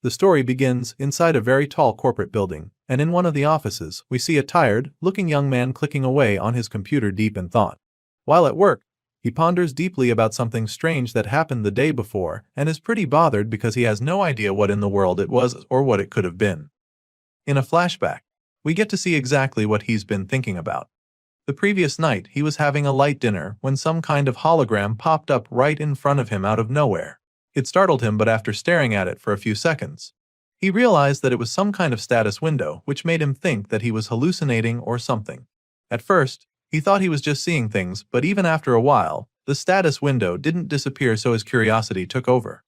The story begins inside a very tall corporate building, and in one of the offices, we see a tired-looking young man clicking away on his computer deep in thought. While at work, he ponders deeply about something strange that happened the day before and is pretty bothered because he has no idea what in the world it was or what it could have been. In a flashback, we get to see exactly what he's been thinking about. The previous night, he was having a light dinner when some kind of hologram popped up right in front of him out of nowhere. It startled him, but after staring at it for a few seconds, he realized that it was some kind of status window, which made him think that he was hallucinating or something. At first, he thought he was just seeing things, but even after a while, the status window didn't disappear, so his curiosity took over.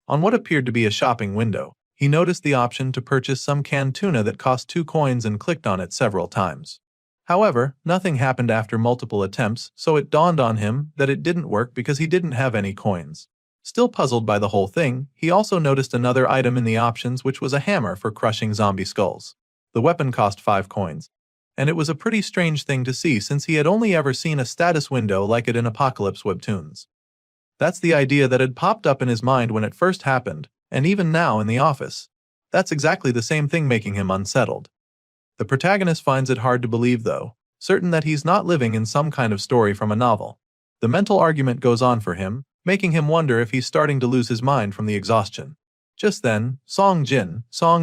On what appeared to be a shopping window, he noticed the option to purchase some canned tuna that cost 2 coins and clicked on it several times. However, nothing happened after multiple attempts, so it dawned on him that it didn't work because he didn't have any coins. Still puzzled by the whole thing, he also noticed another item in the options, which was a hammer for crushing zombie skulls. The weapon cost 5 coins. And it was a pretty strange thing to see since he had only ever seen a status window like it in Apocalypse webtoons. That's the idea that had popped up in his mind when it first happened, and even now in the office. That's exactly the same thing, making him unsettled. The protagonist finds it hard to believe, though, certain that he's not living in some kind of story from a novel. The mental argument goes on for him, making him wonder if he's starting to lose his mind from the exhaustion. Just then, Song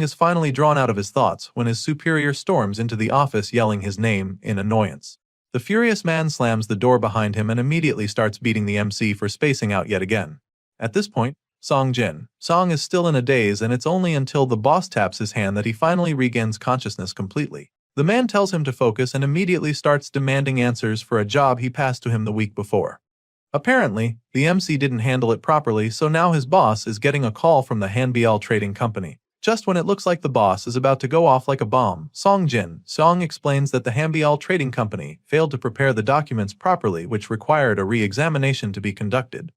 is finally drawn out of his thoughts when his superior storms into the office yelling his name in annoyance. The furious man slams the door behind him and immediately starts beating the MC for spacing out yet again. At this point, Song is still in a daze, and it's only until the boss taps his hand that he finally regains consciousness completely. The man tells him to focus and immediately starts demanding answers for a job he passed to him the week before. Apparently, the MC didn't handle it properly, so now his boss is getting a call from the Hanbiel Trading Company. Just when it looks like the boss is about to go off like a bomb, Song explains that the Hanbiel Trading Company failed to prepare the documents properly, which required a re-examination to be conducted.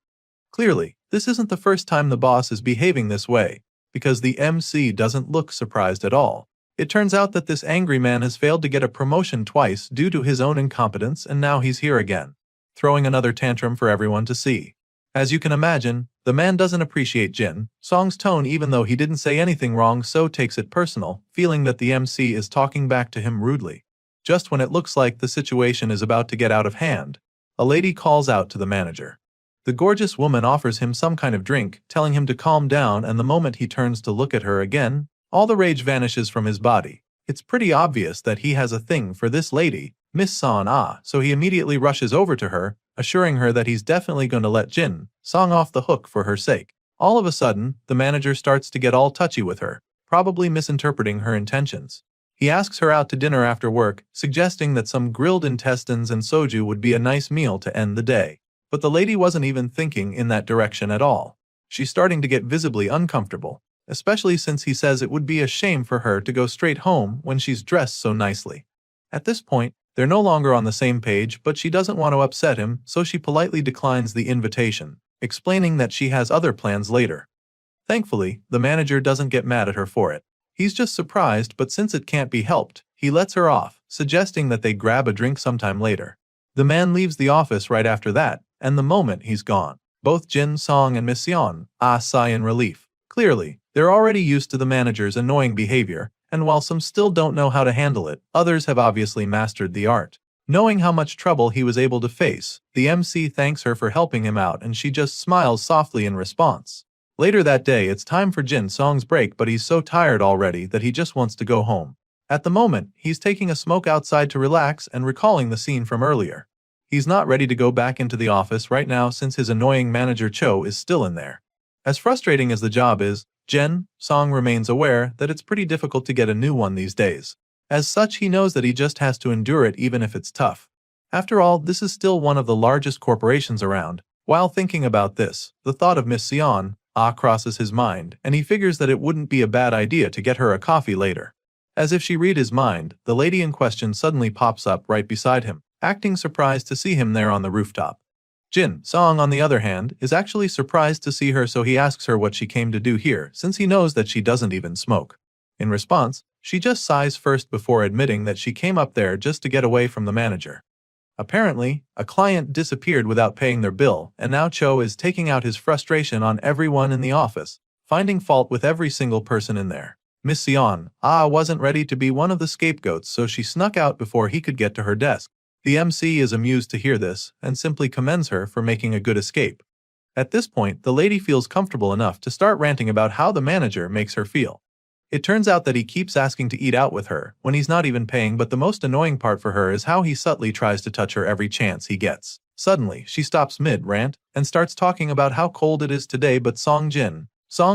Clearly, this isn't the first time the boss is behaving this way, because the MC doesn't look surprised at all. It turns out that this angry man has failed to get a promotion twice due to his own incompetence, and now he's here again, throwing another tantrum for everyone to see. As you can imagine, the man doesn't appreciate Song's tone, even though he didn't say anything wrong, so takes it personal, feeling that the MC is talking back to him rudely. Just when it looks like the situation is about to get out of hand, a lady calls out to the manager. The gorgeous woman offers him some kind of drink, telling him to calm down, and the moment he turns to look at her again, all the rage vanishes from his body. It's pretty obvious that he has a thing for this lady, Miss Son, so he immediately rushes over to her, assuring her that he's definitely going to let Song off the hook for her sake. All of a sudden, the manager starts to get all touchy with her, probably misinterpreting her intentions. He asks her out to dinner after work, suggesting that some grilled intestines and soju would be a nice meal to end the day. But the lady wasn't even thinking in that direction at all. She's starting to get visibly uncomfortable, especially since he says it would be a shame for her to go straight home when she's dressed so nicely. At this point, they're no longer on the same page, but she doesn't want to upset him, so she politely declines the invitation, explaining that she has other plans later. Thankfully, the manager doesn't get mad at her for it. He's just surprised, but since it can't be helped, he lets her off, suggesting that they grab a drink sometime later. The man leaves the office right after that, and the moment he's gone, both Song and Miss Sion sigh in relief. Clearly, they're already used to the manager's annoying behavior, and while some still don't know how to handle it, others have obviously mastered the art. Knowing how much trouble he was able to face, the MC thanks her for helping him out, and she just smiles softly in response. Later that day, it's time for Song's break, but he's so tired already that he just wants to go home. At the moment, he's taking a smoke outside to relax and recalling the scene from earlier. He's not ready to go back into the office right now since his annoying manager Cho is still in there. As frustrating as the job is, Song remains aware that it's pretty difficult to get a new one these days. As such, he knows that he just has to endure it even if it's tough. After all, this is still one of the largest corporations around. While thinking about this, the thought of Miss Sion crosses his mind, and he figures that it wouldn't be a bad idea to get her a coffee later. As if she read his mind, the lady in question suddenly pops up right beside him, acting surprised to see him there on the rooftop. Song, on the other hand, is actually surprised to see her, so he asks her what she came to do here, since he knows that she doesn't even smoke. In response, she just sighs first before admitting that she came up there just to get away from the manager. Apparently, a client disappeared without paying their bill, and now Cho is taking out his frustration on everyone in the office, finding fault with every single person in there. Miss Sion wasn't ready to be one of the scapegoats, so she snuck out before he could get to her desk. The MC is amused to hear this and simply commends her for making a good escape. At this point, the lady feels comfortable enough to start ranting about how the manager makes her feel. It turns out that he keeps asking to eat out with her when he's not even paying, but the most annoying part for her is how he subtly tries to touch her every chance he gets. Suddenly, she stops mid-rant and starts talking about how cold it is today, but Song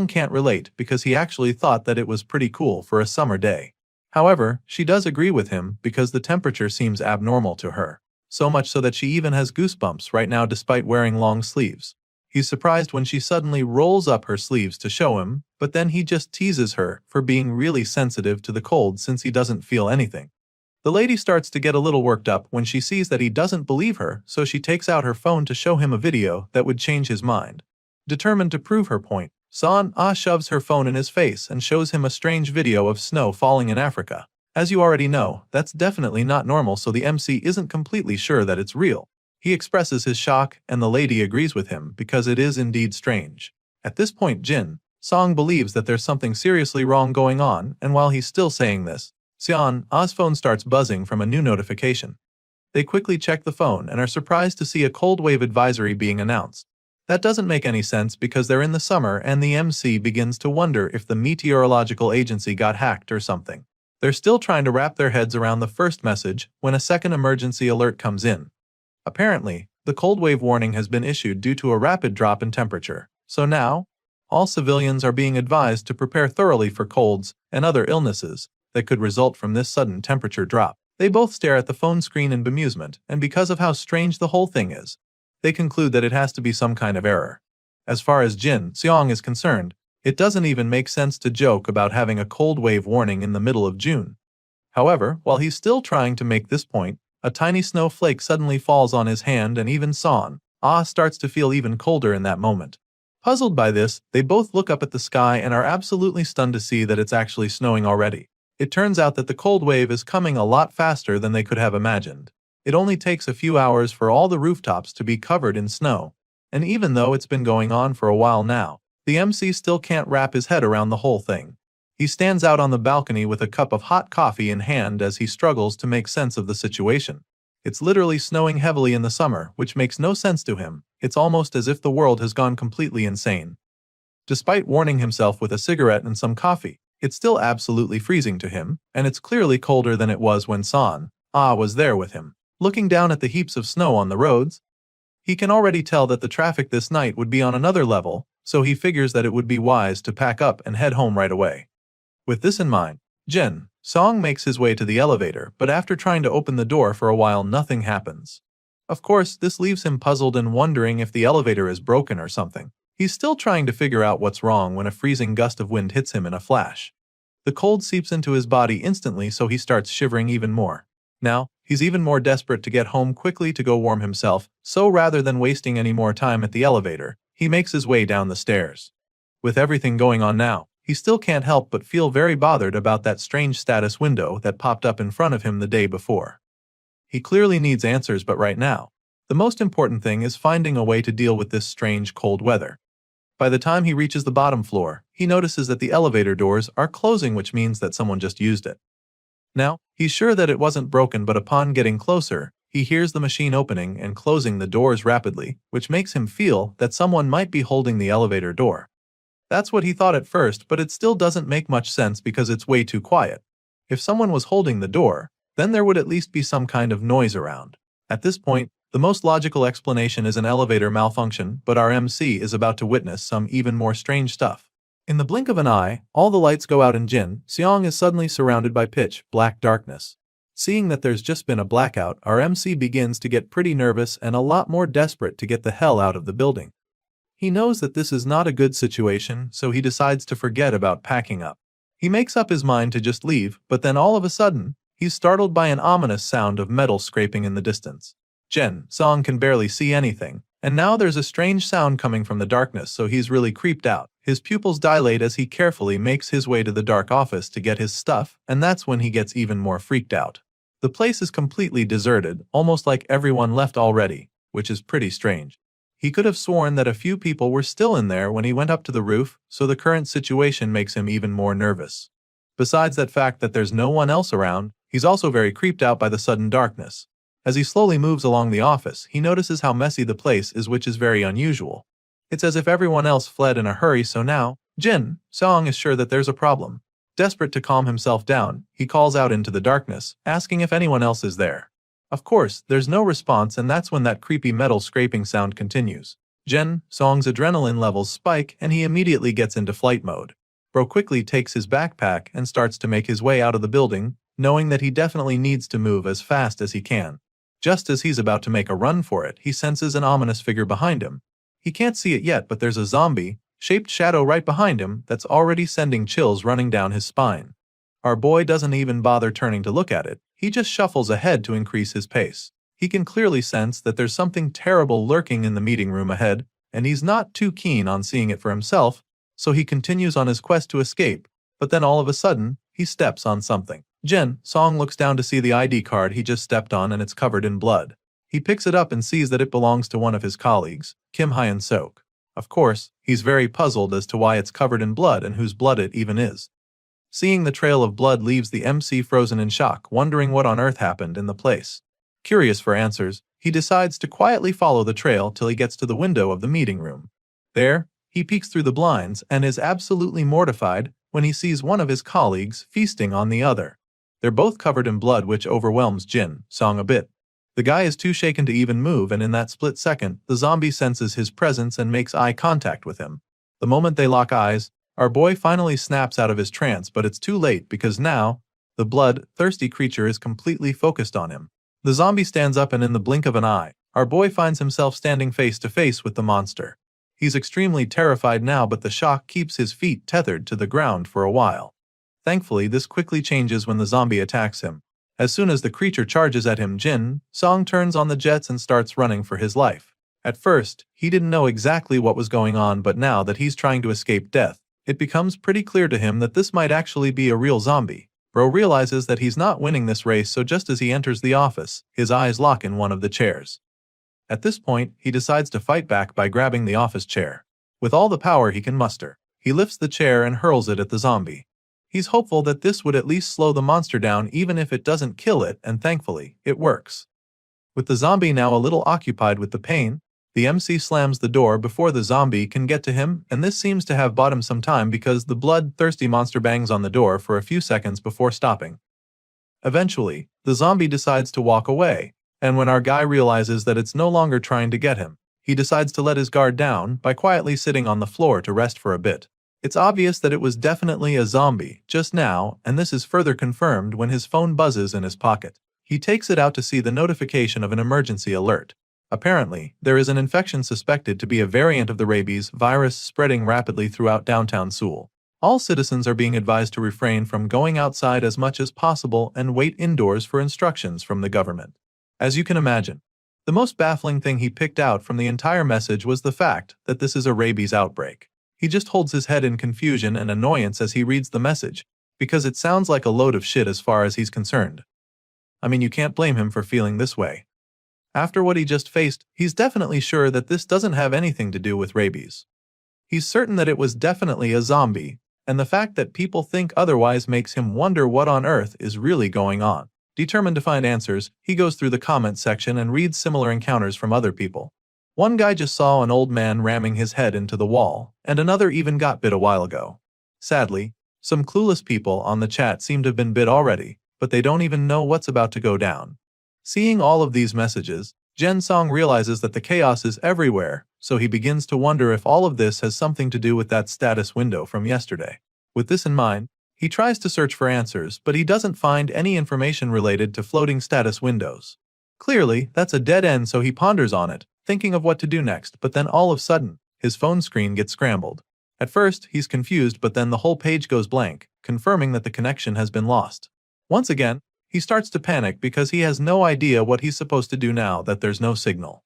can't relate because he actually thought that it was pretty cool for a summer day. However, she does agree with him because the temperature seems abnormal to her. So much so that she even has goosebumps right now despite wearing long sleeves. He's surprised when she suddenly rolls up her sleeves to show him, but then he just teases her for being really sensitive to the cold since he doesn't feel anything. The lady starts to get a little worked up when she sees that he doesn't believe her, so she takes out her phone to show him a video that would change his mind. Determined to prove her point, Son shoves her phone in his face and shows him a strange video of snow falling in Africa. As you already know, that's definitely not normal, so the MC isn't completely sure that it's real. He expresses his shock and the lady agrees with him because it is indeed strange. At this point, Song believes that there's something seriously wrong going on, and while he's still saying this, Sion's phone starts buzzing from a new notification. They quickly check the phone and are surprised to see a cold wave advisory being announced. That doesn't make any sense because they're in the summer, and the MC begins to wonder if the meteorological agency got hacked or something. They're still trying to wrap their heads around the first message when a second emergency alert comes in. Apparently, the cold wave warning has been issued due to a rapid drop in temperature, so now, all civilians are being advised to prepare thoroughly for colds and other illnesses that could result from this sudden temperature drop. They both stare at the phone screen in bemusement, and because of how strange the whole thing is, they conclude that it has to be some kind of error. As far as Seong is concerned, it doesn't even make sense to joke about having a cold wave warning in the middle of June. However, while he's still trying to make this point, a tiny snowflake suddenly falls on his hand, and even Son starts to feel even colder in that moment. Puzzled by this, they both look up at the sky and are absolutely stunned to see that it's actually snowing already. It turns out that the cold wave is coming a lot faster than they could have imagined. It only takes a few hours for all the rooftops to be covered in snow. And even though it's been going on for a while now, the MC still can't wrap his head around the whole thing. He stands out on the balcony with a cup of hot coffee in hand as he struggles to make sense of the situation. It's literally snowing heavily in the summer, which makes no sense to him. It's almost as if the world has gone completely insane. Despite warning himself with a cigarette and some coffee, it's still absolutely freezing to him, and it's clearly colder than it was when Son was there with him. Looking down at the heaps of snow on the roads, he can already tell that the traffic this night would be on another level, so he figures that it would be wise to pack up and head home right away. With this in mind, Song makes his way to the elevator, but after trying to open the door for a while, nothing happens. Of course, this leaves him puzzled and wondering if the elevator is broken or something. He's still trying to figure out what's wrong when a freezing gust of wind hits him in a flash. The cold seeps into his body instantly, so he starts shivering even more. Now, he's even more desperate to get home quickly to go warm himself, so rather than wasting any more time at the elevator, he makes his way down the stairs. With everything going on now, he still can't help but feel very bothered about that strange status window that popped up in front of him the day before. He clearly needs answers, but right now, the most important thing is finding a way to deal with this strange cold weather. By the time he reaches the bottom floor, he notices that the elevator doors are closing, which means that someone just used it. Now, he's sure that it wasn't broken, but upon getting closer, he hears the machine opening and closing the doors rapidly, which makes him feel that someone might be holding the elevator door. That's what he thought at first, but it still doesn't make much sense because it's way too quiet. If someone was holding the door, then there would at least be some kind of noise around. At this point, the most logical explanation is an elevator malfunction, but our MC is about to witness some even more strange stuff. In the blink of an eye, all the lights go out and Seong is suddenly surrounded by pitch black darkness. Seeing that there's just been a blackout, our MC begins to get pretty nervous and a lot more desperate to get the hell out of the building. He knows that this is not a good situation, so he decides to forget about packing up. He makes up his mind to just leave, but then all of a sudden, he's startled by an ominous sound of metal scraping in the distance. Song can barely see anything, and now there's a strange sound coming from the darkness, so he's really creeped out. His pupils dilate as he carefully makes his way to the dark office to get his stuff, and that's when he gets even more freaked out. The place is completely deserted, almost like everyone left already, which is pretty strange. He could have sworn that a few people were still in there when he went up to the roof, so the current situation makes him even more nervous. Besides that fact that there's no one else around, he's also very creeped out by the sudden darkness. As he slowly moves along the office, he notices how messy the place is, which is very unusual. It's as if everyone else fled in a hurry, so now, Jin Song is sure that there's a problem. Desperate to calm himself down, he calls out into the darkness, asking if anyone else is there. Of course, there's no response, and that's when that creepy metal scraping sound continues. Jin Song's adrenaline levels spike and he immediately gets into flight mode. Bro quickly takes his backpack and starts to make his way out of the building, knowing that he definitely needs to move as fast as he can. Just as he's about to make a run for it, he senses an ominous figure behind him. He can't see it yet, but there's a zombie-shaped shadow right behind him that's already sending chills running down his spine. Our boy doesn't even bother turning to look at it, he just shuffles ahead to increase his pace. He can clearly sense that there's something terrible lurking in the meeting room ahead, and he's not too keen on seeing it for himself, so he continues on his quest to escape, but then all of a sudden, he steps on something. Jin Song looks down to see the ID card he just stepped on, and it's covered in blood. He picks it up and sees that it belongs to one of his colleagues, Kim Hyun-sok. Of course, he's very puzzled as to why it's covered in blood and whose blood it even is. Seeing the trail of blood leaves the MC frozen in shock, wondering what on earth happened in the place. Curious for answers, he decides to quietly follow the trail till he gets to the window of the meeting room. There, he peeks through the blinds and is absolutely mortified when he sees one of his colleagues feasting on the other. They're both covered in blood, which overwhelms Jin Song a bit. The guy is too shaken to even move, and in that split second, the zombie senses his presence and makes eye contact with him. The moment they lock eyes, our boy finally snaps out of his trance, but it's too late because now, the blood-thirsty creature is completely focused on him. The zombie stands up, and in the blink of an eye, our boy finds himself standing face to face with the monster. He's extremely terrified now, but the shock keeps his feet tethered to the ground for a while. Thankfully, this quickly changes when the zombie attacks him. As soon as the creature charges at him, Jin Song turns on the jets and starts running for his life. At first, he didn't know exactly what was going on, but now that he's trying to escape death, it becomes pretty clear to him that this might actually be a real zombie. Bro realizes that he's not winning this race, so just as he enters the office, his eyes lock in one of the chairs. At this point, he decides to fight back by grabbing the office chair. With all the power he can muster, he lifts the chair and hurls it at the zombie. He's hopeful that this would at least slow the monster down, even if it doesn't kill it, and thankfully, it works. With the zombie now a little occupied with the pain, the MC slams the door before the zombie can get to him, and this seems to have bought him some time because the blood-thirsty monster bangs on the door for a few seconds before stopping. Eventually, the zombie decides to walk away, and when our guy realizes that it's no longer trying to get him, he decides to let his guard down by quietly sitting on the floor to rest for a bit. It's obvious that it was definitely a zombie just now, and this is further confirmed when his phone buzzes in his pocket. He takes it out to see the notification of an emergency alert. Apparently, there is an infection suspected to be a variant of the rabies virus spreading rapidly throughout downtown Seoul. All citizens are being advised to refrain from going outside as much as possible and wait indoors for instructions from the government. As you can imagine, the most baffling thing he picked out from the entire message was the fact that this is a rabies outbreak. He just holds his head in confusion and annoyance as he reads the message, because it sounds like a load of shit as far as he's concerned. I mean, you can't blame him for feeling this way. After what he just faced, he's definitely sure that this doesn't have anything to do with rabies. He's certain that it was definitely a zombie, and the fact that people think otherwise makes him wonder what on earth is really going on. Determined to find answers, he goes through the comment section and reads similar encounters from other people. One guy just saw an old man ramming his head into the wall, and another even got bit a while ago. Sadly, some clueless people on the chat seem to have been bit already, but they don't even know what's about to go down. Seeing all of these messages, Jin Song realizes that the chaos is everywhere, so he begins to wonder if all of this has something to do with that status window from yesterday. With this in mind, he tries to search for answers, but he doesn't find any information related to floating status windows. Clearly, that's a dead end, so he ponders on it, thinking of what to do next, but then all of a sudden, his phone screen gets scrambled. At first, he's confused, but then the whole page goes blank, confirming that the connection has been lost. Once again, he starts to panic because he has no idea what he's supposed to do now that there's no signal.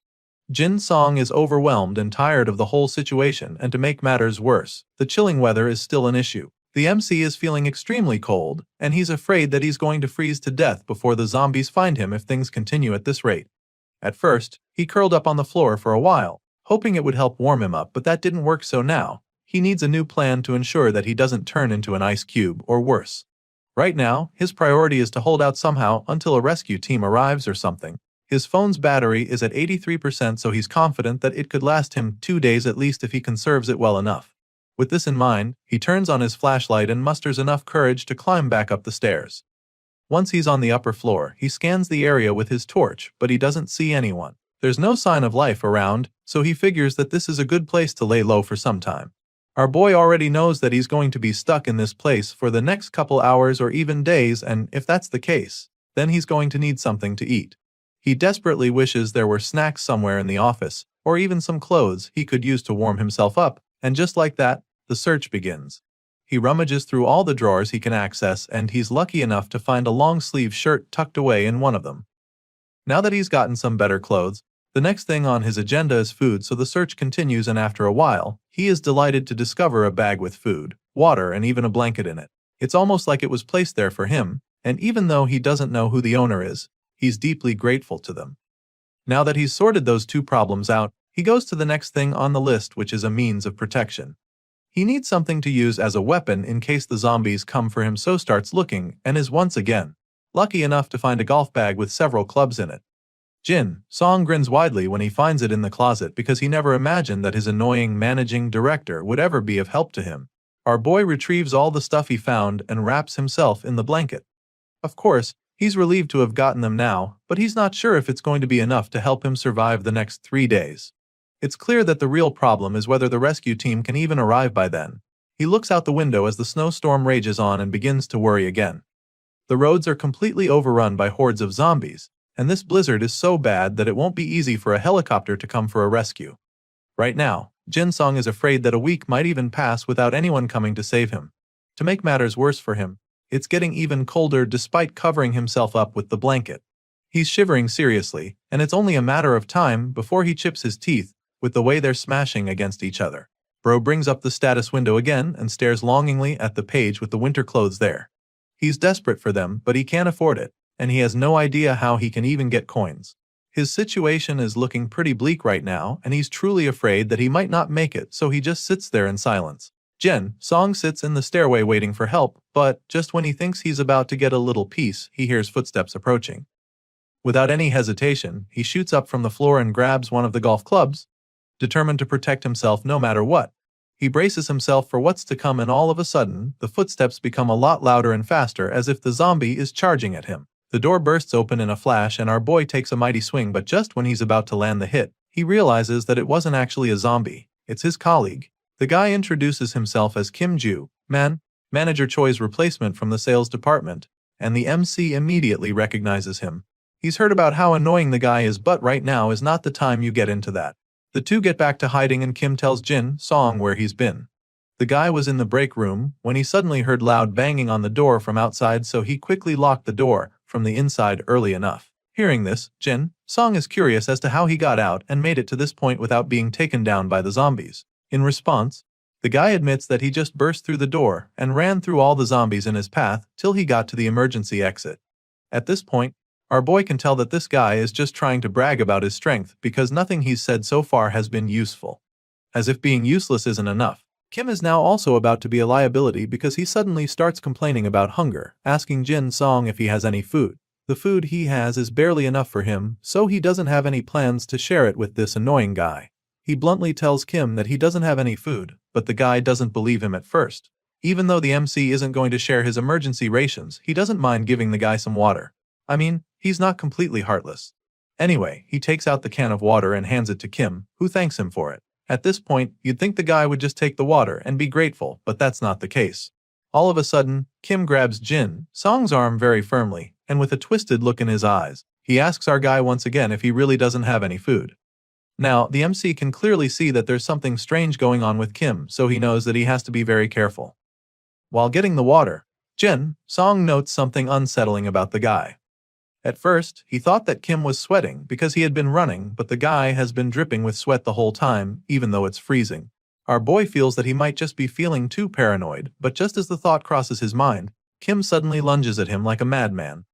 Jin Song is overwhelmed and tired of the whole situation, and to make matters worse, the chilling weather is still an issue. The MC is feeling extremely cold, and he's afraid that he's going to freeze to death before the zombies find him if things continue at this rate. At first, he curled up on the floor for a while, hoping it would help warm him up, but that didn't work, so now he needs a new plan to ensure that he doesn't turn into an ice cube or worse. Right now, his priority is to hold out somehow until a rescue team arrives or something. His phone's battery is at 83%, so he's confident that it could last him 2 days at least if he conserves it well enough. With this in mind, he turns on his flashlight and musters enough courage to climb back up the stairs. Once he's on the upper floor, he scans the area with his torch, but he doesn't see anyone. There's no sign of life around, so he figures that this is a good place to lay low for some time. Our boy already knows that he's going to be stuck in this place for the next couple hours or even days, and if that's the case, then he's going to need something to eat. He desperately wishes there were snacks somewhere in the office, or even some clothes he could use to warm himself up, and just like that, the search begins. He rummages through all the drawers he can access, and he's lucky enough to find a long-sleeve shirt tucked away in one of them. Now that he's gotten some better clothes, the next thing on his agenda is food, so the search continues, and after a while, he is delighted to discover a bag with food, water, and even a blanket in it. It's almost like it was placed there for him, and even though he doesn't know who the owner is, he's deeply grateful to them. Now that he's sorted those two problems out, he goes to the next thing on the list, which is a means of protection. He needs something to use as a weapon in case the zombies come for him, so starts looking and is once again lucky enough to find a golf bag with several clubs in it. Jin Song grins widely when he finds it in the closet because he never imagined that his annoying managing director would ever be of help to him. Our boy retrieves all the stuff he found and wraps himself in the blanket. Of course, he's relieved to have gotten them now, but he's not sure if it's going to be enough to help him survive the next 3 days. It's clear that the real problem is whether the rescue team can even arrive by then. He looks out the window as the snowstorm rages on and begins to worry again. The roads are completely overrun by hordes of zombies, and this blizzard is so bad that it won't be easy for a helicopter to come for a rescue. Right now, Jin Song is afraid that a week might even pass without anyone coming to save him. To make matters worse for him, it's getting even colder despite covering himself up with the blanket. He's shivering seriously, and it's only a matter of time before he chips his teeth with the way they're smashing against each other. Bro brings up the status window again and stares longingly at the page with the winter clothes there. He's desperate for them, but he can't afford it, and he has no idea how he can even get coins. His situation is looking pretty bleak right now, and he's truly afraid that he might not make it, so he just sits there in silence. Jin Song sits in the stairway waiting for help, but just when he thinks he's about to get a little peace, he hears footsteps approaching. Without any hesitation, he shoots up from the floor and grabs one of the golf clubs, determined to protect himself no matter what. He braces himself for what's to come, and all of a sudden, the footsteps become a lot louder and faster, as if the zombie is charging at him. The door bursts open in a flash and our boy takes a mighty swing, but just when he's about to land the hit, he realizes that it wasn't actually a zombie, it's his colleague. The guy introduces himself as Kim Ju, Manager Choi's replacement from the sales department, and the MC immediately recognizes him. He's heard about how annoying the guy is, but right now is not the time you get into that. The two get back to hiding and Kim tells Jin Song where he's been. The guy was in the break room when he suddenly heard loud banging on the door from outside, so he quickly locked the door from the inside early enough. Hearing this, Jin Song is curious as to how he got out and made it to this point without being taken down by the zombies. In response, the guy admits that he just burst through the door and ran through all the zombies in his path till he got to the emergency exit. At this point, our boy can tell that this guy is just trying to brag about his strength because nothing he's said so far has been useful. As if being useless isn't enough, Kim is now also about to be a liability because he suddenly starts complaining about hunger, asking Jin Song if he has any food. The food he has is barely enough for him, so he doesn't have any plans to share it with this annoying guy. He bluntly tells Kim that he doesn't have any food, but the guy doesn't believe him at first. Even though the MC isn't going to share his emergency rations, he doesn't mind giving the guy some water. I mean, he's not completely heartless. Anyway, he takes out the can of water and hands it to Kim, who thanks him for it. At this point, you'd think the guy would just take the water and be grateful, but that's not the case. All of a sudden, Kim grabs Jin Song's arm very firmly, and with a twisted look in his eyes, he asks our guy once again if he really doesn't have any food. Now, the MC can clearly see that there's something strange going on with Kim, so he knows that he has to be very careful. While getting the water, Jin Song notes something unsettling about the guy. At first, he thought that Kim was sweating because he had been running, but the guy has been dripping with sweat the whole time, even though it's freezing. Our boy feels that he might just be feeling too paranoid, but just as the thought crosses his mind, Kim suddenly lunges at him like a madman.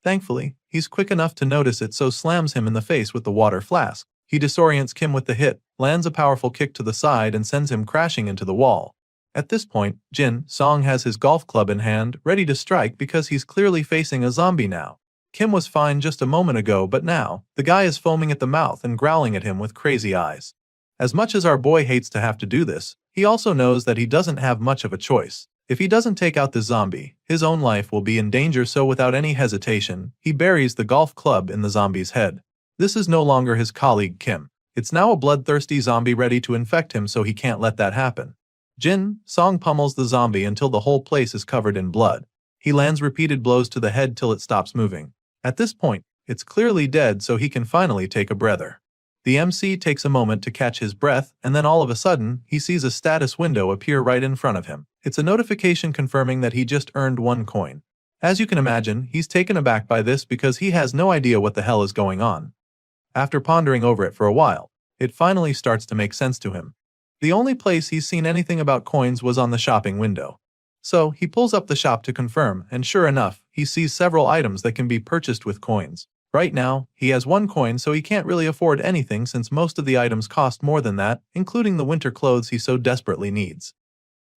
Thankfully, he's quick enough to notice it, so slams him in the face with the water flask. He disorients Kim with the hit, lands a powerful kick to the side and sends him crashing into the wall. At this point, Jin Song has his golf club in hand, ready to strike because he's clearly facing a zombie now. Kim was fine just a moment ago, but now, the guy is foaming at the mouth and growling at him with crazy eyes. As much as our boy hates to have to do this, he also knows that he doesn't have much of a choice. If he doesn't take out the zombie, his own life will be in danger, so without any hesitation, he buries the golf club in the zombie's head. This is no longer his colleague Kim. It's now a bloodthirsty zombie ready to infect him, so he can't let that happen. Jin Song pummels the zombie until the whole place is covered in blood. He lands repeated blows to the head till it stops moving. At this point, it's clearly dead, so he can finally take a breather. The MC takes a moment to catch his breath, and then all of a sudden, he sees a status window appear right in front of him. It's a notification confirming that he just earned 1 coin. As you can imagine, he's taken aback by this because he has no idea what the hell is going on. After pondering over it for a while, it finally starts to make sense to him. The only place he's seen anything about coins was on the shopping window. So, he pulls up the shop to confirm, and sure enough, he sees several items that can be purchased with coins. Right now, he has 1 coin, so he can't really afford anything since most of the items cost more than that, including the winter clothes he so desperately needs.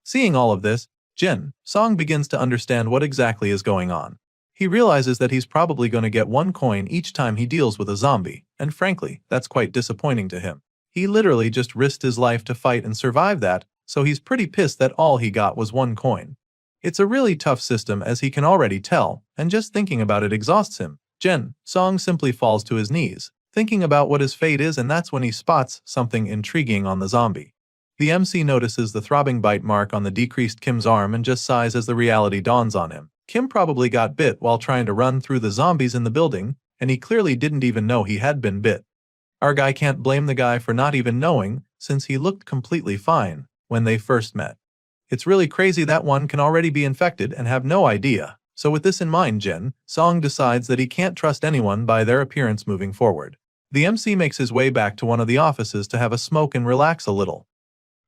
Seeing all of this, Jin Song begins to understand what exactly is going on. He realizes that he's probably going to get 1 coin each time he deals with a zombie, and frankly, that's quite disappointing to him. He literally just risked his life to fight and survive that, so he's pretty pissed that all he got was 1 coin. It's a really tough system, as he can already tell, and just thinking about it exhausts him. Jin Song simply falls to his knees, thinking about what his fate is, and that's when he spots something intriguing on the zombie. The MC notices the throbbing bite mark on the decreased Kim's arm and just sighs as the reality dawns on him. Kim probably got bit while trying to run through the zombies in the building, and he clearly didn't even know he had been bit. Our guy can't blame the guy for not even knowing, since he looked completely fine when they first met. It's really crazy that one can already be infected and have no idea. So with this in mind, Jin Song decides that he can't trust anyone by their appearance moving forward. The MC makes his way back to one of the offices to have a smoke and relax a little.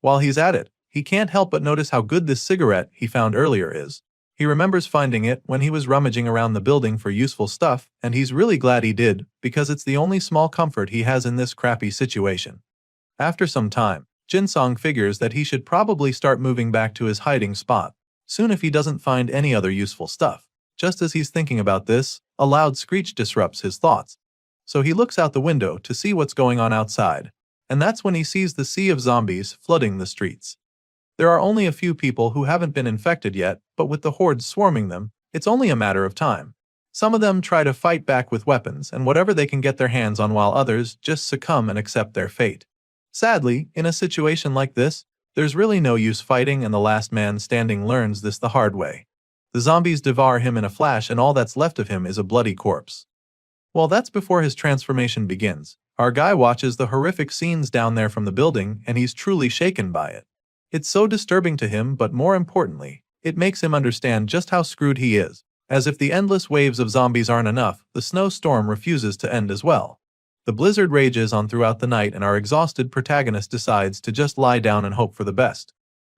While he's at it, he can't help but notice how good this cigarette he found earlier is. He remembers finding it when he was rummaging around the building for useful stuff, and he's really glad he did, because it's the only small comfort he has in this crappy situation. After some time, Jin Song figures that he should probably start moving back to his hiding spot soon if he doesn't find any other useful stuff. Just as he's thinking about this, a loud screech disrupts his thoughts. So he looks out the window to see what's going on outside, and that's when he sees the sea of zombies flooding the streets. There are only a few people who haven't been infected yet, but with the horde swarming them, it's only a matter of time. Some of them try to fight back with weapons and whatever they can get their hands on, while others just succumb and accept their fate. Sadly, in a situation like this, there's really no use fighting, and the last man standing learns this the hard way. The zombies devour him in a flash, and all that's left of him is a bloody corpse. Well, that's before his transformation begins. Our guy watches the horrific scenes down there from the building, and he's truly shaken by it. It's so disturbing to him, but more importantly, it makes him understand just how screwed he is. As if the endless waves of zombies aren't enough, the snowstorm refuses to end as well. The blizzard rages on throughout the night, and our exhausted protagonist decides to just lie down and hope for the best.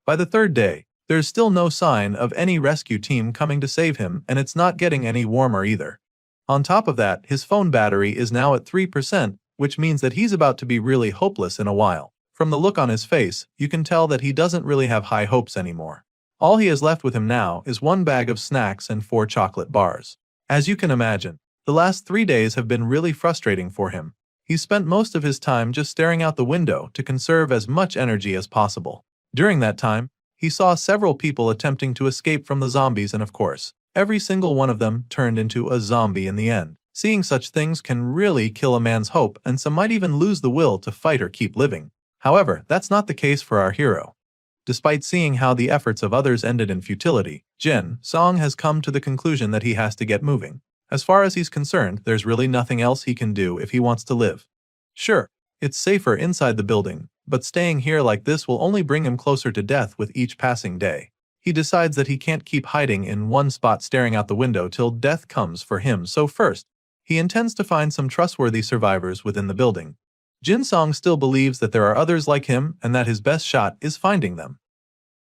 By the 3rd day, there's still no sign of any rescue team coming to save him, and it's not getting any warmer either. On top of that, his phone battery is now at 3%, which means that he's about to be really hopeless in a while. From the look on his face, you can tell that he doesn't really have high hopes anymore. All he has left with him now is 1 bag of snacks and 4 chocolate bars. As you can imagine, the last 3 days have been really frustrating for him. He's spent most of his time just staring out the window to conserve as much energy as possible. During that time, he saw several people attempting to escape from the zombies, and of course, every single one of them turned into a zombie in the end. Seeing such things can really kill a man's hope, and some might even lose the will to fight or keep living. However, that's not the case for our hero. Despite seeing how the efforts of others ended in futility, Jin Song has come to the conclusion that he has to get moving. As far as he's concerned, there's really nothing else he can do if he wants to live. Sure, it's safer inside the building, but staying here like this will only bring him closer to death with each passing day. He decides that he can't keep hiding in one spot staring out the window till death comes for him, so first, he intends to find some trustworthy survivors within the building. Jin Song still believes that there are others like him and that his best shot is finding them.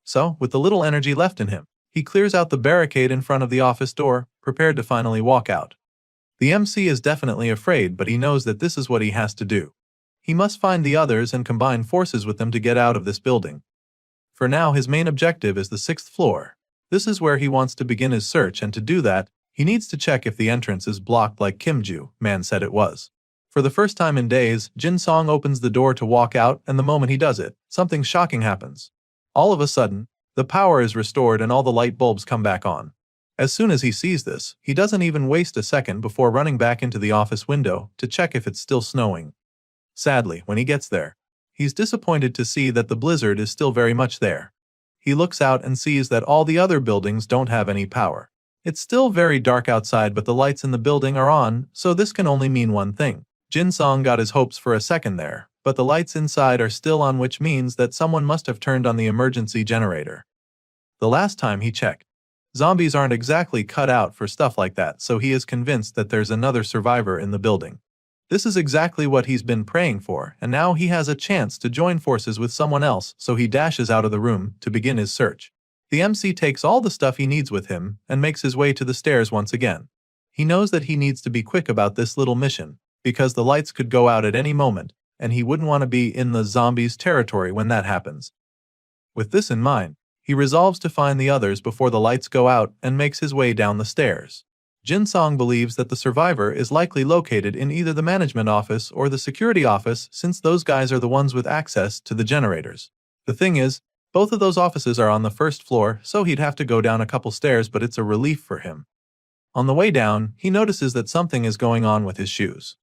So, with the little energy left in him, he clears out the barricade in front of the office door, prepared to finally walk out. The MC is definitely afraid, but he knows that this is what he has to do. He must find the others and combine forces with them to get out of this building. For now, his main objective is the 6th floor. This is where he wants to begin his search, and to do that, he needs to check if the entrance is blocked like Kim-ju man said it was. For the first time in days, Jin-song opens the door to walk out, and the moment he does it, something shocking happens. All of a sudden, the power is restored and all the light bulbs come back on. As soon as he sees this, he doesn't even waste a second before running back into the office window to check if it's still snowing. Sadly, when he gets there, he's disappointed to see that the blizzard is still very much there. He looks out and sees that all the other buildings don't have any power. It's still very dark outside, but the lights in the building are on, so this can only mean one thing. Jin-song got his hopes for a second there, but the lights inside are still on, which means that someone must have turned on the emergency generator. The last time he checked, zombies aren't exactly cut out for stuff like that, so he is convinced that there's another survivor in the building. This is exactly what he's been praying for, and now he has a chance to join forces with someone else, so he dashes out of the room to begin his search. The MC takes all the stuff he needs with him and makes his way to the stairs once again. He knows that he needs to be quick about this little mission, because the lights could go out at any moment, and he wouldn't want to be in the zombies' territory when that happens. With this in mind, he resolves to find the others before the lights go out and makes his way down the stairs. Jin-song believes that the survivor is likely located in either the management office or the security office, since those guys are the ones with access to the generators. The thing is, both of those offices are on the 1st floor, so he'd have to go down a couple stairs, but it's a relief for him. On the way down, he notices that something is going on with his shoes.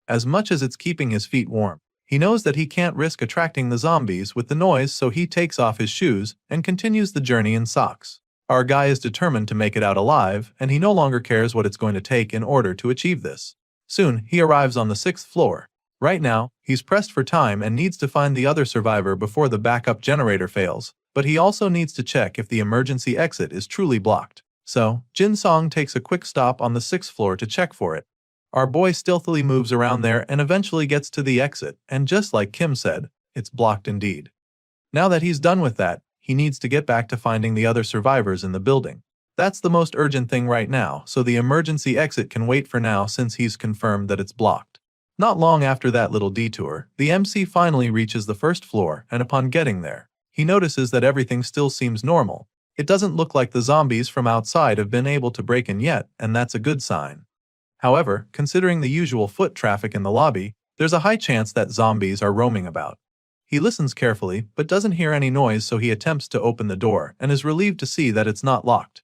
As much as it's keeping his feet warm, he knows that he can't risk attracting the zombies with the noise, so he takes off his shoes and continues the journey in socks. Our guy is determined to make it out alive, and he no longer cares what it's going to take in order to achieve this. Soon, he arrives on the 6th floor. Right now, he's pressed for time and needs to find the other survivor before the backup generator fails, but he also needs to check if the emergency exit is truly blocked. So, Jin-song takes a quick stop on the 6th floor to check for it. Our boy stealthily moves around there and eventually gets to the exit, and just like Kim said, it's blocked indeed. Now that he's done with that, he needs to get back to finding the other survivors in the building. That's the most urgent thing right now, so the emergency exit can wait for now since he's confirmed that it's blocked. Not long after that little detour, the MC finally reaches the 1st floor, and upon getting there, he notices that everything still seems normal. It doesn't look like the zombies from outside have been able to break in yet, and that's a good sign. However, considering the usual foot traffic in the lobby, there's a high chance that zombies are roaming about. He listens carefully, but doesn't hear any noise, so he attempts to open the door and is relieved to see that it's not locked.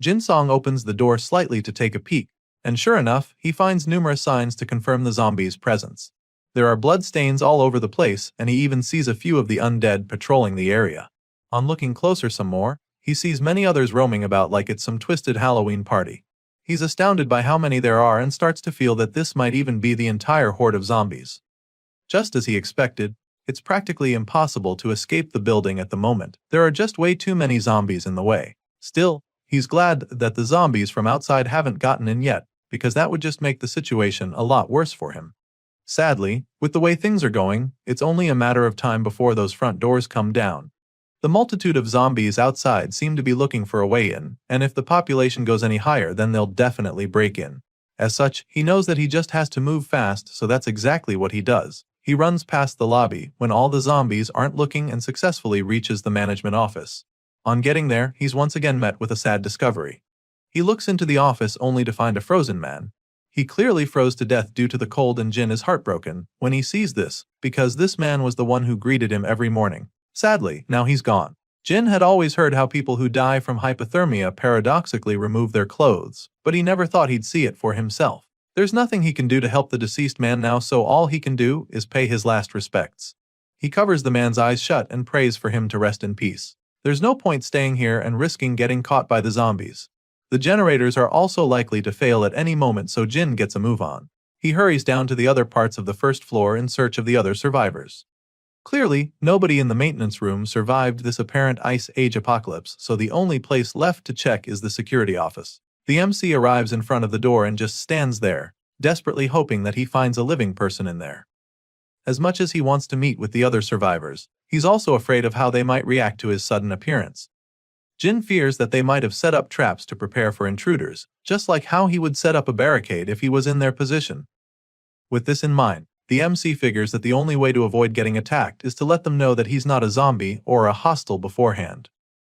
Jin-song opens the door slightly to take a peek, and sure enough, he finds numerous signs to confirm the zombies' presence. There are blood stains all over the place, and he even sees a few of the undead patrolling the area. On looking closer some more, he sees many others roaming about like it's some twisted Halloween party. He's astounded by how many there are and starts to feel that this might even be the entire horde of zombies. Just as he expected, it's practically impossible to escape the building at the moment. There are just way too many zombies in the way. Still, he's glad that the zombies from outside haven't gotten in yet, because that would just make the situation a lot worse for him. Sadly, with the way things are going, it's only a matter of time before those front doors come down. The multitude of zombies outside seem to be looking for a way in, and if the population goes any higher, then they'll definitely break in. As such, he knows that he just has to move fast, so that's exactly what he does. He runs past the lobby when all the zombies aren't looking and successfully reaches the management office. On getting there, he's once again met with a sad discovery. He looks into the office only to find a frozen man. He clearly froze to death due to the cold, and Jin is heartbroken when he sees this, because this man was the one who greeted him every morning. Sadly, now he's gone. Jin had always heard how people who die from hypothermia paradoxically remove their clothes, but he never thought he'd see it for himself. There's nothing he can do to help the deceased man now, so all he can do is pay his last respects. He covers the man's eyes shut and prays for him to rest in peace. There's no point staying here and risking getting caught by the zombies. The generators are also likely to fail at any moment, so Jin gets a move on. He hurries down to the other parts of the 1st floor in search of the other survivors. Clearly, nobody in the maintenance room survived this apparent ice age apocalypse, so the only place left to check is the security office. The MC arrives in front of the door and just stands there, desperately hoping that he finds a living person in there. As much as he wants to meet with the other survivors, he's also afraid of how they might react to his sudden appearance. Jin fears that they might have set up traps to prepare for intruders, just like how he would set up a barricade if he was in their position. With this in mind, The MC figures that the only way to avoid getting attacked is to let them know that he's not a zombie or a hostile beforehand.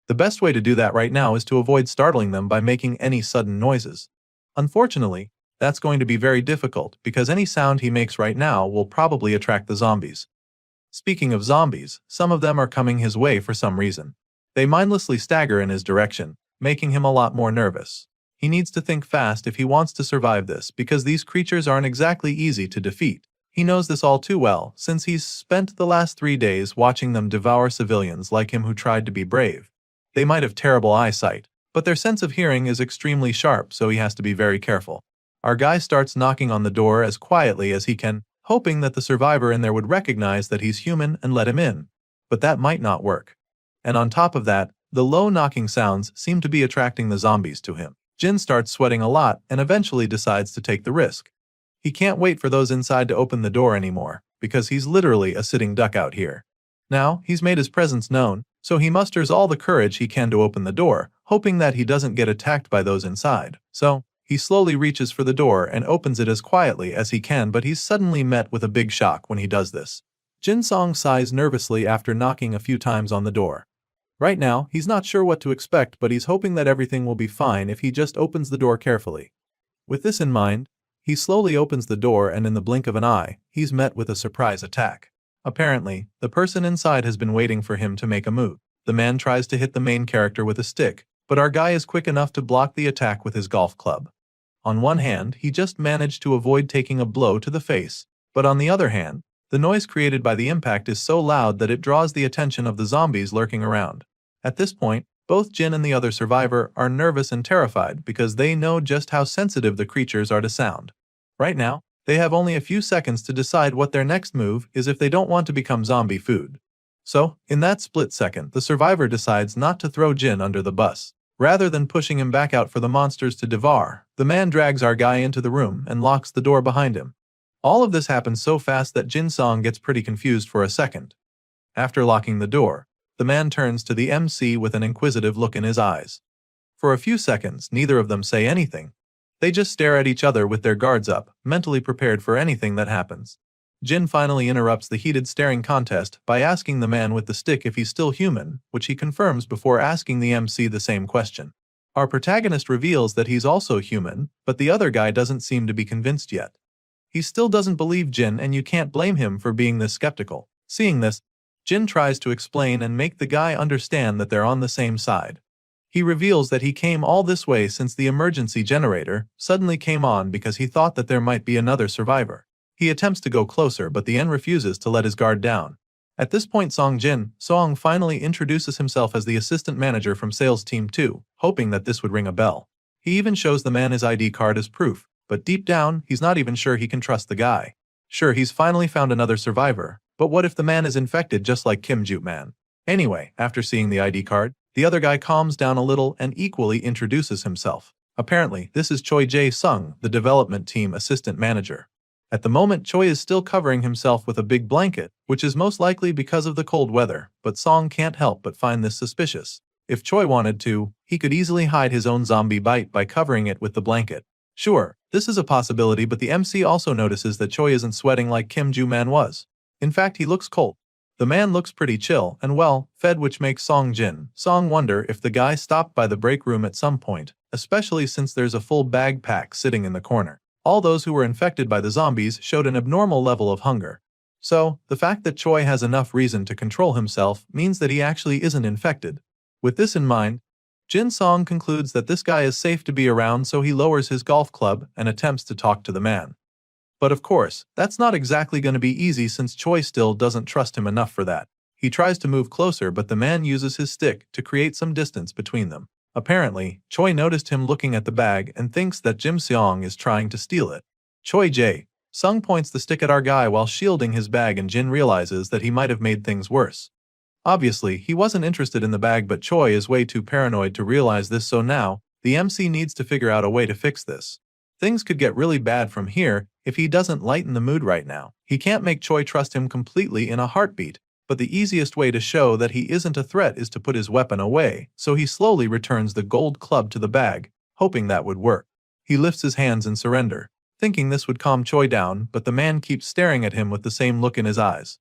The best way to do that right now is to avoid startling them by making any sudden noises. Unfortunately, that's going to be very difficult because any sound he makes right now will probably attract the zombies. Speaking of zombies, some of them are coming his way for some reason. They mindlessly stagger in his direction, making him a lot more nervous. He needs to think fast if he wants to survive this because these creatures aren't exactly easy to defeat. He knows this all too well since he's spent the last 3 days watching them devour civilians like him who tried to be brave. They might have terrible eyesight, but their sense of hearing is extremely sharp, so he has to be very careful. Our guy starts knocking on the door as quietly as he can, hoping that the survivor in there would recognize that he's human and let him in. But that might not work. And on top of that, the low knocking sounds seem to be attracting the zombies to him. Jin starts sweating a lot and eventually decides to take the risk. He can't wait for those inside to open the door anymore, because he's literally a sitting duck out here. Now, he's made his presence known, so he musters all the courage he can to open the door, hoping that he doesn't get attacked by those inside. So, he slowly reaches for the door and opens it as quietly as he can, but he's suddenly met with a big shock when he does this. Jin Song sighs nervously after knocking a few times on the door. Right now, he's not sure what to expect, but he's hoping that everything will be fine if he just opens the door carefully. With this in mind, he slowly opens the door and in the blink of an eye, he's met with a surprise attack. Apparently, the person inside has been waiting for him to make a move. The man tries to hit the main character with a stick, but our guy is quick enough to block the attack with his golf club. On one hand, he just managed to avoid taking a blow to the face, but on the other hand, the noise created by the impact is so loud that it draws the attention of the zombies lurking around. At this point, both Jin and the other survivor are nervous and terrified because they know just how sensitive the creatures are to sound. Right now, they have only a few seconds to decide what their next move is if they don't want to become zombie food. So, in that split second, the survivor decides not to throw Jin under the bus. Rather than pushing him back out for the monsters to devour, the man drags our guy into the room and locks the door behind him. All of this happens so fast that Jin Song gets pretty confused for a second. After locking the door, the man turns to the MC with an inquisitive look in his eyes. For a few seconds, neither of them say anything. They just stare at each other with their guards up, mentally prepared for anything that happens. Jin finally interrupts the heated staring contest by asking the man with the stick if he's still human, which he confirms before asking the MC the same question. Our protagonist reveals that he's also human, but the other guy doesn't seem to be convinced yet. He still doesn't believe Jin, and you can't blame him for being this skeptical. Seeing this, Jin tries to explain and make the guy understand that they're on the same side. He reveals that he came all this way since the emergency generator suddenly came on because he thought that there might be another survivor. He attempts to go closer, but the N refuses to let his guard down. At this point, Song finally introduces himself as the assistant manager from Sales Team 2, hoping that this would ring a bell. He even shows the man his ID card as proof, but deep down, he's not even sure he can trust the guy. Sure, he's finally found another survivor, but what if the man is infected just like Kim Joo-man? Anyway, after seeing the ID card, the other guy calms down a little and equally introduces himself. Apparently, this is Choi Jae-sung, the development team assistant manager. At the moment, Choi is still covering himself with a big blanket, which is most likely because of the cold weather, but Song can't help but find this suspicious. If Choi wanted to, he could easily hide his own zombie bite by covering it with the blanket. Sure, this is a possibility, but the MC also notices that Choi isn't sweating like Kim Joo-man was. In fact, he looks cold. The man looks pretty chill and well-fed, which makes Song wonder if the guy stopped by the break room at some point, especially since there's a full bag pack sitting in the corner. All those who were infected by the zombies showed an abnormal level of hunger. So, the fact that Choi has enough reason to control himself means that he actually isn't infected. With this in mind, Jin Song concludes that this guy is safe to be around, so he lowers his golf club and attempts to talk to the man. But of course, that's not exactly going to be easy since Choi still doesn't trust him enough for that. He tries to move closer, but the man uses his stick to create some distance between them. Apparently, Choi noticed him looking at the bag and thinks that Jim Seong is trying to steal it. Choi Jae-sung points the stick at our guy while shielding his bag, and Jin realizes that he might have made things worse. Obviously, he wasn't interested in the bag, but Choi is way too paranoid to realize this, so now, the MC needs to figure out a way to fix this. Things could get really bad from here if he doesn't lighten the mood right now. He can't make Choi trust him completely in a heartbeat, but the easiest way to show that he isn't a threat is to put his weapon away, so he slowly returns the gold club to the bag, hoping that would work. He lifts his hands in surrender. thinking this would calm Choi down, but the man keeps staring at him with the same look in his eyes.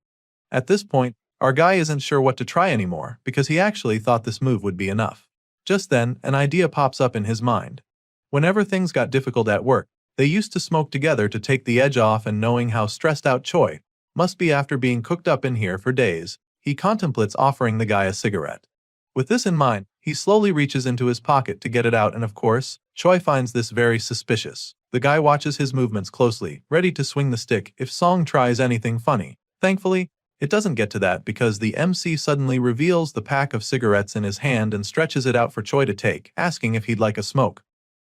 At this point, our guy isn't sure what to try anymore because he actually thought this move would be enough. Just then, an idea pops up in his mind. Whenever things got difficult at work, they used to smoke together to take the edge off, and knowing how stressed out Choi must be after being cooped up in here for days, he contemplates offering the guy a cigarette. With this in mind, he slowly reaches into his pocket to get it out, and of course, Choi finds this very suspicious. The guy watches his movements closely, ready to swing the stick if Song tries anything funny. Thankfully, it doesn't get to that because the MC suddenly reveals the pack of cigarettes in his hand and stretches it out for Choi to take, asking if he'd like a smoke.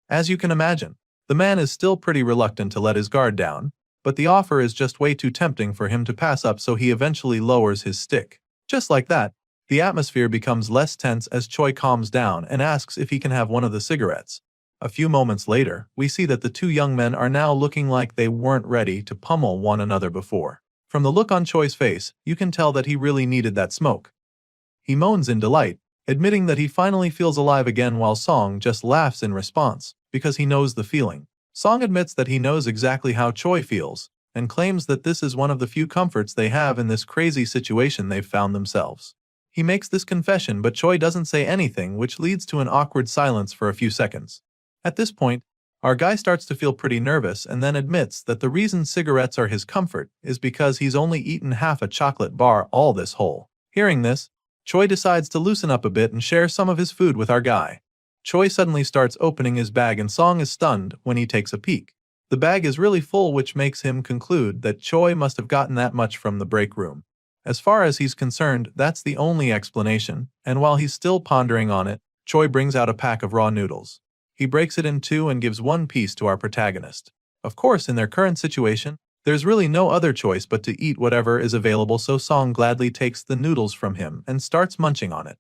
As you can imagine, the man is still pretty reluctant to let his guard down, but the offer is just way too tempting for him to pass up, so he eventually lowers his stick. Just like that, the atmosphere becomes less tense as Choi calms down and asks if he can have one of the cigarettes. A few moments later, we see that the two young men are now looking like they weren't ready to pummel one another before. From the look on Choi's face, you can tell that he really needed that smoke. He moans in delight, admitting that he finally feels alive again, while Song just laughs in response, because he knows the feeling. Song admits that he knows exactly how Choi feels, and claims that this is one of the few comforts they have in this crazy situation they've found themselves. He makes this confession, but Choi doesn't say anything, which leads to an awkward silence for a few seconds. At this point, our guy starts to feel pretty nervous and then admits that the reason cigarettes are his comfort is because he's only eaten half a chocolate bar all this whole. Hearing this, Choi decides to loosen up a bit and share some of his food with our guy. Choi suddenly starts opening his bag and Song is stunned when he takes a peek. The bag is really full, which makes him conclude that Choi must have gotten that much from the break room. As far as he's concerned, that's the only explanation, and while he's still pondering on it, Choi brings out a pack of raw noodles. He breaks it in two and gives one piece to our protagonist. Of course, in their current situation, there's really no other choice but to eat whatever is available, so Song gladly takes the noodles from him and starts munching on it.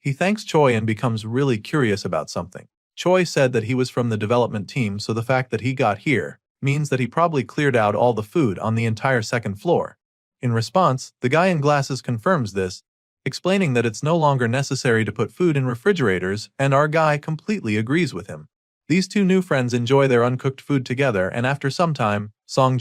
He thanks Choi and becomes really curious about something. Choi said that he was from the development team, so the fact that he got here means that he probably cleared out all the food on the entire second floor. In response, the guy in glasses confirms this, explaining that it's no longer necessary to put food in refrigerators, and our guy completely agrees with him. These two new friends enjoy their uncooked food together, and after some time, Song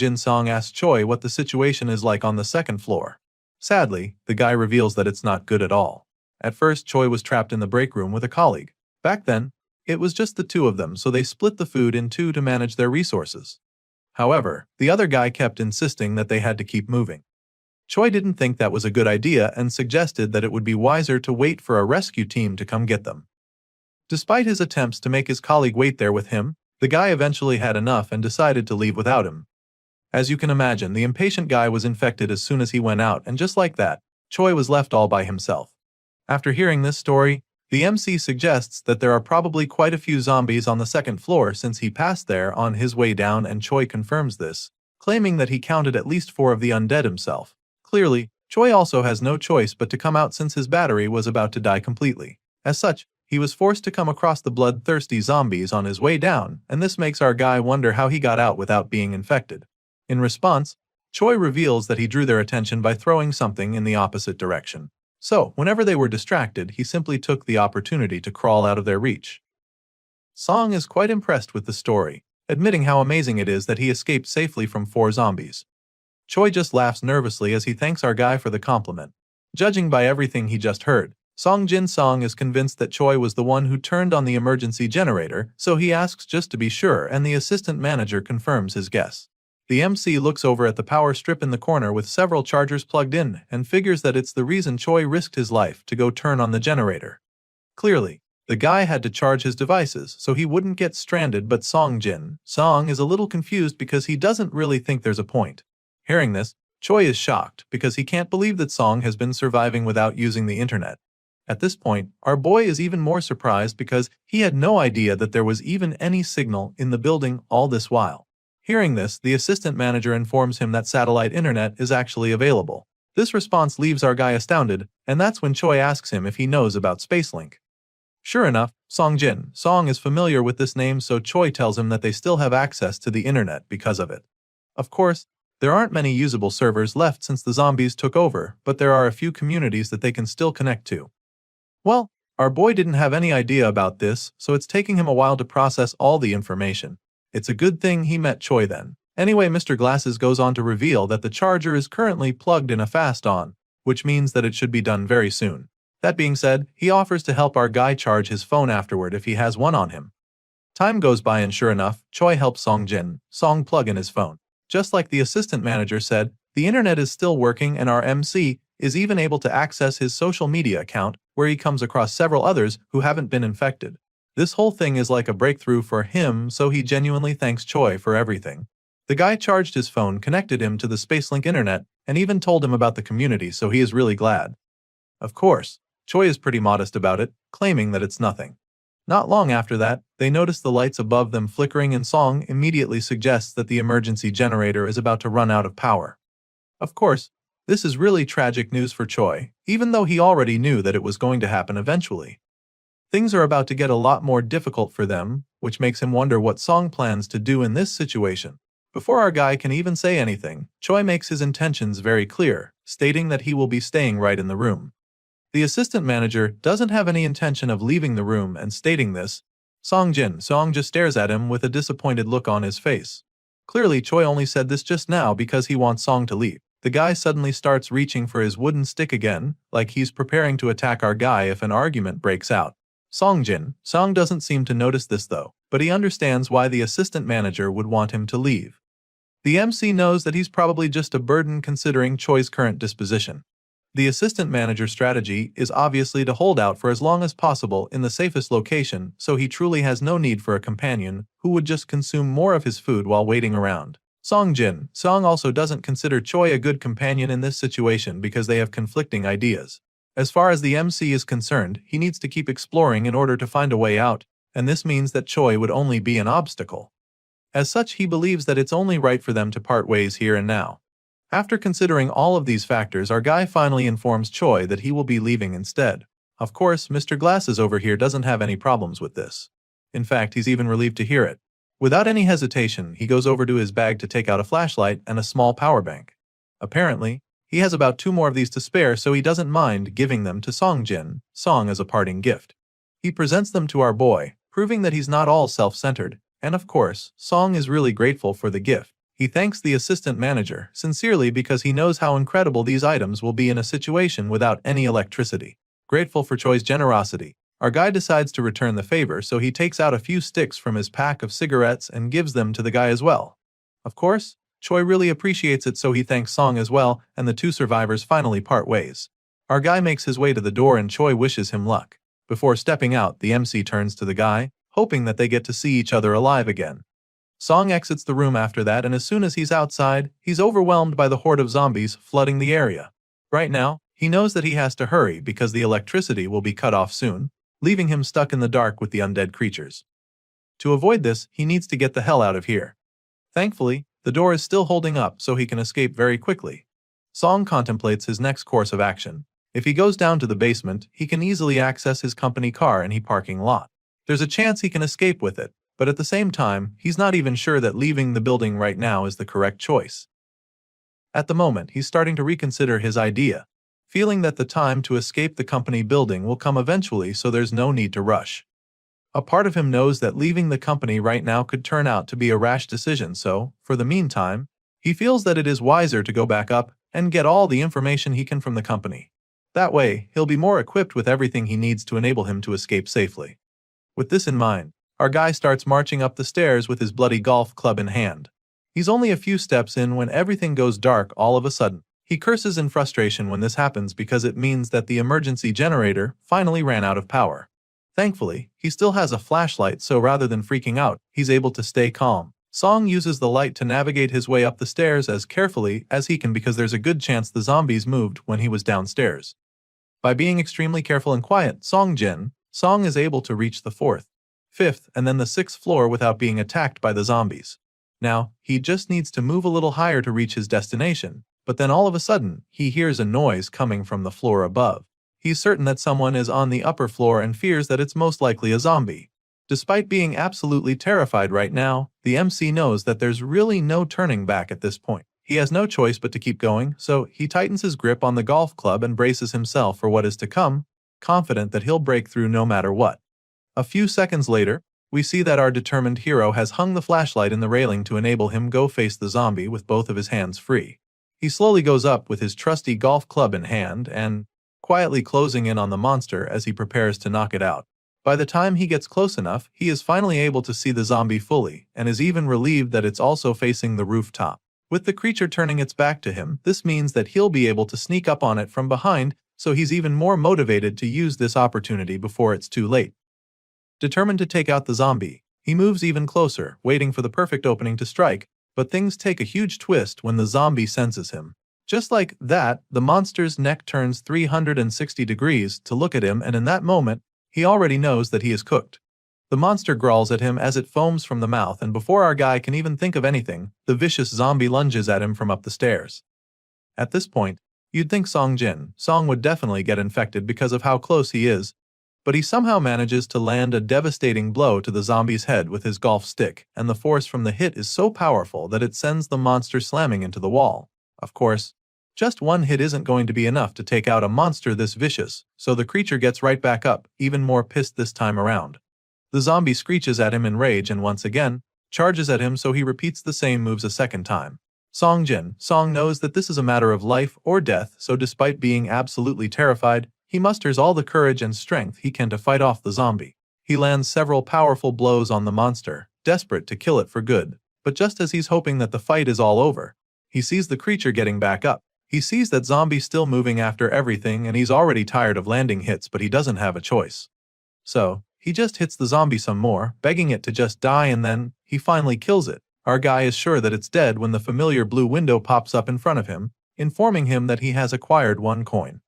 asks Choi what the situation is like on the second floor. Sadly, the guy reveals that it's not good at all. At first, Choi was trapped in the break room with a colleague. Back then, it was just the two of them, so they split the food in two to manage their resources. However, the other guy kept insisting that they had to keep moving. Choi didn't think that was a good idea and suggested that it would be wiser to wait for a rescue team to come get them. Despite his attempts to make his colleague wait there with him, the guy eventually had enough and decided to leave without him. As you can imagine, the impatient guy was infected as soon as he went out, and just like that, Choi was left all by himself. After hearing this story, the MC suggests that there are probably quite a few zombies on the second floor since he passed there on his way down, and Choi confirms this, claiming that he counted at least 4 of the undead himself. Clearly, Choi also has no choice but to come out since his battery was about to die completely. As such, he was forced to come across the bloodthirsty zombies on his way down, and this makes our guy wonder how he got out without being infected. In response, Choi reveals that he drew their attention by throwing something in the opposite direction. So, whenever they were distracted, he simply took the opportunity to crawl out of their reach. Song is quite impressed with the story, admitting how amazing it is that he escaped safely from 4 zombies. Choi just laughs nervously as he thanks our guy for the compliment. Judging by everything he just heard, Song is convinced that Choi was the one who turned on the emergency generator, so he asks just to be sure, and the assistant manager confirms his guess. The MC looks over at the power strip in the corner with several chargers plugged in and figures that it's the reason Choi risked his life to go turn on the generator. Clearly, the guy had to charge his devices so he wouldn't get stranded, but Song is a little confused because he doesn't really think there's a point. Hearing this, Choi is shocked because he can't believe that Song has been surviving without using the internet. At this point, our boy is even more surprised because he had no idea that there was even any signal in the building all this while. Hearing this, the assistant manager informs him that satellite internet is actually available. This response leaves our guy astounded, and that's when Choi asks him if he knows about Spacelink. Sure enough, Song is familiar with this name, so Choi tells him that they still have access to the internet because of it. Of course, there aren't many usable servers left since the zombies took over, but there are a few communities that they can still connect to. Well, our boy didn't have any idea about this, so it's taking him a while to process all the information. It's a good thing he met Choi then. Anyway, Mr. Glasses goes on to reveal that the charger is currently plugged in a fast on, which means that it should be done very soon. That being said, he offers to help our guy charge his phone afterward if he has one on him. Time goes by and sure enough, Choi helps Song plug in his phone. Just like the assistant manager said, the internet is still working and our MC is even able to access his social media account, where he comes across several others who haven't been infected. This whole thing is like a breakthrough for him, so he genuinely thanks Choi for everything. The guy charged his phone, connected him to the Spacelink internet, and even told him about the community, so he is really glad. Of course, Choi is pretty modest about it, claiming that it's nothing. Not long after that, they notice the lights above them flickering and Song immediately suggests that the emergency generator is about to run out of power. Of course, this is really tragic news for Choi, even though he already knew that it was going to happen eventually. Things are about to get a lot more difficult for them, which makes him wonder what Song plans to do in this situation. Before our guy can even say anything, Choi makes his intentions very clear, stating that he will be staying right in the room. The assistant manager doesn't have any intention of leaving the room, and stating this, Song just stares at him with a disappointed look on his face. Clearly, Choi only said this just now because he wants Song to leave. The guy suddenly starts reaching for his wooden stick again, like he's preparing to attack our guy if an argument breaks out. Song doesn't seem to notice this though, but he understands why the assistant manager would want him to leave. The MC knows that he's probably just a burden considering Choi's current disposition. The assistant manager's strategy is obviously to hold out for as long as possible in the safest location, so he truly has no need for a companion who would just consume more of his food while waiting around. Song also doesn't consider Choi a good companion in this situation because they have conflicting ideas. As far as the MC is concerned, he needs to keep exploring in order to find a way out, and this means that Choi would only be an obstacle. As such, he believes that it's only right for them to part ways here and now. After considering all of these factors, our guy finally informs Choi that he will be leaving instead. Of course, Mr. Glasses over here doesn't have any problems with this. In fact, he's even relieved to hear it. Without any hesitation, he goes over to his bag to take out a flashlight and a small power bank. Apparently, he has about 2 more of these to spare, so he doesn't mind giving them to Song as a parting gift. He presents them to our boy, proving that he's not all self-centered, and of course, Song is really grateful for the gift. He thanks the assistant manager sincerely because he knows how incredible these items will be in a situation without any electricity. Grateful for Choi's generosity, our guy decides to return the favor, so he takes out a few sticks from his pack of cigarettes and gives them to the guy as well. Of course, Choi really appreciates it, so he thanks Song as well, and the 2 survivors finally part ways. Our guy makes his way to the door and Choi wishes him luck. Before stepping out, the MC turns to the guy, hoping that they get to see each other alive again. Song exits the room after that, and as soon as he's outside, he's overwhelmed by the horde of zombies flooding the area. Right now, he knows that he has to hurry because the electricity will be cut off soon, leaving him stuck in the dark with the undead creatures. To avoid this, he needs to get the hell out of here. Thankfully, the door is still holding up so he can escape very quickly. Song contemplates his next course of action. If he goes down to the basement, he can easily access his company car in the parking lot. There's a chance he can escape with it, but at the same time, he's not even sure that leaving the building right now is the correct choice. At the moment, he's starting to reconsider his idea, feeling that the time to escape the company building will come eventually, so there's no need to rush. A part of him knows that leaving the company right now could turn out to be a rash decision, so, for the meantime, he feels that it is wiser to go back up and get all the information he can from the company. That way, he'll be more equipped with everything he needs to enable him to escape safely. With this in mind, our guy starts marching up the stairs with his bloody golf club in hand. He's only a few steps in when everything goes dark all of a sudden. He curses in frustration when this happens because it means that the emergency generator finally ran out of power. Thankfully, he still has a flashlight, so rather than freaking out, he's able to stay calm. Song uses the light to navigate his way up the stairs as carefully as he can because there's a good chance the zombies moved when he was downstairs. By being extremely careful and quiet, Song is able to reach the 4th, 5th, and then the 6th floor without being attacked by the zombies. Now, he just needs to move a little higher to reach his destination, but then all of a sudden, he hears a noise coming from the floor above. He's certain that someone is on the upper floor and fears that it's most likely a zombie. Despite being absolutely terrified right now, the MC knows that there's really no turning back at this point. He has no choice but to keep going, so he tightens his grip on the golf club and braces himself for what is to come, confident that he'll break through no matter what. A few seconds later, We see that our determined hero has hung the flashlight in the railing to enable him go face the zombie with both of his hands free. He slowly goes up with his trusty golf club in hand and quietly closing in on the monster as he prepares to knock it out. By the time he gets close enough, he is finally able to see the zombie fully and is even relieved that it's also facing the rooftop. With the creature turning its back to him, this means that he'll be able to sneak up on it from behind, so he's even more motivated to use this opportunity before it's too late. Determined to take out the zombie, he moves even closer, waiting for the perfect opening to strike, but things take a huge twist when the zombie senses him. Just like that, the monster's neck turns 360 degrees to look at him, and in that moment, he already knows that he is cooked. The monster growls at him as it foams from the mouth, and before our guy can even think of anything, the vicious zombie lunges at him from up the stairs. At this point, you'd think Song would definitely get infected because of how close he is, but he somehow manages to land a devastating blow to the zombie's head with his golf stick, and the force from the hit is so powerful that it sends the monster slamming into the wall. Of course, just one hit isn't going to be enough to take out a monster this vicious, so the creature gets right back up, even more pissed this time around. The zombie screeches at him in rage and once again, charges at him, so he repeats the same moves a second time. Song knows that this is a matter of life or death, so despite being absolutely terrified, he musters all the courage and strength he can to fight off the zombie. He lands several powerful blows on the monster, desperate to kill it for good. But just as he's hoping that the fight is all over, he sees the creature getting back up. He sees that zombie still moving after everything, and he's already tired of landing hits, but he doesn't have a choice. So, he just hits the zombie some more, begging it to just die, and then he finally kills it. Our guy is sure that it's dead when the familiar blue window pops up in front of him, informing him that he has acquired 1 coin.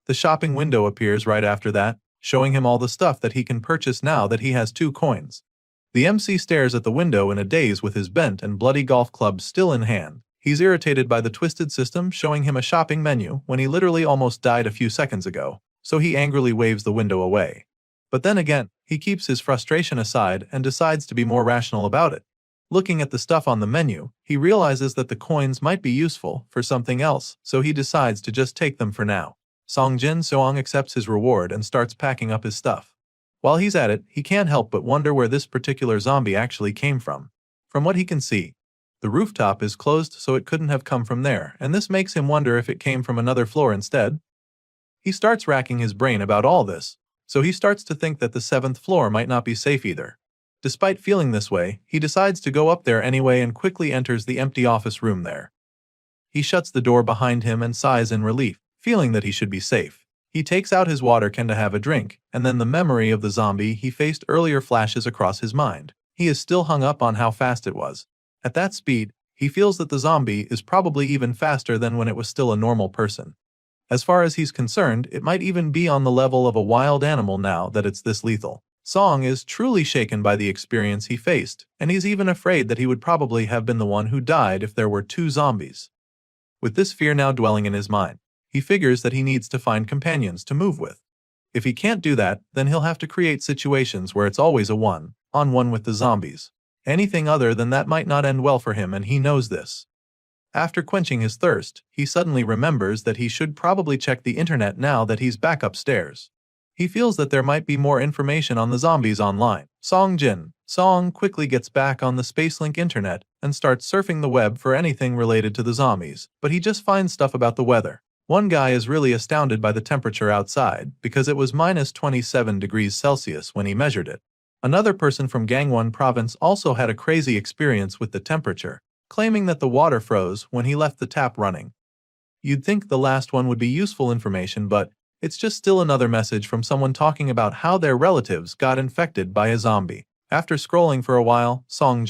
The shopping window appears right after that, showing him all the stuff that he can purchase now that he has 2 coins. The MC stares at the window in a daze with his bent and bloody golf club still in hand. He's irritated by the twisted system showing him a shopping menu when he literally almost died a few seconds ago, so he angrily waves the window away. But then again, he keeps his frustration aside and decides to be more rational about it. Looking at the stuff on the menu, he realizes that the coins might be useful for something else, so he decides to just take them for now. Song accepts his reward and starts packing up his stuff. While he's at it, he can't help but wonder where this particular zombie actually came from. From what he can see, the rooftop is closed, so it couldn't have come from there, and this makes him wonder if it came from another floor instead. He starts racking his brain about all this, so he starts to think that the 7th floor might not be safe either. Despite feeling this way, he decides to go up there anyway and quickly enters the empty office room there. He shuts the door behind him and sighs in relief, feeling that he should be safe. He takes out his water can to have a drink, and then the memory of the zombie he faced earlier flashes across his mind. He is still hung up on how fast it was. At that speed, he feels that the zombie is probably even faster than when it was still a normal person. As far as he's concerned, it might even be on the level of a wild animal now that it's this lethal. Song is truly shaken by the experience he faced, and he's even afraid that he would probably have been the one who died if there were 2 zombies. With this fear now dwelling in his mind, he figures that he needs to find companions to move with. If he can't do that, then he'll have to create situations where it's always a one-on-one with the zombies. Anything other than that might not end well for him, and he knows this. After quenching his thirst, he suddenly remembers that he should probably check the internet now that he's back upstairs. He feels that there might be more information on the zombies online. Song quickly gets back on the Spacelink internet and starts surfing the web for anything related to the zombies, but he just finds stuff about the weather. One guy is really astounded by the temperature outside because it was minus 27 degrees Celsius when he measured it. Another person from Gangwon province also had a crazy experience with the temperature, claiming that the water froze when he left the tap running. You'd think the last one would be useful information, but it's just still another message from someone talking about how their relatives got infected by a zombie. After scrolling for a while, Song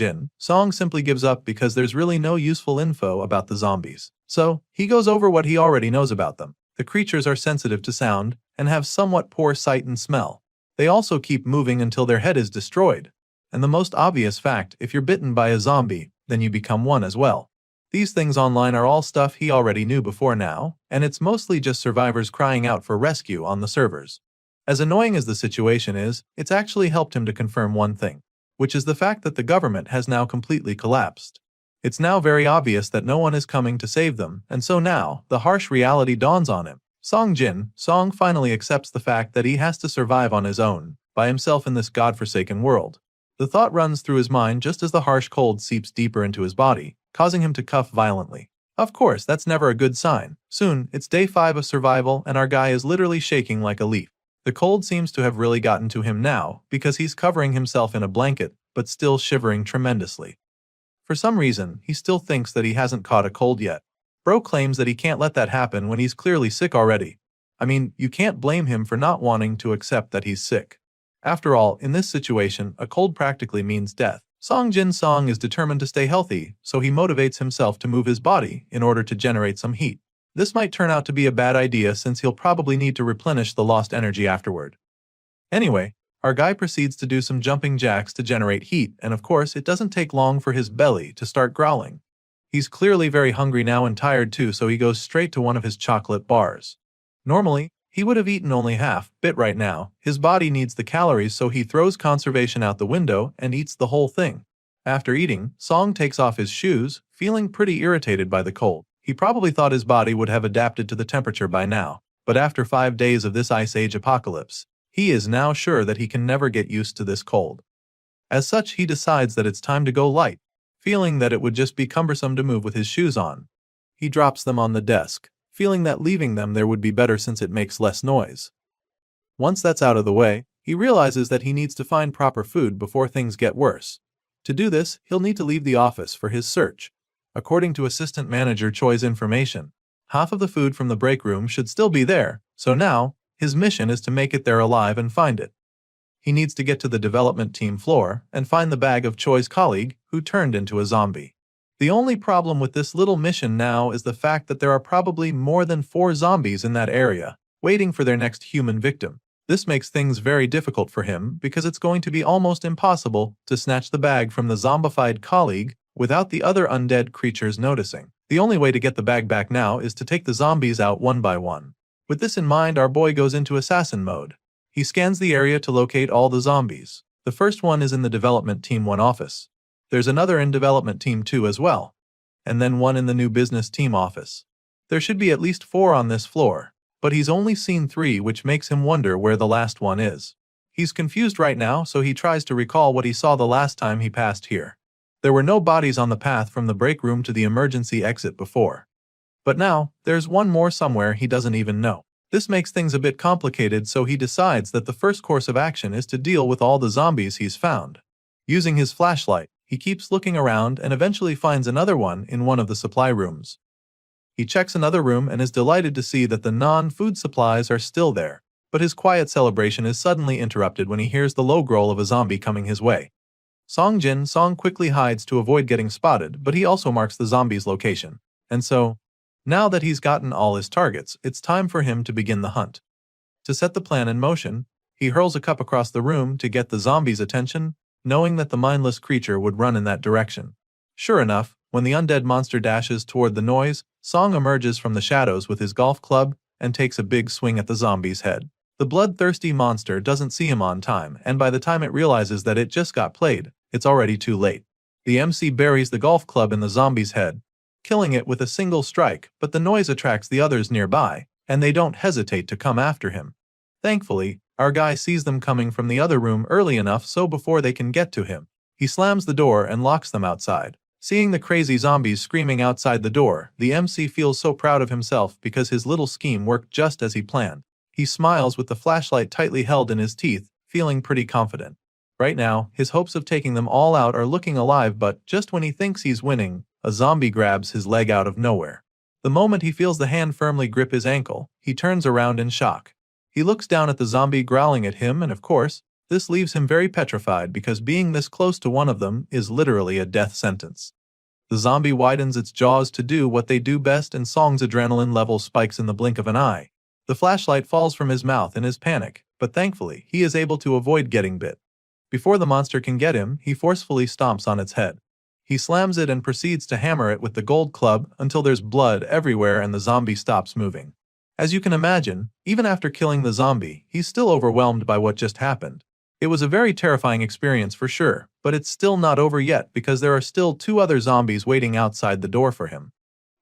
simply gives up because there's really no useful info about the zombies. So, he goes over what he already knows about them. The creatures are sensitive to sound and have somewhat poor sight and smell. They also keep moving until their head is destroyed. And the most obvious fact, if you're bitten by a zombie, then you become one as well. These things online are all stuff he already knew before now, and it's mostly just survivors crying out for rescue on the servers. As annoying as the situation is, it's actually helped him to confirm one thing, which is the fact that the government has now completely collapsed. It's now very obvious that no one is coming to save them, and so now, the harsh reality dawns on him. Song finally accepts the fact that he has to survive on his own, by himself in this godforsaken world. The thought runs through his mind just as the harsh cold seeps deeper into his body, causing him to cough violently. Of course, that's never a good sign. Soon, it's day 5 of survival and our guy is literally shaking like a leaf. The cold seems to have really gotten to him now, because he's covering himself in a blanket, but still shivering tremendously. For some reason, he still thinks that he hasn't caught a cold yet. Bro claims that he can't let that happen when he's clearly sick already. I mean, you can't blame him for not wanting to accept that he's sick. After all, in this situation, a cold practically means death. Song Jin Song is determined to stay healthy, so he motivates himself to move his body in order to generate some heat. This might turn out to be a bad idea since he'll probably need to replenish the lost energy afterward. Anyway, our guy proceeds to do some jumping jacks to generate heat, and of course, it doesn't take long for his belly to start growling. He's clearly very hungry now and tired too, so he goes straight to one of his chocolate bars. Normally, he would have eaten only half, but right now, his body needs the calories, so he throws conservation out the window and eats the whole thing. After eating, Song takes off his shoes, feeling pretty irritated by the cold. He probably thought his body would have adapted to the temperature by now, but after 5 days of this Ice Age apocalypse, he is now sure that he can never get used to this cold. As such, he decides that it's time to go light, feeling that it would just be cumbersome to move with his shoes on. He drops them on the desk, feeling that leaving them there would be better since it makes less noise. Once that's out of the way, he realizes that he needs to find proper food before things get worse. To do this, he'll need to leave the office for his search. According to Assistant Manager Choi's information, half of the food from the break room should still be there, so now, his mission is to make it there alive and find it. He needs to get to the development team floor and find the bag of Choi's colleague, who turned into a zombie. The only problem with this little mission now is the fact that there are probably more than 4 zombies in that area, waiting for their next human victim. This makes things very difficult for him because it's going to be almost impossible to snatch the bag from the zombified colleague without the other undead creatures noticing. The only way to get the bag back now is to take the zombies out one by one. With this in mind, our boy goes into assassin mode. He scans the area to locate all the zombies. The first one is in the Development Team 1 office. There's another in Development Team 2 as well. And then one in the New Business Team office. There should be at least 4 on this floor, but he's only seen 3, which makes him wonder where the last one is. He's confused right now, so he tries to recall what he saw the last time he passed here. There were no bodies on the path from the break room to the emergency exit before. But now, there's one more somewhere he doesn't even know. This makes things a bit complicated, so he decides that the first course of action is to deal with all the zombies he's found. Using his flashlight, he keeps looking around and eventually finds another one in one of the supply rooms. He checks another room and is delighted to see that the non-food supplies are still there, but his quiet celebration is suddenly interrupted when he hears the low growl of a zombie coming his way. Song Jin Song quickly hides to avoid getting spotted, but he also marks the zombie's location. And so, now that he's gotten all his targets, it's time for him to begin the hunt. To set the plan in motion, he hurls a cup across the room to get the zombie's attention, knowing that the mindless creature would run in that direction. Sure enough, when the undead monster dashes toward the noise, Song emerges from the shadows with his golf club and takes a big swing at the zombie's head. The bloodthirsty monster doesn't see him on time, and by the time it realizes that it just got played, it's already too late. The MC buries the golf club in the zombie's head, killing it with a single strike, but the noise attracts the others nearby, and they don't hesitate to come after him. Thankfully, our guy sees them coming from the other room early enough so before they can get to him, he slams the door and locks them outside. Seeing the crazy zombies screaming outside the door, the MC feels so proud of himself because his little scheme worked just as he planned. He smiles with the flashlight tightly held in his teeth, feeling pretty confident. Right now, his hopes of taking them all out are looking alive, but just when he thinks he's winning, a zombie grabs his leg out of nowhere. The moment he feels the hand firmly grip his ankle, he turns around in shock. He looks down at the zombie growling at him, and of course, this leaves him very petrified because being this close to one of them is literally a death sentence. The zombie widens its jaws to do what they do best, and Song's adrenaline level spikes in the blink of an eye. The flashlight falls from his mouth in his panic, but thankfully, he is able to avoid getting bit. Before the monster can get him, he forcefully stomps on its head. He slams it and proceeds to hammer it with the gold club until there's blood everywhere and the zombie stops moving. As you can imagine, even after killing the zombie, he's still overwhelmed by what just happened. It was a very terrifying experience for sure, but it's still not over yet because there are still 2 other zombies waiting outside the door for him.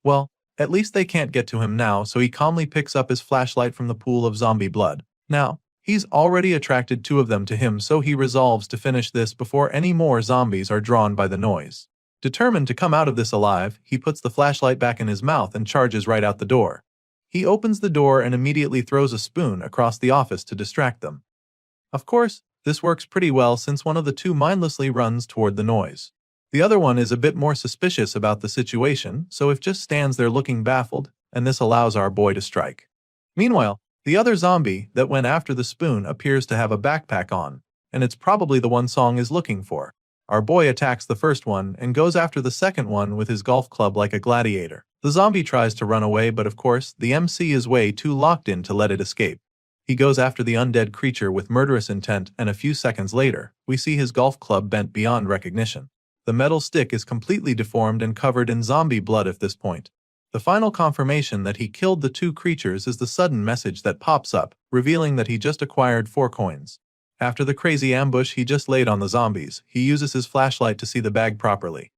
Well, at least they can't get to him now, so he calmly picks up his flashlight from the pool of zombie blood. Now, He's already attracted 2 of them to him, so he resolves to finish this before any more zombies are drawn by the noise. Determined to come out of this alive, he puts the flashlight back in his mouth and charges right out the door. He opens the door and immediately throws a spoon across the office to distract them. Of course, this works pretty well since one of the 2 mindlessly runs toward the noise. The other one is a bit more suspicious about the situation, so it just stands there looking baffled, and this allows our boy to strike. Meanwhile, the other zombie that went after the spoon appears to have a backpack on, and it's probably the one Song is looking for. Our boy attacks the first one and goes after the second one with his golf club like a gladiator. The zombie tries to run away, but of course, the MC is way too locked in to let it escape. He goes after the undead creature with murderous intent, and a few seconds later, we see his golf club bent beyond recognition. The metal stick is completely deformed and covered in zombie blood at this point. The final confirmation that he killed the 2 creatures is the sudden message that pops up, revealing that he just acquired 4 coins. After the crazy ambush he just laid on the zombies, he uses his flashlight to see the bag properly.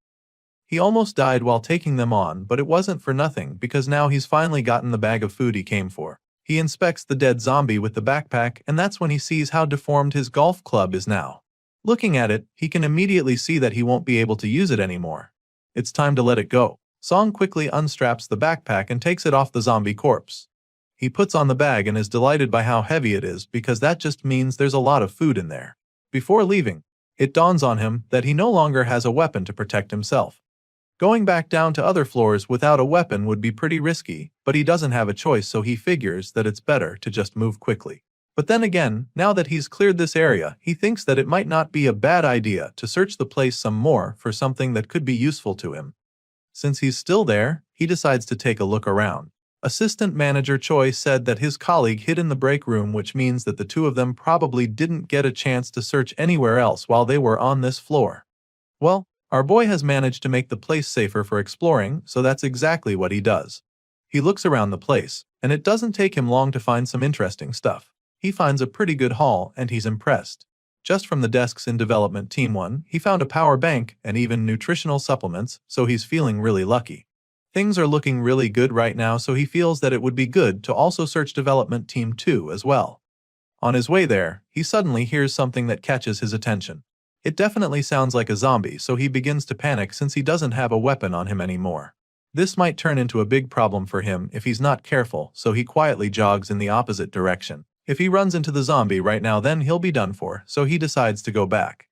He almost died while taking them on, but it wasn't for nothing because now he's finally gotten the bag of food he came for. He inspects the dead zombie with the backpack, and that's when he sees how deformed his golf club is now. Looking at it, he can immediately see that he won't be able to use it anymore. It's time to let it go. Song quickly unstraps the backpack and takes it off the zombie corpse. He puts on the bag and is delighted by how heavy it is because that just means there's a lot of food in there. Before leaving, it dawns on him that he no longer has a weapon to protect himself. Going back down to other floors without a weapon would be pretty risky, but he doesn't have a choice, so he figures that it's better to just move quickly. But then again, now that he's cleared this area, he thinks that it might not be a bad idea to search the place some more for something that could be useful to him. Since he's still there, he decides to take a look around. Assistant Manager Choi said that his colleague hid in the break room, which means that the 2 of them probably didn't get a chance to search anywhere else while they were on this floor. Well, our boy has managed to make the place safer for exploring, so that's exactly what he does. He looks around the place, and it doesn't take him long to find some interesting stuff. He finds a pretty good haul, and he's impressed. Just from the desks in Development Team 1, he found a power bank and even nutritional supplements, so he's feeling really lucky. Things are looking really good right now, so he feels that it would be good to also search Development Team 2 as well. On his way there, he suddenly hears something that catches his attention. It definitely sounds like a zombie, so he begins to panic since he doesn't have a weapon on him anymore. This might turn into a big problem for him if he's not careful, so he quietly jogs in the opposite direction. If he runs into the zombie right now, then he'll be done for, so he decides to go back.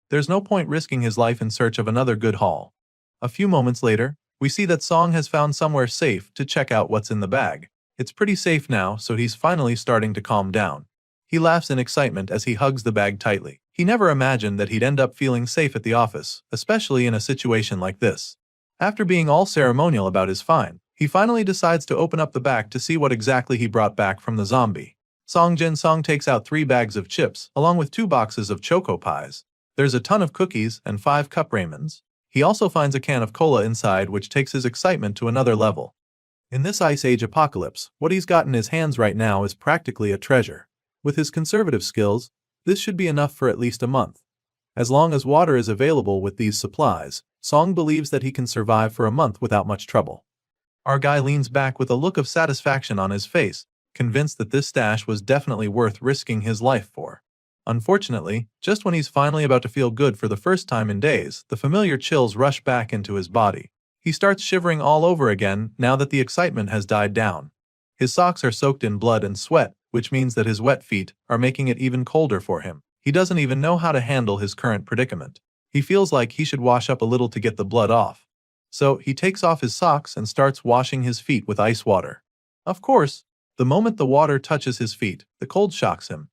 There's no point risking his life in search of another good haul. A few moments later, we see that Song has found somewhere safe to check out what's in the bag. It's pretty safe now, so he's finally starting to calm down. He laughs in excitement as he hugs the bag tightly. He never imagined that he'd end up feeling safe at the office, especially in a situation like this. After being all ceremonial about his find, he finally decides to open up the bag to see what exactly he brought back from the zombie. Song takes out 3 bags of chips, along with 2 boxes of Choco Pies. There's a ton of cookies and 5 cup ramens. He also finds a can of cola inside, which takes his excitement to another level. In this Ice Age apocalypse, what he's got in his hands right now is practically a treasure. With his conservative skills, this should be enough for at least a month. As long as water is available with these supplies, Song believes that he can survive for a month without much trouble. Our guy leans back with a look of satisfaction on his face, convinced that this stash was definitely worth risking his life for. Unfortunately, just when he's finally about to feel good for the first time in days, the familiar chills rush back into his body. He starts shivering all over again now that the excitement has died down. His socks are soaked in blood and sweat, which means that his wet feet are making it even colder for him. He doesn't even know how to handle his current predicament. He feels like he should wash up a little to get the blood off. So he takes off his socks and starts washing his feet with ice water. Of course, the moment the water touches his feet, the cold shocks him.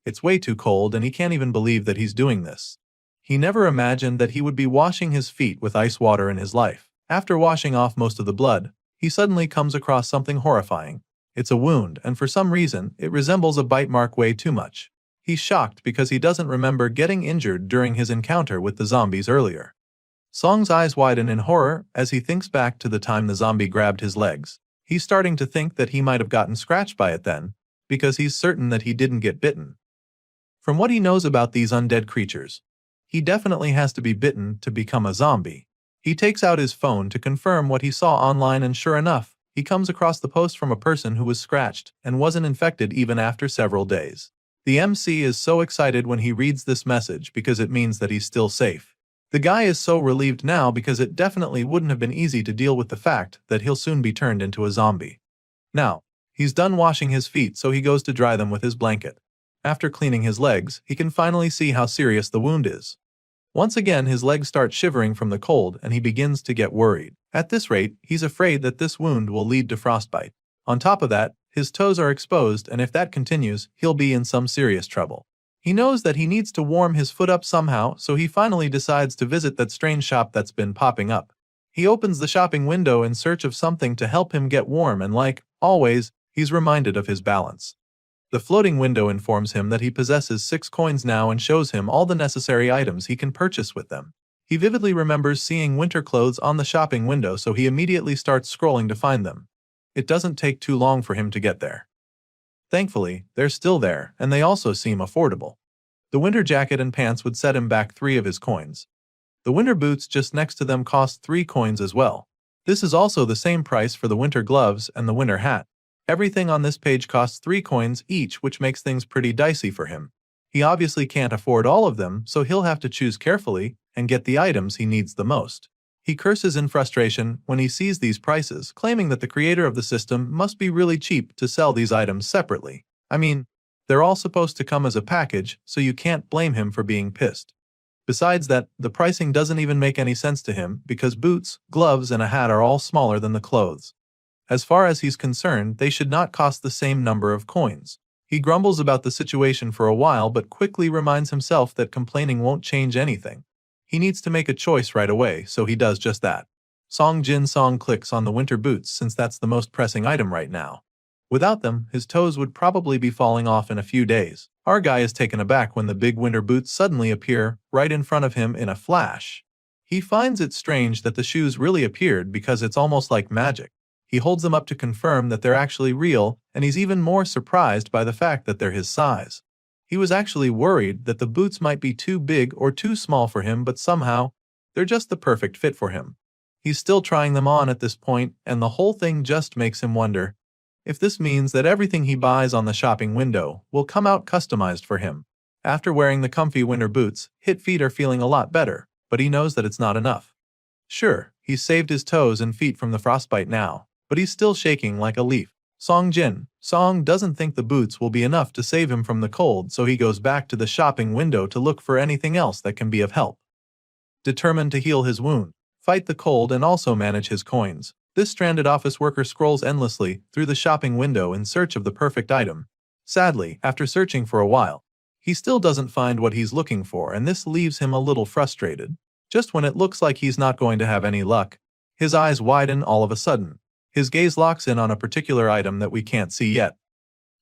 It's way too cold and he can't even believe that he's doing this. He never imagined that he would be washing his feet with ice water in his life. After washing off most of the blood, he suddenly comes across something horrifying. It's a wound, and for some reason, it resembles a bite mark way too much. He's shocked because he doesn't remember getting injured during his encounter with the zombies earlier. Song's eyes widen in horror as he thinks back to the time the zombie grabbed his legs. He's starting to think that he might have gotten scratched by it then, because he's certain that he didn't get bitten. From what he knows about these undead creatures, he definitely has to be bitten to become a zombie. He takes out his phone to confirm what he saw online, and sure enough, he comes across the post from a person who was scratched and wasn't infected even after several days. The MC is so excited when he reads this message because it means that he's still safe. The guy is so relieved now because it definitely wouldn't have been easy to deal with the fact that he'll soon be turned into a zombie. Now, he's done washing his feet, so he goes to dry them with his blanket. After cleaning his legs, he can finally see how serious the wound is. Once again, his legs start shivering from the cold and he begins to get worried. At this rate, he's afraid that this wound will lead to frostbite. On top of that, his toes are exposed, and if that continues, he'll be in some serious trouble. He knows that he needs to warm his foot up somehow, so he finally decides to visit that strange shop that's been popping up. He opens the shopping window in search of something to help him get warm, and like always, he's reminded of his balance. The floating window informs him that he possesses 6 coins now and shows him all the necessary items he can purchase with them. He vividly remembers seeing winter clothes on the shopping window, so he immediately starts scrolling to find them. It doesn't take too long for him to get there. Thankfully, they're still there, and they also seem affordable. The winter jacket and pants would set him back 3 of his coins. The winter boots just next to them cost 3 coins as well. This is also the same price for the winter gloves and the winter hat. Everything on this page costs 3 coins each, which makes things pretty dicey for him. He obviously can't afford all of them, so he'll have to choose carefully and get the items he needs the most. He curses in frustration when he sees these prices, claiming that the creator of the system must be really cheap to sell these items separately. I mean, they're all supposed to come as a package, so you can't blame him for being pissed. Besides that, the pricing doesn't even make any sense to him because boots, gloves, and a hat are all smaller than the clothes. As far as he's concerned, they should not cost the same number of coins. He grumbles about the situation for a while but quickly reminds himself that complaining won't change anything. He needs to make a choice right away, so he does just that. Song Jin Song clicks on the winter boots since that's the most pressing item right now. Without them, his toes would probably be falling off in a few days. Our guy is taken aback when the big winter boots suddenly appear right in front of him in a flash. He finds it strange that the shoes really appeared because it's almost like magic. He holds them up to confirm that they're actually real, and he's even more surprised by the fact that they're his size. He was actually worried that the boots might be too big or too small for him, but somehow, they're just the perfect fit for him. He's still trying them on at this point, and the whole thing just makes him wonder if this means that everything he buys on the shopping window will come out customized for him. After wearing the comfy winter boots, his feet are feeling a lot better, but he knows that it's not enough. Sure, he's saved his toes and feet from the frostbite now, but he's still shaking like a leaf. Song doesn't think the boots will be enough to save him from the cold, so he goes back to the shopping window to look for anything else that can be of help. Determined to heal his wound, fight the cold, and also manage his coins, this stranded office worker scrolls endlessly through the shopping window in search of the perfect item. Sadly, after searching for a while, he still doesn't find what he's looking for, and this leaves him a little frustrated. Just when it looks like he's not going to have any luck, his eyes widen all of a sudden. His gaze locks in on a particular item that we can't see yet.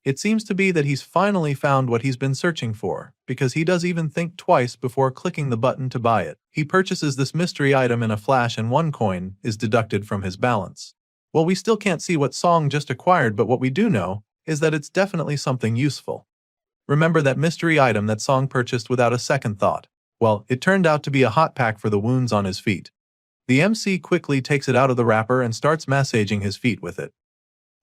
It seems to be that he's finally found what he's been searching for, because he does even think twice before clicking the button to buy it. He purchases this mystery item in a flash and 1 coin is deducted from his balance. Well, we still can't see what Song just acquired, but what we do know is that it's definitely something useful. Remember that mystery item that Song purchased without a second thought? Well, it turned out to be a hot pack for the wounds on his feet. The MC quickly takes it out of the wrapper and starts massaging his feet with it.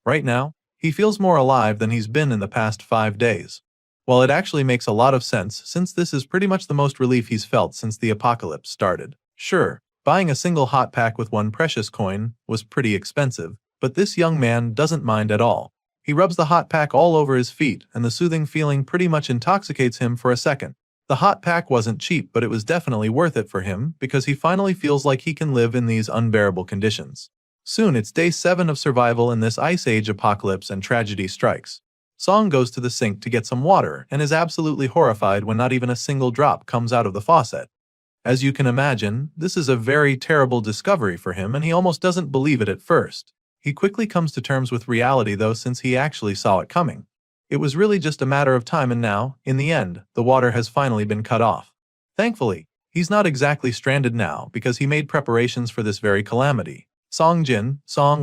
Right now, he feels more alive than he's been in the past 5 days. Well, it actually makes a lot of sense since this is pretty much the most relief he's felt since the apocalypse started. Sure, buying a single hot pack with 1 precious coin was pretty expensive, but this young man doesn't mind at all. He rubs the hot pack all over his feet, and the soothing feeling pretty much intoxicates him for a second. The hot pack wasn't cheap, but it was definitely worth it for him because he finally feels like he can live in these unbearable conditions. Soon it's day 7 of survival in this ice age apocalypse, and tragedy strikes. Song goes to the sink to get some water and is absolutely horrified when not even a single drop comes out of the faucet. As you can imagine, this is a very terrible discovery for him, and he almost doesn't believe it at first. He quickly comes to terms with reality though, since he actually saw it coming. It was really just a matter of time, and now, in the end, the water has finally been cut off. Thankfully, he's not exactly stranded now because he made preparations for this very calamity. Song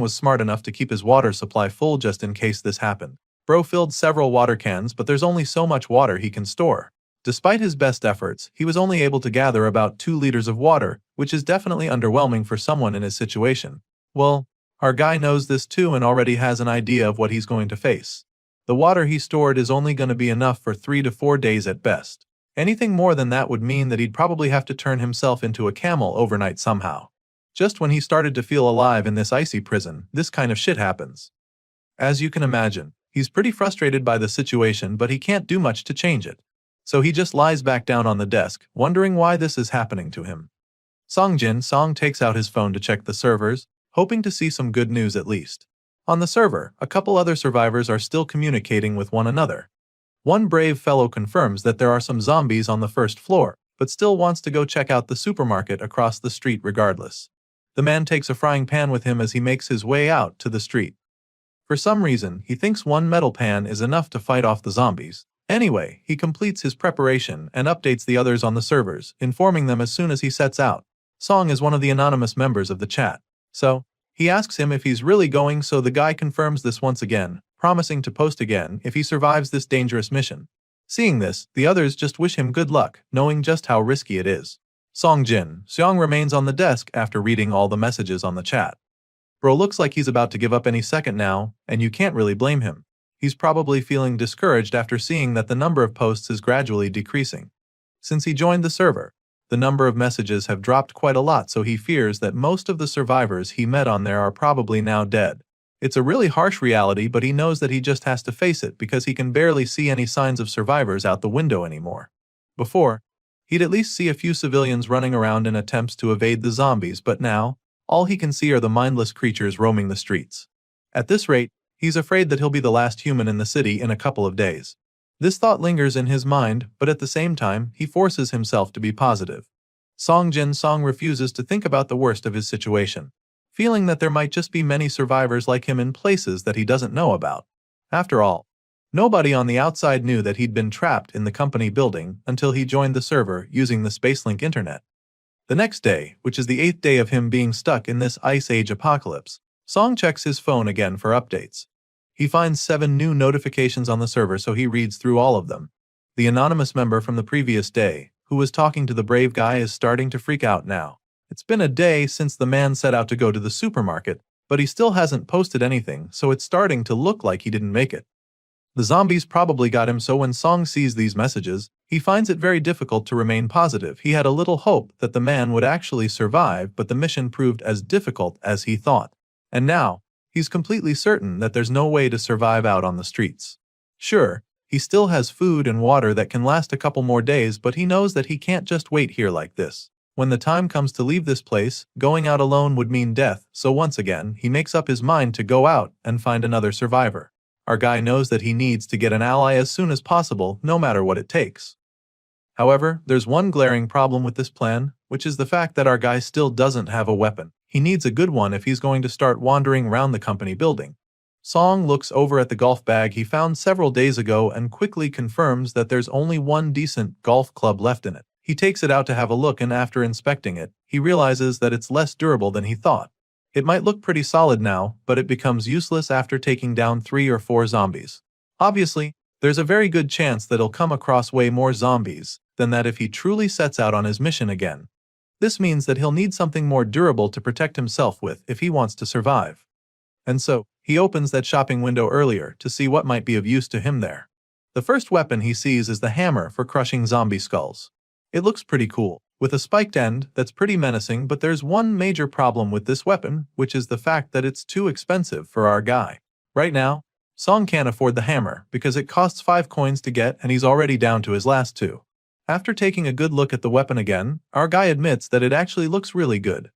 was smart enough to keep his water supply full just in case this happened. Bro filled several water cans, but there's only so much water he can store. Despite his best efforts, he was only able to gather about 2 liters of water, which is definitely underwhelming for someone in his situation. Well, our guy knows this too and already has an idea of what he's going to face. The water he stored is only going to be enough for 3 to 4 days at best. Anything more than that would mean that he'd probably have to turn himself into a camel overnight somehow. Just when he started to feel alive in this icy prison, this kind of shit happens. As you can imagine, he's pretty frustrated by the situation, but he can't do much to change it. So he just lies back down on the desk, wondering why this is happening to him. Song takes out his phone to check the servers, hoping to see some good news at least. On the server, a couple other survivors are still communicating with one another. One brave fellow confirms that there are some zombies on the first floor, but still wants to go check out the supermarket across the street regardless. The man takes a frying pan with him as he makes his way out to the street. For some reason, he thinks one metal pan is enough to fight off the zombies. Anyway, he completes his preparation and updates the others on the servers, informing them as soon as he sets out. Song is one of the anonymous members of the chat. So, he asks him if he's really going, so the guy confirms this once again, promising to post again if he survives this dangerous mission. Seeing this, the others just wish him good luck, knowing just how risky it is. Seong remains on the desk after reading all the messages on the chat. Bro looks like he's about to give up any second now, and you can't really blame him. He's probably feeling discouraged after seeing that the number of posts is gradually decreasing. Since he joined the server, the number of messages have dropped quite a lot, so he fears that most of the survivors he met on there are probably now dead. It's a really harsh reality, but he knows that he just has to face it because he can barely see any signs of survivors out the window anymore. Before, he'd at least see a few civilians running around in attempts to evade the zombies, but now, all he can see are the mindless creatures roaming the streets. At this rate, he's afraid that he'll be the last human in the city in a couple of days. This thought lingers in his mind, but at the same time, he forces himself to be positive. Song refuses to think about the worst of his situation, feeling that there might just be many survivors like him in places that he doesn't know about. After all, nobody on the outside knew that he'd been trapped in the company building until he joined the server using the Spacelink internet. The next day, which is the 8th day of him being stuck in this Ice Age apocalypse, Song checks his phone again for updates. He finds 7 new notifications on the server, so he reads through all of them. The anonymous member from the previous day, who was talking to the brave guy, is starting to freak out now. It's been a day since the man set out to go to the supermarket, but he still hasn't posted anything, so it's starting to look like he didn't make it. The zombies probably got him, so when Song sees these messages, he finds it very difficult to remain positive. He had a little hope that the man would actually survive, but the mission proved as difficult as he thought. And now, he's completely certain that there's no way to survive out on the streets. Sure, he still has food and water that can last a couple more days, but he knows that he can't just wait here like this. When the time comes to leave this place, going out alone would mean death, so once again, he makes up his mind to go out and find another survivor. Our guy knows that he needs to get an ally as soon as possible, no matter what it takes. However, there's one glaring problem with this plan, which is the fact that our guy still doesn't have a weapon. He needs a good one if he's going to start wandering around the company building. Song looks over at the golf bag he found several days ago and quickly confirms that there's only one decent golf club left in it. He takes it out to have a look, and after inspecting it, he realizes that it's less durable than he thought. It might look pretty solid now, but it becomes useless after taking down 3 or 4 zombies. Obviously, there's a very good chance that he'll come across way more zombies than that if he truly sets out on his mission again. This means that he'll need something more durable to protect himself with if he wants to survive. And so, he opens that shopping window earlier to see what might be of use to him there. The first weapon he sees is the hammer for crushing zombie skulls. It looks pretty cool, with a spiked end that's pretty menacing, but there's one major problem with this weapon, which is the fact that it's too expensive for our guy. Right now, Song can't afford the hammer because it costs 5 coins to get, and he's already down to his last 2. After taking a good look at the weapon again, our guy admits that it actually looks really good.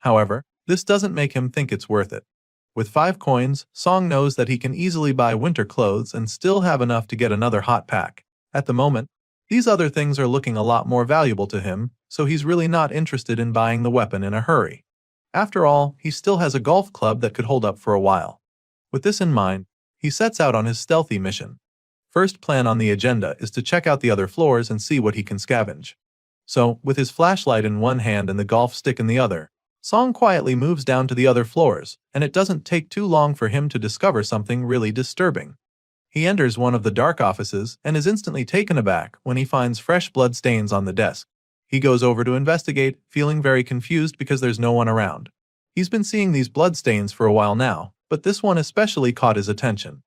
However, this doesn't make him think it's worth it. With 5 coins, Song knows that he can easily buy winter clothes and still have enough to get another hot pack. At the moment, these other things are looking a lot more valuable to him, so he's really not interested in buying the weapon in a hurry. After all, he still has a golf club that could hold up for a while. With this in mind, he sets out on his stealthy mission. First plan on the agenda is to check out the other floors and see what he can scavenge. So, with his flashlight in one hand and the golf stick in the other, Song quietly moves down to the other floors, and it doesn't take too long for him to discover something really disturbing. He enters one of the dark offices and is instantly taken aback when he finds fresh blood stains on the desk. He goes over to investigate, feeling very confused because there's no one around. He's been seeing these blood stains for a while now, but this one especially caught his attention.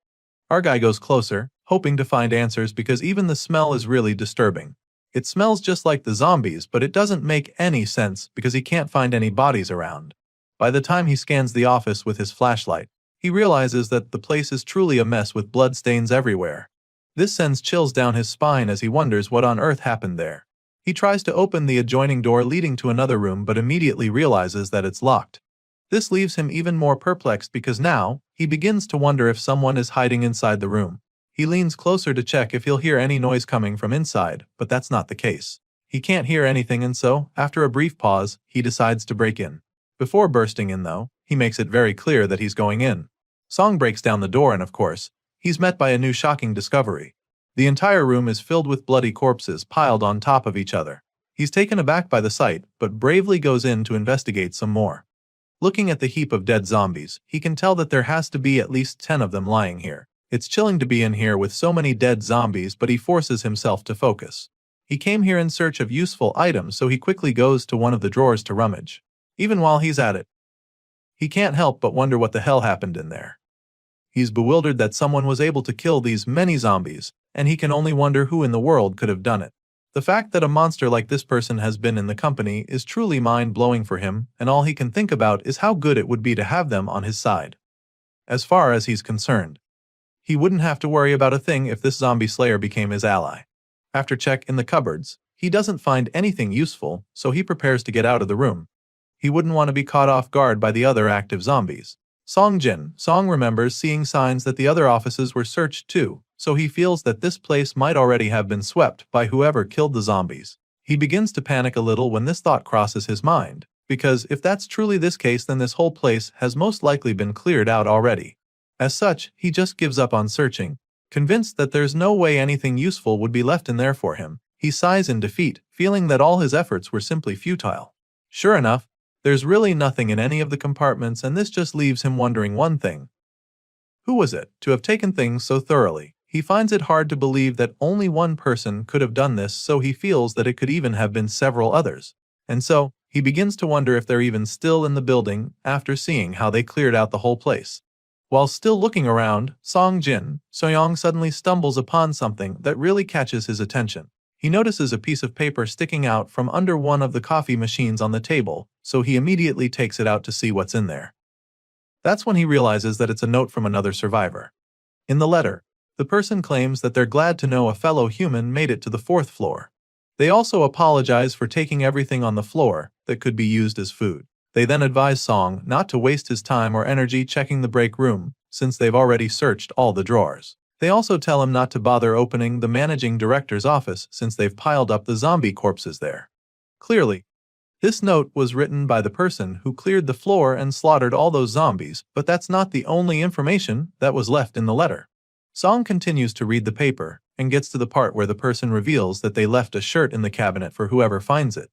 Our guy goes closer, hoping to find answers because even the smell is really disturbing. It smells just like the zombies, but it doesn't make any sense because he can't find any bodies around. By the time he scans the office with his flashlight, he realizes that the place is truly a mess with bloodstains everywhere. This sends chills down his spine as he wonders what on earth happened there. He tries to open the adjoining door leading to another room but immediately realizes that it's locked. This leaves him even more perplexed because now, he begins to wonder if someone is hiding inside the room. He leans closer to check if he'll hear any noise coming from inside, but that's not the case. He can't hear anything and so, after a brief pause, he decides to break in. Before bursting in though, he makes it very clear that he's going in. Song breaks down the door and of course, he's met by a new shocking discovery. The entire room is filled with bloody corpses piled on top of each other. He's taken aback by the sight, but bravely goes in to investigate some more. Looking at the heap of dead zombies, he can tell that there has to be at least 10 of them lying here. It's chilling to be in here with so many dead zombies, but he forces himself to focus. He came here in search of useful items, so he quickly goes to one of the drawers to rummage. Even while he's at it, he can't help but wonder what the hell happened in there. He's bewildered that someone was able to kill these many zombies, and he can only wonder who in the world could have done it. The fact that a monster like this person has been in the company is truly mind-blowing for him, and all he can think about is how good it would be to have them on his side. As far as he's concerned, he wouldn't have to worry about a thing if this zombie slayer became his ally. After check in the cupboards, he doesn't find anything useful, so he prepares to get out of the room. He wouldn't want to be caught off guard by the other active zombies. Song remembers seeing signs that the other offices were searched too, so he feels that this place might already have been swept by whoever killed the zombies. He begins to panic a little when this thought crosses his mind, because if that's truly this case then this whole place has most likely been cleared out already. As such, he just gives up on searching. Convinced that there's no way anything useful would be left in there for him, he sighs in defeat, feeling that all his efforts were simply futile. Sure enough, there's really nothing in any of the compartments, and this just leaves him wondering one thing. Who was it to have taken things so thoroughly? He finds it hard to believe that only one person could have done this, so he feels that it could even have been several others. And so, he begins to wonder if they're even still in the building after seeing how they cleared out the whole place. While still looking around, Soyoung suddenly stumbles upon something that really catches his attention. He notices a piece of paper sticking out from under one of the coffee machines on the table, so he immediately takes it out to see what's in there. That's when he realizes that it's a note from another survivor. In the letter, the person claims that they're glad to know a fellow human made it to the 4th floor. They also apologize for taking everything on the floor that could be used as food. They then advise Song not to waste his time or energy checking the break room, since they've already searched all the drawers. They also tell him not to bother opening the managing director's office since they've piled up the zombie corpses there. Clearly, this note was written by the person who cleared the floor and slaughtered all those zombies, but that's not the only information that was left in the letter. Song continues to read the paper and gets to the part where the person reveals that they left a shirt in the cabinet for whoever finds it.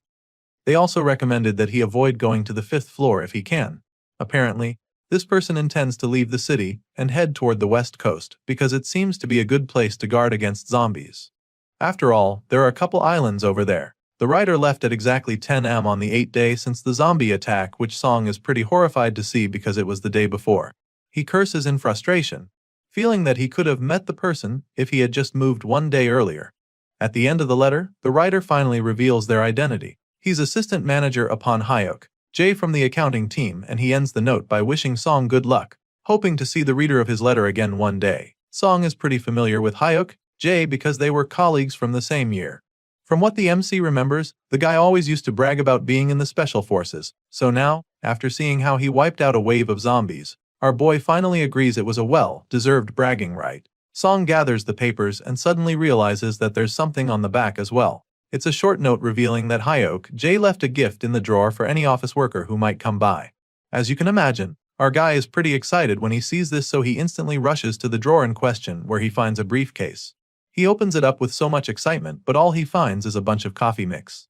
They also recommended that he avoid going to the 5th floor if he can. Apparently, this person intends to leave the city and head toward the west coast because it seems to be a good place to guard against zombies. After all, there are a couple islands over there. The writer left at exactly 10 am on the 8th day since the zombie attack, which Song is pretty horrified to see because it was the day before. He curses in frustration, feeling that he could have met the person if he had just moved one day earlier. At the end of the letter, the writer finally reveals their identity. He's assistant manager upon Hyuk, Jay from the accounting team, and he ends the note by wishing Song good luck, hoping to see the reader of his letter again one day. Song is pretty familiar with Hyuk, Jay because they were colleagues from the same year. From what the MC remembers, the guy always used to brag about being in the special forces, so now, after seeing how he wiped out a wave of zombies, our boy finally agrees it was a well-deserved bragging right. Song gathers the papers and suddenly realizes that there's something on the back as well. It's a short note revealing that Hyuk Jay left a gift in the drawer for any office worker who might come by. As you can imagine, our guy is pretty excited when he sees this, so he instantly rushes to the drawer in question where he finds a briefcase. He opens it up with so much excitement, but all he finds is a bunch of coffee mix.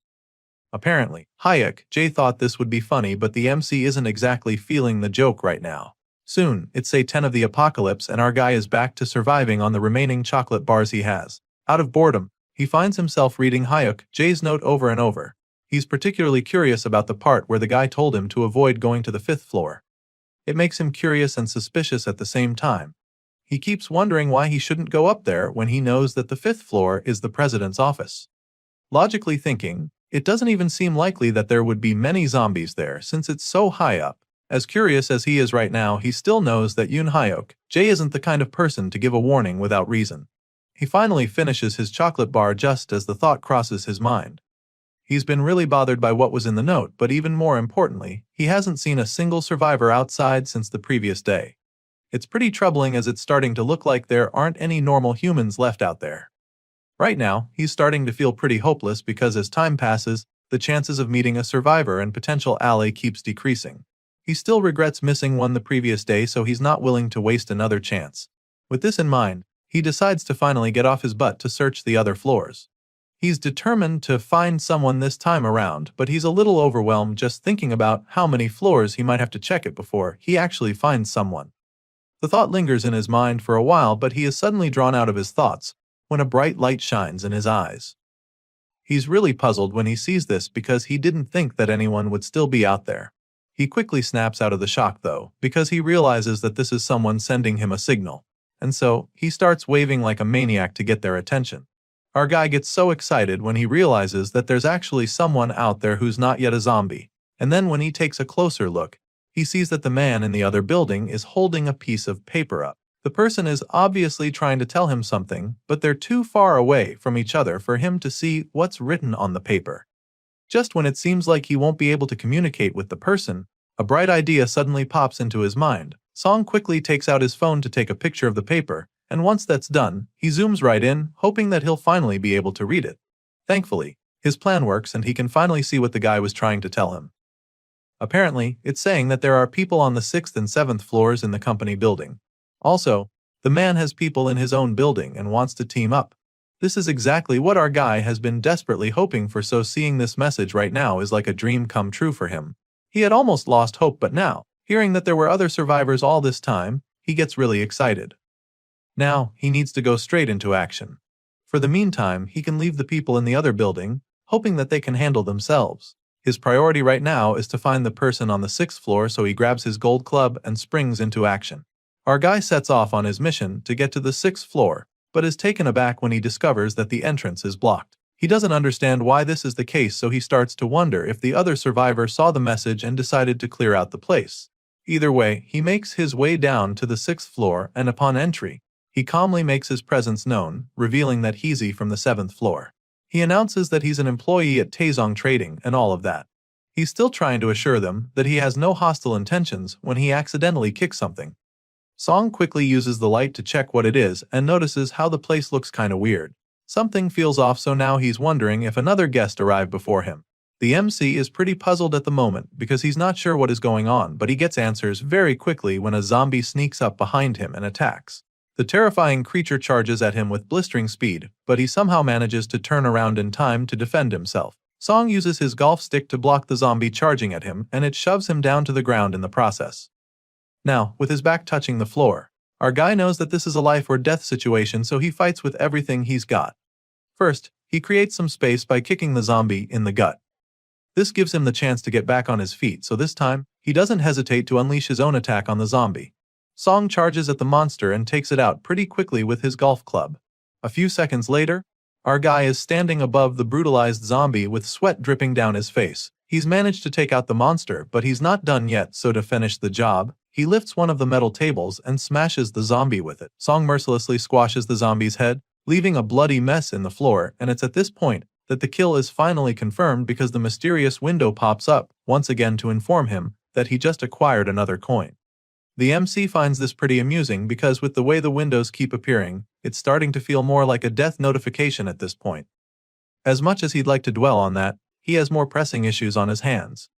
Apparently, Hyuk Jay thought this would be funny, but the MC isn't exactly feeling the joke right now. Soon, it's day 10 of the apocalypse and our guy is back to surviving on the remaining chocolate bars he has. Out of boredom, he finds himself reading Hyuk Jay's note over and over. He's particularly curious about the part where the guy told him to avoid going to the 5th floor. It makes him curious and suspicious at the same time. He keeps wondering why he shouldn't go up there when he knows that the fifth floor is the president's office. Logically thinking, it doesn't even seem likely that there would be many zombies there since it's so high up. As curious as he is right now, he still knows that Yoon Hyuk Jae isn't the kind of person to give a warning without reason. He finally finishes his chocolate bar just as the thought crosses his mind. He's been really bothered by what was in the note, but even more importantly, he hasn't seen a single survivor outside since the previous day. It's pretty troubling as it's starting to look like there aren't any normal humans left out there. Right now, he's starting to feel pretty hopeless because as time passes, the chances of meeting a survivor and potential ally keeps decreasing. He still regrets missing one the previous day, so he's not willing to waste another chance. With this in mind, he decides to finally get off his butt to search the other floors. He's determined to find someone this time around, but he's a little overwhelmed just thinking about how many floors he might have to check it before he actually finds someone. The thought lingers in his mind for a while, but he is suddenly drawn out of his thoughts when a bright light shines in his eyes. He's really puzzled when he sees this because he didn't think that anyone would still be out there. He quickly snaps out of the shock though, because he realizes that this is someone sending him a signal, and so he starts waving like a maniac to get their attention. Our guy gets so excited when he realizes that there's actually someone out there who's not yet a zombie, and then when he takes a closer look, he sees that the man in the other building is holding a piece of paper up. The person is obviously trying to tell him something, but they're too far away from each other for him to see what's written on the paper. Just when it seems like he won't be able to communicate with the person, a bright idea suddenly pops into his mind. Song quickly takes out his phone to take a picture of the paper, and once that's done, he zooms right in, hoping that he'll finally be able to read it. Thankfully, his plan works and he can finally see what the guy was trying to tell him. Apparently, it's saying that there are people on the 6th and 7th floors in the company building. Also, the man has people in his own building and wants to team up. This is exactly what our guy has been desperately hoping for, so seeing this message right now is like a dream come true for him. He had almost lost hope, but now, hearing that there were other survivors all this time, he gets really excited. Now, he needs to go straight into action. For the meantime, he can leave the people in the other building, hoping that they can handle themselves. His priority right now is to find the person on the 6th floor, so he grabs his gold club and springs into action. Our guy sets off on his mission to get to the 6th floor, but is taken aback when he discovers that the entrance is blocked. He doesn't understand why this is the case, so he starts to wonder if the other survivor saw the message and decided to clear out the place. Either way, he makes his way down to the 6th floor, and upon entry, he calmly makes his presence known, revealing that he's from the 7th floor. He announces that he's an employee at Taezong Trading and all of that. He's still trying to assure them that he has no hostile intentions when he accidentally kicks something. Song quickly uses the light to check what it is and notices how the place looks kinda weird. Something feels off, so now he's wondering if another guest arrived before him. The MC is pretty puzzled at the moment because he's not sure what is going on, but he gets answers very quickly when a zombie sneaks up behind him and attacks. The terrifying creature charges at him with blistering speed, but he somehow manages to turn around in time to defend himself. Song uses his golf stick to block the zombie charging at him, and it shoves him down to the ground in the process. Now, with his back touching the floor, our guy knows that this is a life or death situation, so he fights with everything he's got. First, he creates some space by kicking the zombie in the gut. This gives him the chance to get back on his feet, so this time, he doesn't hesitate to unleash his own attack on the zombie. Song charges at the monster and takes it out pretty quickly with his golf club. A few seconds later, our guy is standing above the brutalized zombie with sweat dripping down his face. He's managed to take out the monster, but he's not done yet, so to finish the job, he lifts one of the metal tables and smashes the zombie with it. Song mercilessly squashes the zombie's head, leaving a bloody mess in the floor, and it's at this point that the kill is finally confirmed because the mysterious window pops up once again to inform him that he just acquired another coin. The MC finds this pretty amusing because with the way the windows keep appearing, it's starting to feel more like a death notification at this point. As much as he'd like to dwell on that, he has more pressing issues on his hands.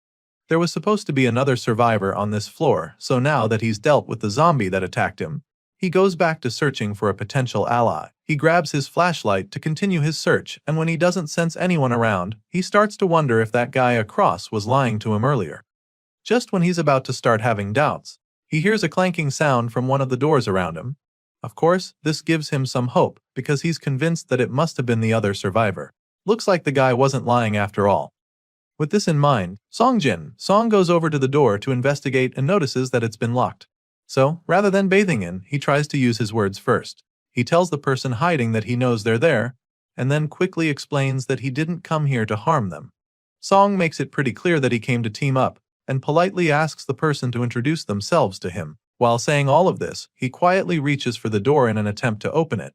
There was supposed to be another survivor on this floor, so now that he's dealt with the zombie that attacked him, he goes back to searching for a potential ally. He grabs his flashlight to continue his search, and when he doesn't sense anyone around, he starts to wonder if that guy across was lying to him earlier. Just when he's about to start having doubts, he hears a clanking sound from one of the doors around him. Of course, this gives him some hope, because he's convinced that it must have been the other survivor. Looks like the guy wasn't lying after all. With this in mind, Song goes over to the door to investigate and notices that it's been locked. So, rather than bathing in, he tries to use his words first. He tells the person hiding that he knows they're there, and then quickly explains that he didn't come here to harm them. Song makes it pretty clear that he came to team up, and politely asks the person to introduce themselves to him. While saying all of this, he quietly reaches for the door in an attempt to open it.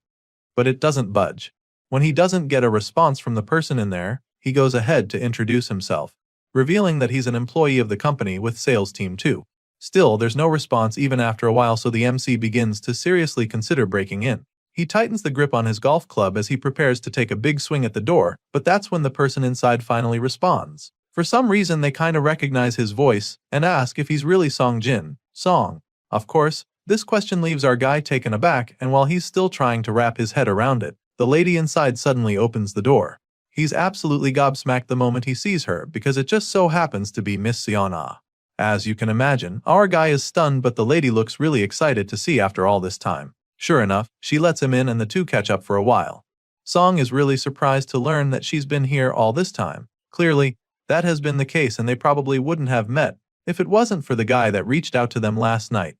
But it doesn't budge. When he doesn't get a response from the person in there, he goes ahead to introduce himself, revealing that he's an employee of the company with sales team 2. Still, there's no response even after a while, so the MC begins to seriously consider breaking in. He tightens the grip on his golf club as he prepares to take a big swing at the door, but that's when the person inside finally responds. For some reason, they kinda recognize his voice and ask if he's really Song Jin. Song. Of course, this question leaves our guy taken aback, and while he's still trying to wrap his head around it, the lady inside suddenly opens the door. He's absolutely gobsmacked the moment he sees her because it just so happens to be Miss Siana. As you can imagine, our guy is stunned, but the lady looks really excited to see after all this time. Sure enough, she lets him in and the two catch up for a while. Song is really surprised to learn that she's been here all this time. Clearly, that has been the case, and they probably wouldn't have met if it wasn't for the guy that reached out to them last night.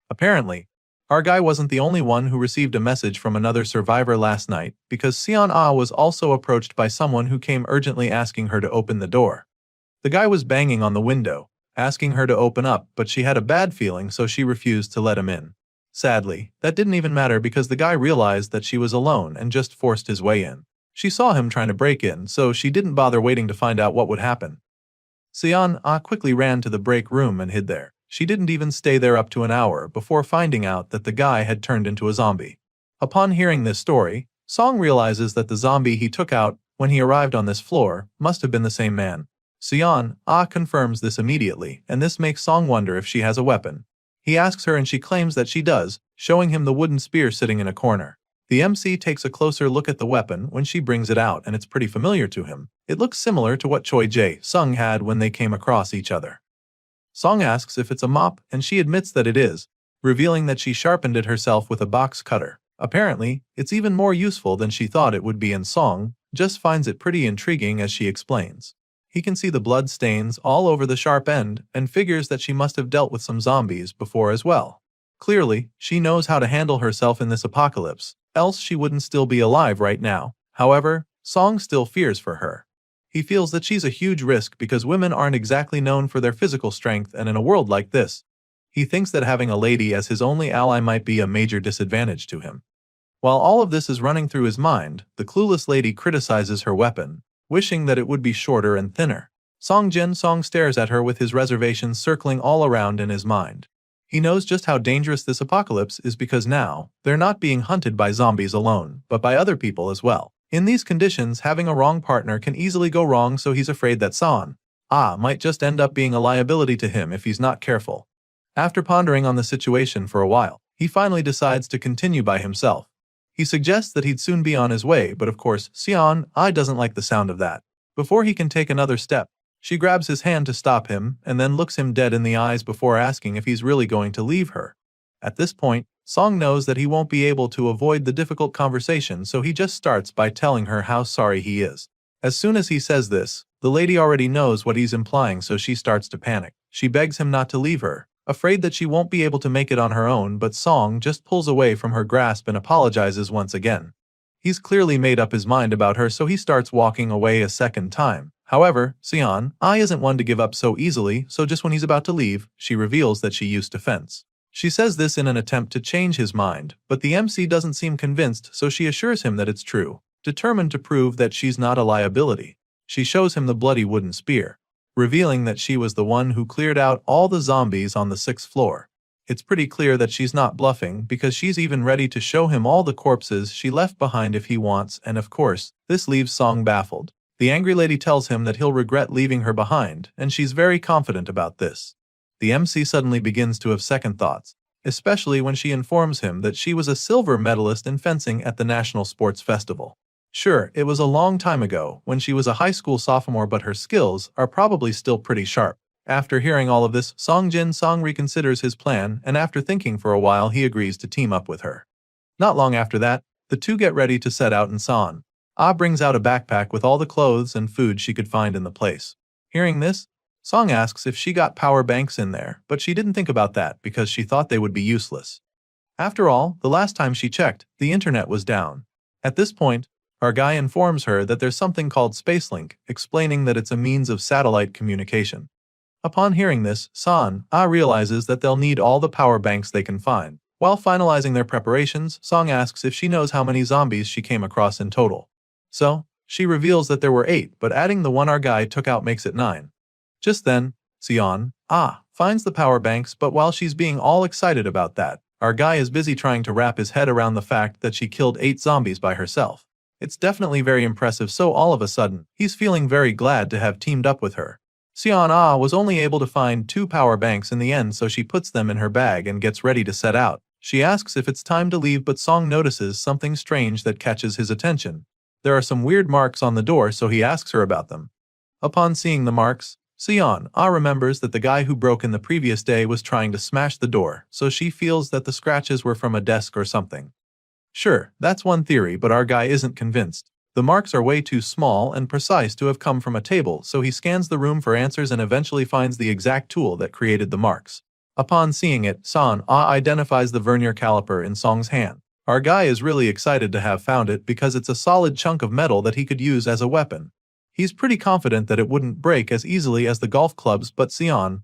Apparently, our guy wasn't the only one who received a message from another survivor last night, because Sion Ah was also approached by someone who came urgently asking her to open the door. The guy was banging on the window, asking her to open up, but she had a bad feeling, so she refused to let him in. Sadly, that didn't even matter because the guy realized that she was alone and just forced his way in. She saw him trying to break in, so she didn't bother waiting to find out what would happen. Sion Ah quickly ran to the break room and hid there. She didn't even stay there up to an hour before finding out that the guy had turned into a zombie. Upon hearing this story, Song realizes that the zombie he took out when he arrived on this floor must have been the same man. Sion Ah confirms this immediately, and this makes Song wonder if she has a weapon. He asks her and she claims that she does, showing him the wooden spear sitting in a corner. The MC takes a closer look at the weapon when she brings it out, and it's pretty familiar to him. It looks similar to what Choi Jae-sung had when they came across each other. Song asks if it's a mop, and she admits that it is, revealing that she sharpened it herself with a box cutter. Apparently, it's even more useful than she thought it would be, and Song just finds it pretty intriguing as she explains. He can see the blood stains all over the sharp end and figures that she must have dealt with some zombies before as well. Clearly, she knows how to handle herself in this apocalypse, else she wouldn't still be alive right now. However, Song still fears for her. He feels that she's a huge risk because women aren't exactly known for their physical strength, and in a world like this, he thinks that having a lady as his only ally might be a major disadvantage to him. While all of this is running through his mind, the clueless lady criticizes her weapon, wishing that it would be shorter and thinner. Song stares at her with his reservations circling all around in his mind. He knows just how dangerous this apocalypse is because now, they're not being hunted by zombies alone, but by other people as well. In these conditions, having a wrong partner can easily go wrong, so he's afraid that Son might just end up being a liability to him if he's not careful. After pondering on the situation for a while, he finally decides to continue by himself. He suggests that he'd soon be on his way, but of course, Sion Ah doesn't like the sound of that. Before he can take another step, she grabs his hand to stop him and then looks him dead in the eyes before asking if he's really going to leave her. At this point, Song knows that he won't be able to avoid the difficult conversation, so he just starts by telling her how sorry he is. As soon as he says this, the lady already knows what he's implying, so she starts to panic. She begs him not to leave her, afraid that she won't be able to make it on her own, but Song just pulls away from her grasp and apologizes once again. He's clearly made up his mind about her, so he starts walking away a second time. However, Sion isn't one to give up so easily, so just when he's about to leave, she reveals that she used to fence. She says this in an attempt to change his mind, but the MC doesn't seem convinced, so she assures him that it's true, determined to prove that she's not a liability. She shows him the bloody wooden spear, revealing that she was the one who cleared out all the zombies on the 6th floor. It's pretty clear that she's not bluffing because she's even ready to show him all the corpses she left behind if he wants, and of course, this leaves Song baffled. The angry lady tells him that he'll regret leaving her behind, and she's very confident about this. The MC suddenly begins to have second thoughts, especially when she informs him that she was a silver medalist in fencing at the National Sports Festival. Sure, it was a long time ago when she was a high school sophomore, but her skills are probably still pretty sharp. After hearing all of this, Song reconsiders his plan, and after thinking for a while, he agrees to team up with her. Not long after that, the two get ready to set out, and Son brings out a backpack with all the clothes and food she could find in the place. Hearing this, Song asks if she got power banks in there, but she didn't think about that because she thought they would be useless. After all, the last time she checked, the internet was down. At this point, our guy informs her that there's something called Spacelink, explaining that it's a means of satellite communication. Upon hearing this, Song realizes that they'll need all the power banks they can find. While finalizing their preparations, Song asks if she knows how many zombies she came across in total. So, she reveals that there were 8, but adding the one our guy took out makes it 9. Just then, Sion finds the power banks, but while she's being all excited about that, our guy is busy trying to wrap his head around the fact that she killed 8 zombies by herself. It's definitely very impressive, so all of a sudden, he's feeling very glad to have teamed up with her. Sion was only able to find 2 power banks in the end, so she puts them in her bag and gets ready to set out. She asks if it's time to leave, but Song notices something strange that catches his attention. There are some weird marks on the door, so he asks her about them. Upon seeing the marks, Sion remembers that the guy who broke in the previous day was trying to smash the door, so she feels that the scratches were from a desk or something. Sure, that's one theory, but our guy isn't convinced. The marks are way too small and precise to have come from a table, so he scans the room for answers and eventually finds the exact tool that created the marks. Upon seeing it, Song identifies the vernier caliper in Song's hand. Our guy is really excited to have found it because it's a solid chunk of metal that he could use as a weapon. He's pretty confident that it wouldn't break as easily as the golf clubs, but Sion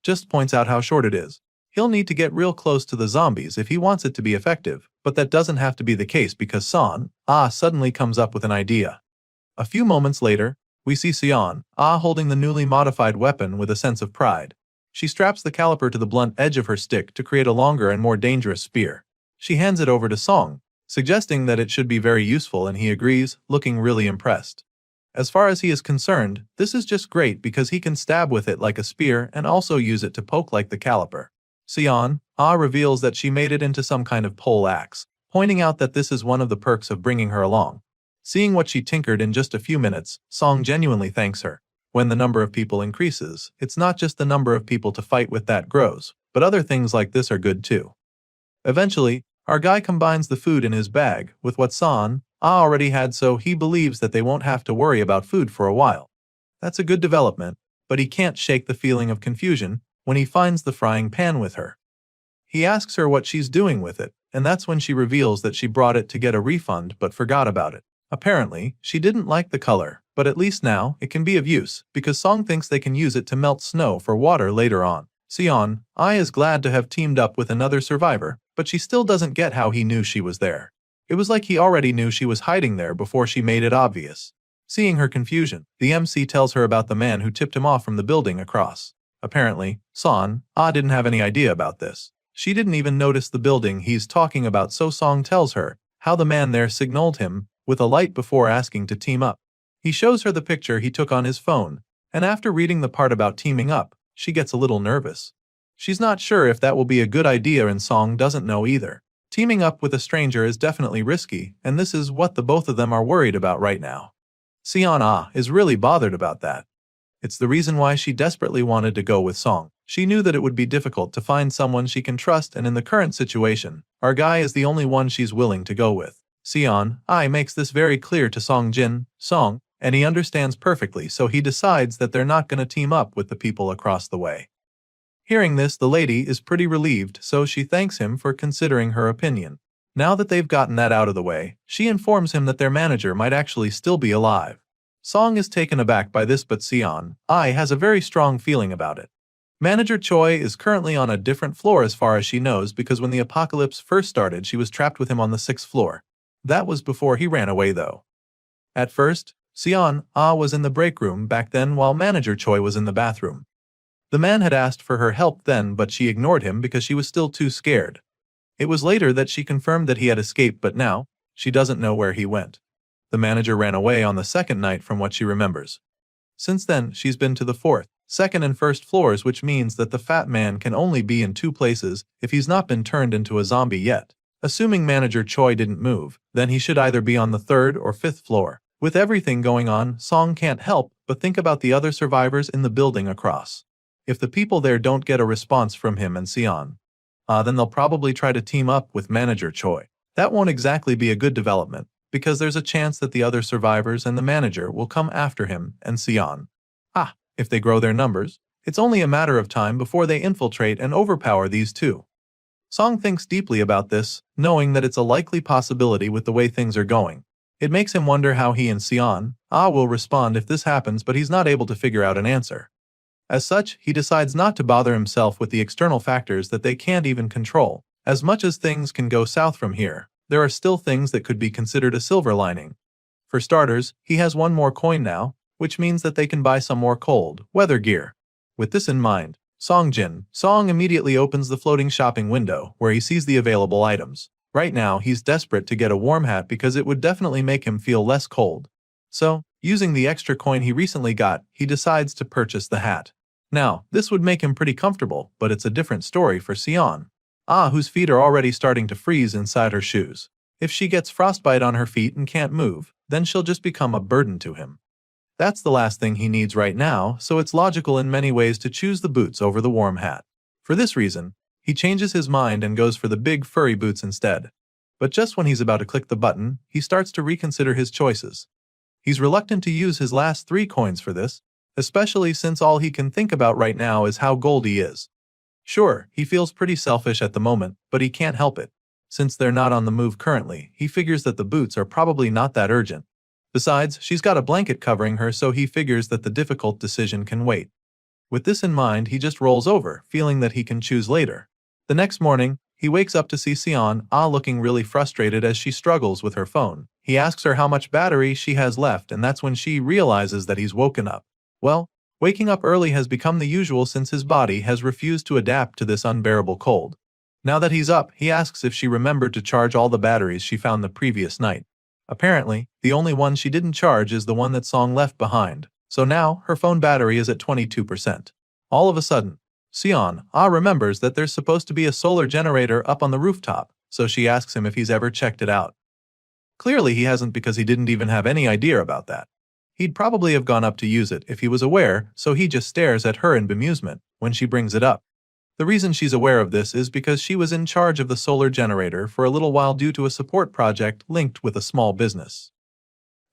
just points out how short it is. He'll need to get real close to the zombies if he wants it to be effective, but that doesn't have to be the case because Song suddenly comes up with an idea. A few moments later, we see Sion holding the newly modified weapon with a sense of pride. She straps the caliper to the blunt edge of her stick to create a longer and more dangerous spear. She hands it over to Song, suggesting that it should be very useful, and he agrees, looking really impressed. As far as he is concerned, this is just great because he can stab with it like a spear and also use it to poke like the caliper. Sion reveals that she made it into some kind of pole axe, pointing out that this is one of the perks of bringing her along. Seeing what she tinkered in just a few minutes, Song genuinely thanks her. When the number of people increases, it's not just the number of people to fight with that grows, but other things like this are good too. Eventually, our guy combines the food in his bag with what Song already had, so he believes that they won't have to worry about food for a while. That's a good development, but he can't shake the feeling of confusion when he finds the frying pan with her. He asks her what she's doing with it, and that's when she reveals that she brought it to get a refund but forgot about it. Apparently, she didn't like the color, but at least now it can be of use because Song thinks they can use it to melt snow for water later on. Sion is glad to have teamed up with another survivor, but she still doesn't get how he knew she was there. It was like he already knew she was hiding there before she made it obvious. Seeing her confusion, the MC tells her about the man who tipped him off from the building across. Apparently, Song didn't have any idea about this. She didn't even notice the building he's talking about, so Song tells her how the man there signaled him with a light before asking to team up. He shows her the picture he took on his phone, and after reading the part about teaming up, she gets a little nervous. She's not sure if that will be a good idea, and Song doesn't know either. Teaming up with a stranger is definitely risky, and this is what the both of them are worried about right now. Sion is really bothered about that. It's the reason why she desperately wanted to go with Song. She knew that it would be difficult to find someone she can trust, and in the current situation, our guy is the only one she's willing to go with. Sion makes this very clear to Song, and he understands perfectly, so he decides that they're not going to team up with the people across the way. Hearing this, the lady is pretty relieved, so she thanks him for considering her opinion. Now that they've gotten that out of the way, she informs him that their manager might actually still be alive. Song is taken aback by this, but Sion has a very strong feeling about it. Manager Choi is currently on a different floor as far as she knows, because when the apocalypse first started, she was trapped with him on the 6th floor. That was before he ran away though. At first, Sion was in the break room back then while Manager Choi was in the bathroom. The man had asked for her help then, but she ignored him because she was still too scared. It was later that she confirmed that he had escaped, but now, she doesn't know where he went. The manager ran away on the 2nd night from what she remembers. Since then, she's been to the 4th, 2nd and 1st floors, which means that the fat man can only be in 2 places if he's not been turned into a zombie yet. Assuming Manager Choi didn't move, then he should either be on the 3rd or 5th floor. With everything going on, Song can't help but think about the other survivors in the building across. If the people there don't get a response from him and Sion, then they'll probably try to team up with Manager Choi. That won't exactly be a good development, because there's a chance that the other survivors and the manager will come after him and Sion. If they grow their numbers, it's only a matter of time before they infiltrate and overpower these two. Song thinks deeply about this, knowing that it's a likely possibility with the way things are going. It makes him wonder how he and Sion will respond if this happens, but he's not able to figure out an answer. As such, he decides not to bother himself with the external factors that they can't even control. As much as things can go south from here, there are still things that could be considered a silver lining. For starters, he has one more coin now, which means that they can buy some more cold weather gear. With this in mind, Song immediately opens the floating shopping window, where he sees the available items. Right now, he's desperate to get a warm hat because it would definitely make him feel less cold. So, using the extra coin he recently got, he decides to purchase the hat. Now, this would make him pretty comfortable, but it's a different story for Sion, whose feet are already starting to freeze inside her shoes. If she gets frostbite on her feet and can't move, then she'll just become a burden to him. That's the last thing he needs right now, so it's logical in many ways to choose the boots over the warm hat. For this reason, he changes his mind and goes for the big furry boots instead. But just when he's about to click the button, he starts to reconsider his choices. He's reluctant to use his last 3 coins for this, especially since all he can think about right now is how gold he is. Sure, he feels pretty selfish at the moment, but he can't help it. Since they're not on the move currently, he figures that the boots are probably not that urgent. Besides, she's got a blanket covering her, so he figures that the difficult decision can wait. With this in mind, he just rolls over, feeling that he can choose later. The next morning, he wakes up to see Sion looking really frustrated as she struggles with her phone. He asks her how much battery she has left, and that's when she realizes that he's woken up. Well, waking up early has become the usual since his body has refused to adapt to this unbearable cold. Now that he's up, he asks if she remembered to charge all the batteries she found the previous night. Apparently, the only one she didn't charge is the one that Song left behind, so now her phone battery is at 22%. All of a sudden, Sion remembers that there's supposed to be a solar generator up on the rooftop, so she asks him if he's ever checked it out. Clearly he hasn't, because he didn't even have any idea about that. He'd probably have gone up to use it if he was aware, so he just stares at her in bemusement when she brings it up. The reason she's aware of this is because she was in charge of the solar generator for a little while due to a support project linked with a small business.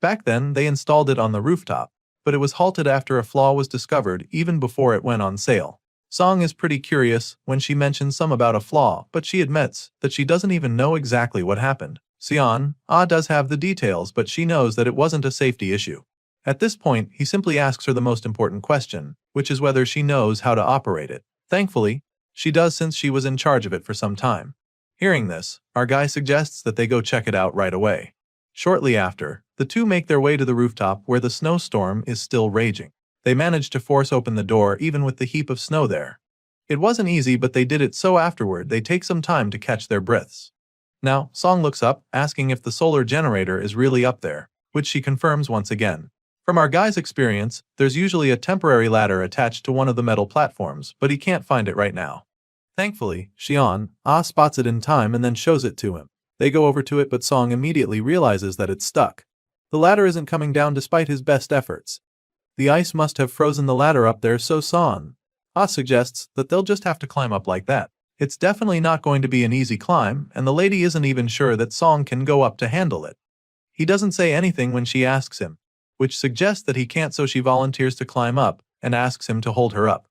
Back then, they installed it on the rooftop, but it was halted after a flaw was discovered even before it went on sale. Song is pretty curious when she mentions some about a flaw, but she admits that she doesn't even know exactly what happened. Sion does have the details, but she knows that it wasn't a safety issue. At this point, he simply asks her the most important question, which is whether she knows how to operate it. Thankfully, she does, since she was in charge of it for some time. Hearing this, our guy suggests that they go check it out right away. Shortly after, the two make their way to the rooftop where the snowstorm is still raging. They manage to force open the door even with the heap of snow there. It wasn't easy, but they did it, so afterward they take some time to catch their breaths. Now, Song looks up, asking if the solar generator is really up there, which she confirms once again. From our guy's experience, there's usually a temporary ladder attached to one of the metal platforms, but he can't find it right now. Thankfully, Xian spots it in time and then shows it to him. They go over to it, but Song immediately realizes that it's stuck. The ladder isn't coming down despite his best efforts. The ice must have frozen the ladder up there, so Song suggests that they'll just have to climb up like that. It's definitely not going to be an easy climb, and the lady isn't even sure that Song can go up to handle it. He doesn't say anything when she asks him, which suggests that he can't, so she volunteers to climb up and asks him to hold her up.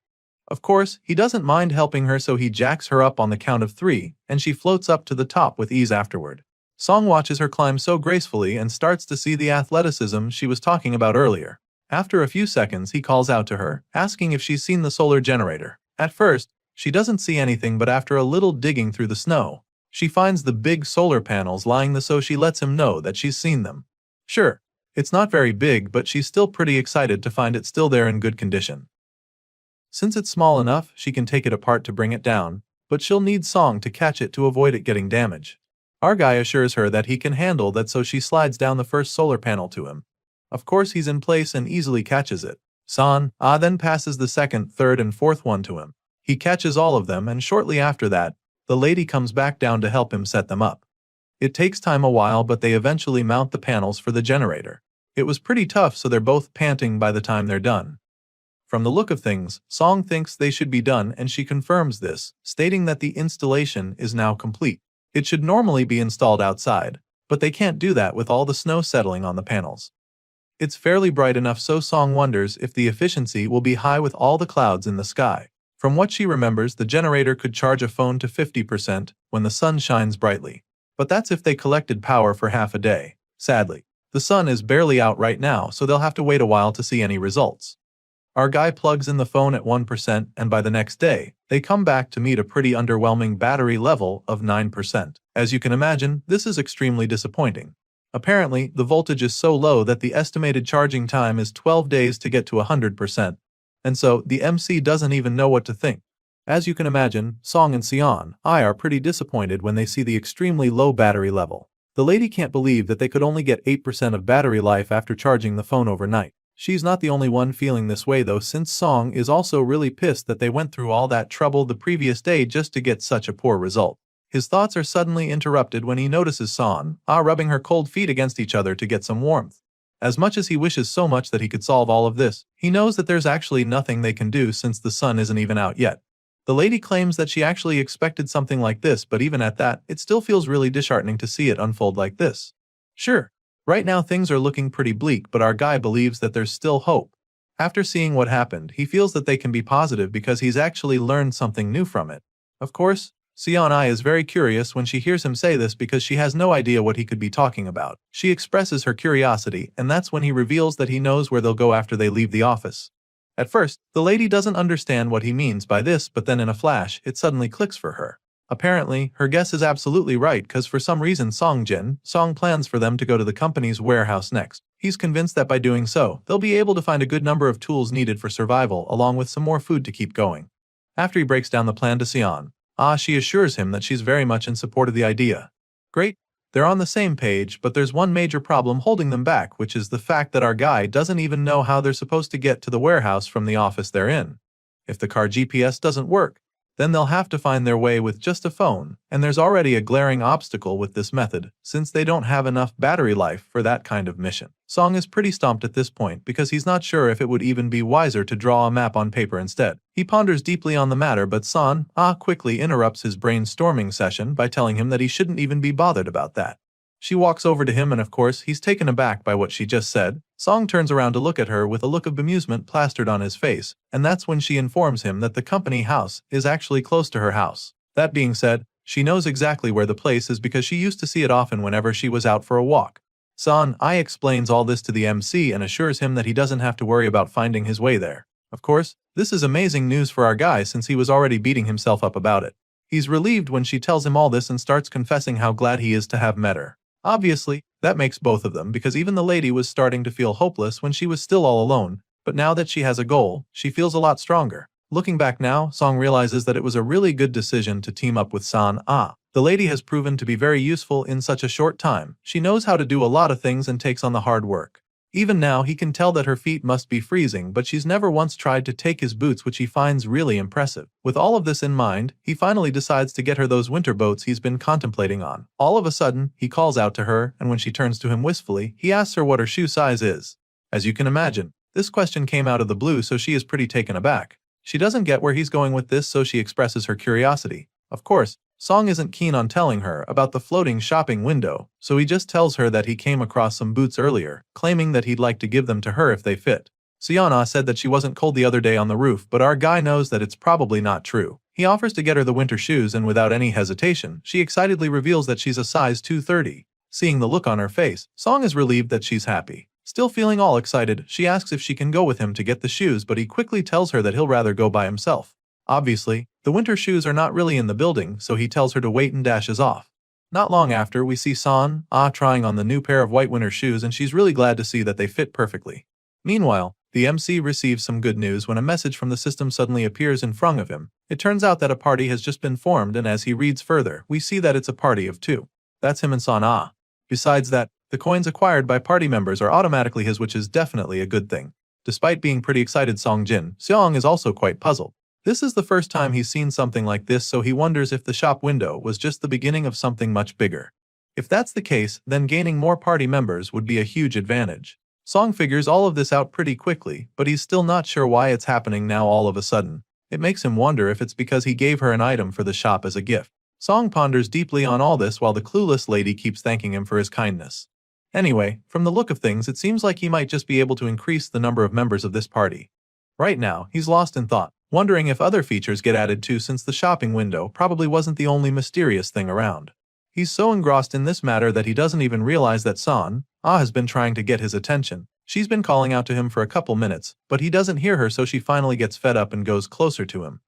Of course, he doesn't mind helping her, so he jacks her up on the count of 3, and she floats up to the top with ease afterward. Song watches her climb so gracefully and starts to see the athleticism she was talking about earlier. After a few seconds, he calls out to her, asking if she's seen the solar generator. At first, she doesn't see anything, but after a little digging through the snow, she finds the big solar panels lying there, so she lets him know that she's seen them. Sure, it's not very big, but she's still pretty excited to find it still there in good condition. Since it's small enough, she can take it apart to bring it down, but she'll need Song to catch it to avoid it getting damaged. Our guy assures her that he can handle that, so she slides down the first solar panel to him. Of course, he's in place and easily catches it. Song then passes the second, third, and fourth one to him. He catches all of them, and shortly after that, the lady comes back down to help him set them up. It takes time a while, but they eventually mount the panels for the generator. It was pretty tough, so they're both panting by the time they're done. From the look of things, Song thinks they should be done, and she confirms this, stating that the installation is now complete. It should normally be installed outside, but they can't do that with all the snow settling on the panels. It's fairly bright enough so Song wonders if the efficiency will be high with all the clouds in the sky. From what she remembers, the generator could charge a phone to 50% when the sun shines brightly. But that's if they collected power for half a day. Sadly, the sun is barely out right now, so they'll have to wait a while to see any results. Our guy plugs in the phone at 1%, and by the next day, they come back to meet a pretty underwhelming battery level of 9%. As you can imagine, this is extremely disappointing. Apparently, the voltage is so low that the estimated charging time is 12 days to get to 100%. And so, the MC doesn't even know what to think. As you can imagine, Song and Sion are pretty disappointed when they see the extremely low battery level. The lady can't believe that they could only get 8% of battery life after charging the phone overnight. She's not the only one feeling this way though, since Song is also really pissed that they went through all that trouble the previous day just to get such a poor result. His thoughts are suddenly interrupted when he notices Son rubbing her cold feet against each other to get some warmth. As much as he wishes so much that he could solve all of this, he knows that there's actually nothing they can do since the sun isn't even out yet. The lady claims that she actually expected something like this, but even at that, it still feels really disheartening to see it unfold like this. Sure, right now things are looking pretty bleak, but our guy believes that there's still hope. After seeing what happened, he feels that they can be positive because he's actually learned something new from it. Of course, Sion is very curious when she hears him say this because she has no idea what he could be talking about. She expresses her curiosity, and that's when he reveals that he knows where they'll go after they leave the office. At first, the lady doesn't understand what he means by this, but then in a flash, it suddenly clicks for her. Apparently, her guess is absolutely right because for some reason Song plans for them to go to the company's warehouse next. He's convinced that by doing so, they'll be able to find a good number of tools needed for survival along with some more food to keep going. After he breaks down the plan to Sion, she assures him that she's very much in support of the idea. Great, they're on the same page, but there's one major problem holding them back, which is the fact that our guy doesn't even know how they're supposed to get to the warehouse from the office they're in. If the car GPS doesn't work, then they'll have to find their way with just a phone, and there's already a glaring obstacle with this method, since they don't have enough battery life for that kind of mission. Song is pretty stumped at this point because he's not sure if it would even be wiser to draw a map on paper instead. He ponders deeply on the matter, but Son quickly interrupts his brainstorming session by telling him that he shouldn't even be bothered about that. She walks over to him and of course he's taken aback by what she just said. Song turns around to look at her with a look of bemusement plastered on his face, and that's when she informs him that the company house is actually close to her house. That being said, she knows exactly where the place is because she used to see it often whenever she was out for a walk. Son explains all this to the MC and assures him that he doesn't have to worry about finding his way there. Of course, this is amazing news for our guy since he was already beating himself up about it. He's relieved when she tells him all this and starts confessing how glad he is to have met her. Obviously, that makes both of them because even the lady was starting to feel hopeless when she was still all alone, but now that she has a goal, she feels a lot stronger. Looking back now, Song realizes that it was a really good decision to team up with San. The lady has proven to be very useful in such a short time. She knows how to do a lot of things and takes on the hard work. Even now, he can tell that her feet must be freezing, but she's never once tried to take his boots, which he finds really impressive. With all of this in mind, he finally decides to get her those winter boats he's been contemplating on. All of a sudden, he calls out to her, and when she turns to him wistfully, he asks her what her shoe size is. As you can imagine, this question came out of the blue, so she is pretty taken aback. She doesn't get where he's going with this, so she expresses her curiosity. Of course, Song isn't keen on telling her about the floating shopping window, so he just tells her that he came across some boots earlier, claiming that he'd like to give them to her if they fit. Siana said that she wasn't cold the other day on the roof, but our guy knows that it's probably not true. He offers to get her the winter shoes and without any hesitation, she excitedly reveals that she's a size 230. Seeing the look on her face, Song is relieved that she's happy. Still feeling all excited, she asks if she can go with him to get the shoes, but he quickly tells her that he'll rather go by himself. Obviously, the winter shoes are not really in the building, so he tells her to wait and dashes off. Not long after, we see San trying on the new pair of white winter shoes, and she's really glad to see that they fit perfectly. Meanwhile, the MC receives some good news when a message from the system suddenly appears in front of him. It turns out that a party has just been formed, and as he reads further, we see that it's a party of 2. That's him and San. Besides that, the coins acquired by party members are automatically his, which is definitely a good thing. Despite being pretty excited, Seong is also quite puzzled. This is the first time he's seen something like this, so he wonders if the shop window was just the beginning of something much bigger. If that's the case, then gaining more party members would be a huge advantage. Song figures all of this out pretty quickly, but he's still not sure why it's happening now all of a sudden. It makes him wonder if it's because he gave her an item for the shop as a gift. Song ponders deeply on all this while the clueless lady keeps thanking him for his kindness. Anyway, from the look of things it seems like he might just be able to increase the number of members of this party. Right now, he's lost in thought, wondering if other features get added too since the shopping window probably wasn't the only mysterious thing around. He's so engrossed in this matter that he doesn't even realize that San Ah has been trying to get his attention. She's been calling out to him for a couple minutes, but he doesn't hear her, so she finally gets fed up and goes closer to him.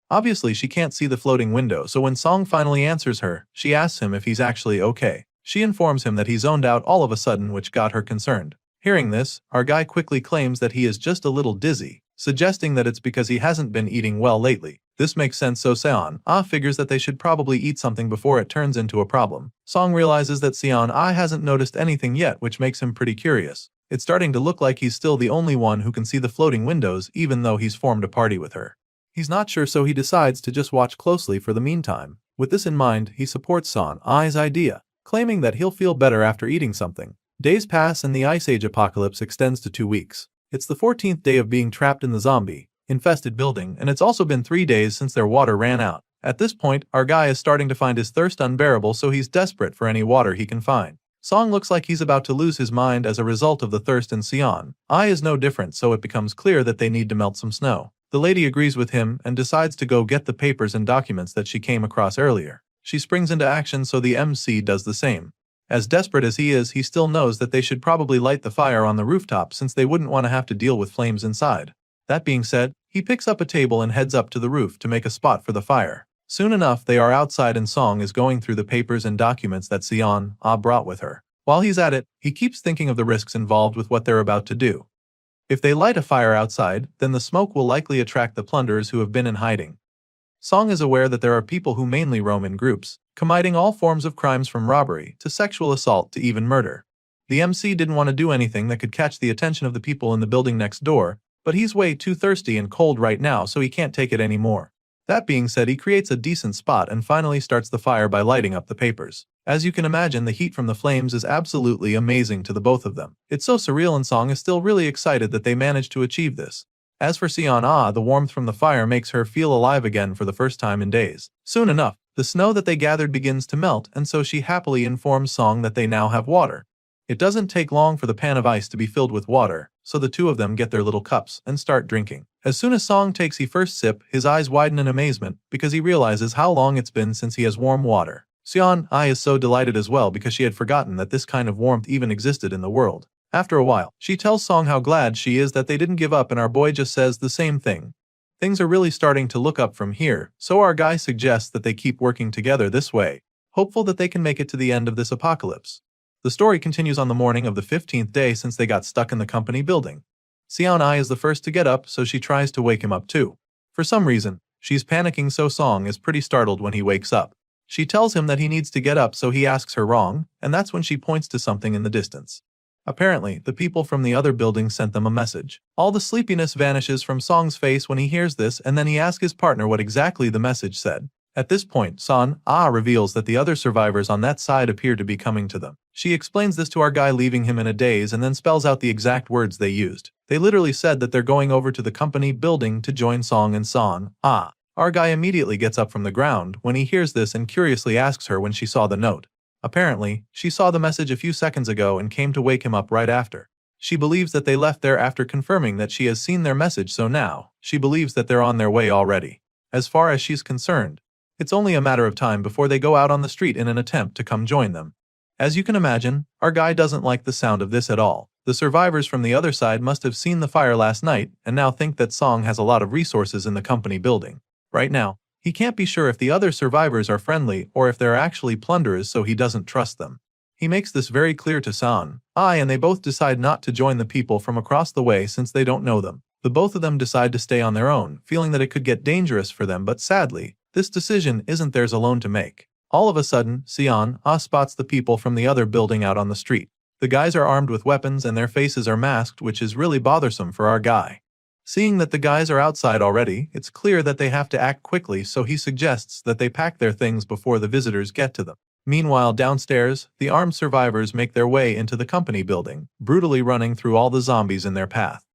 Obviously, she can't see the floating window, so when Song finally answers her, she asks him if he's actually okay. She informs him that he zoned out all of a sudden, which got her concerned. Hearing this, our guy quickly claims that he is just a little dizzy, suggesting that it's because he hasn't been eating well lately. This makes sense, so Seon Ah figures that they should probably eat something before it turns into a problem. Song realizes that Seon Ah hasn't noticed anything yet, which makes him pretty curious. It's starting to look like he's still the only one who can see the floating windows, even though he's formed a party with her. He's not sure, so he decides to just watch closely for the meantime. With this in mind, he supports Seon Ah's idea, claiming that he'll feel better after eating something. Days pass and the Ice Age apocalypse extends to 2 weeks. It's the 14th day of being trapped in the zombie-infested building, and it's also been 3 days since their water ran out. At this point, our guy is starting to find his thirst unbearable, so he's desperate for any water he can find. Song looks like he's about to lose his mind as a result of the thirst, and Seon Ah is no different, so it becomes clear that they need to melt some snow. The lady agrees with him and decides to go get the papers and documents that she came across earlier. She springs into action, so the MC does the same. As desperate as he is, he still knows that they should probably light the fire on the rooftop since they wouldn't want to have to deal with flames inside. That being said, he picks up a table and heads up to the roof to make a spot for the fire. Soon enough, they are outside and Song is going through the papers and documents that Seon Ah brought with her. While he's at it, he keeps thinking of the risks involved with what they're about to do. If they light a fire outside, then the smoke will likely attract the plunderers who have been in hiding. Song is aware that there are people who mainly roam in groups, committing all forms of crimes from robbery to sexual assault to even murder. The MC didn't want to do anything that could catch the attention of the people in the building next door, but he's way too thirsty and cold right now, so he can't take it anymore. That being said, he creates a decent spot and finally starts the fire by lighting up the papers. As you can imagine, the heat from the flames is absolutely amazing to the both of them. It's so surreal, and Song is still really excited that they managed to achieve this. As for Seon Ah, the warmth from the fire makes her feel alive again for the first time in days. Soon enough, the snow that they gathered begins to melt, and so she happily informs Song that they now have water. It doesn't take long for the pan of ice to be filled with water, so the two of them get their little cups and start drinking. As soon as Song takes his first sip, his eyes widen in amazement because he realizes how long it's been since he has warm water. Seon Ah is so delighted as well because she had forgotten that this kind of warmth even existed in the world. After a while, she tells Song how glad she is that they didn't give up, and our boy just says the same thing. Things are really starting to look up from here, so our guy suggests that they keep working together this way, hopeful that they can make it to the end of this apocalypse. The story continues on the morning of the 15th day since they got stuck in the company building. Seon Ah is the first to get up, so she tries to wake him up too. For some reason, she's panicking, so Song is pretty startled when he wakes up. She tells him that he needs to get up, so he asks her wrong, and that's when she points to something in the distance. Apparently, the people from the other building sent them a message. All the sleepiness vanishes from Song's face when he hears this, and then he asks his partner what exactly the message said. At this point, Seon Ah reveals that the other survivors on that side appear to be coming to them. She explains this to our guy, leaving him in a daze, and then spells out the exact words they used. They literally said that they're going over to the company building to join Song and Seon Ah. Our guy immediately gets up from the ground when he hears this and curiously asks her when she saw the note. Apparently, she saw the message a few seconds ago and came to wake him up right after. She believes that they left there after confirming that she has seen their message, so now she believes that they're on their way already. As far as she's concerned, it's only a matter of time before they go out on the street in an attempt to come join them. As you can imagine, our guy doesn't like the sound of this at all. The survivors from the other side must have seen the fire last night and now think that Song has a lot of resources in the company building. Right now, he can't be sure if the other survivors are friendly or if they're actually plunderers, so he doesn't trust them. He makes this very clear to Seon Ah, and they both decide not to join the people from across the way since they don't know them. The both of them decide to stay on their own, feeling that it could get dangerous for them, but sadly, this decision isn't theirs alone to make. All of a sudden, Seon Ah spots the people from the other building out on the street. The guys are armed with weapons and their faces are masked, which is really bothersome for our guy. Seeing that the guys are outside already, it's clear that they have to act quickly, so he suggests that they pack their things before the visitors get to them. Meanwhile, downstairs, the armed survivors make their way into the company building, brutally running through all the zombies in their path.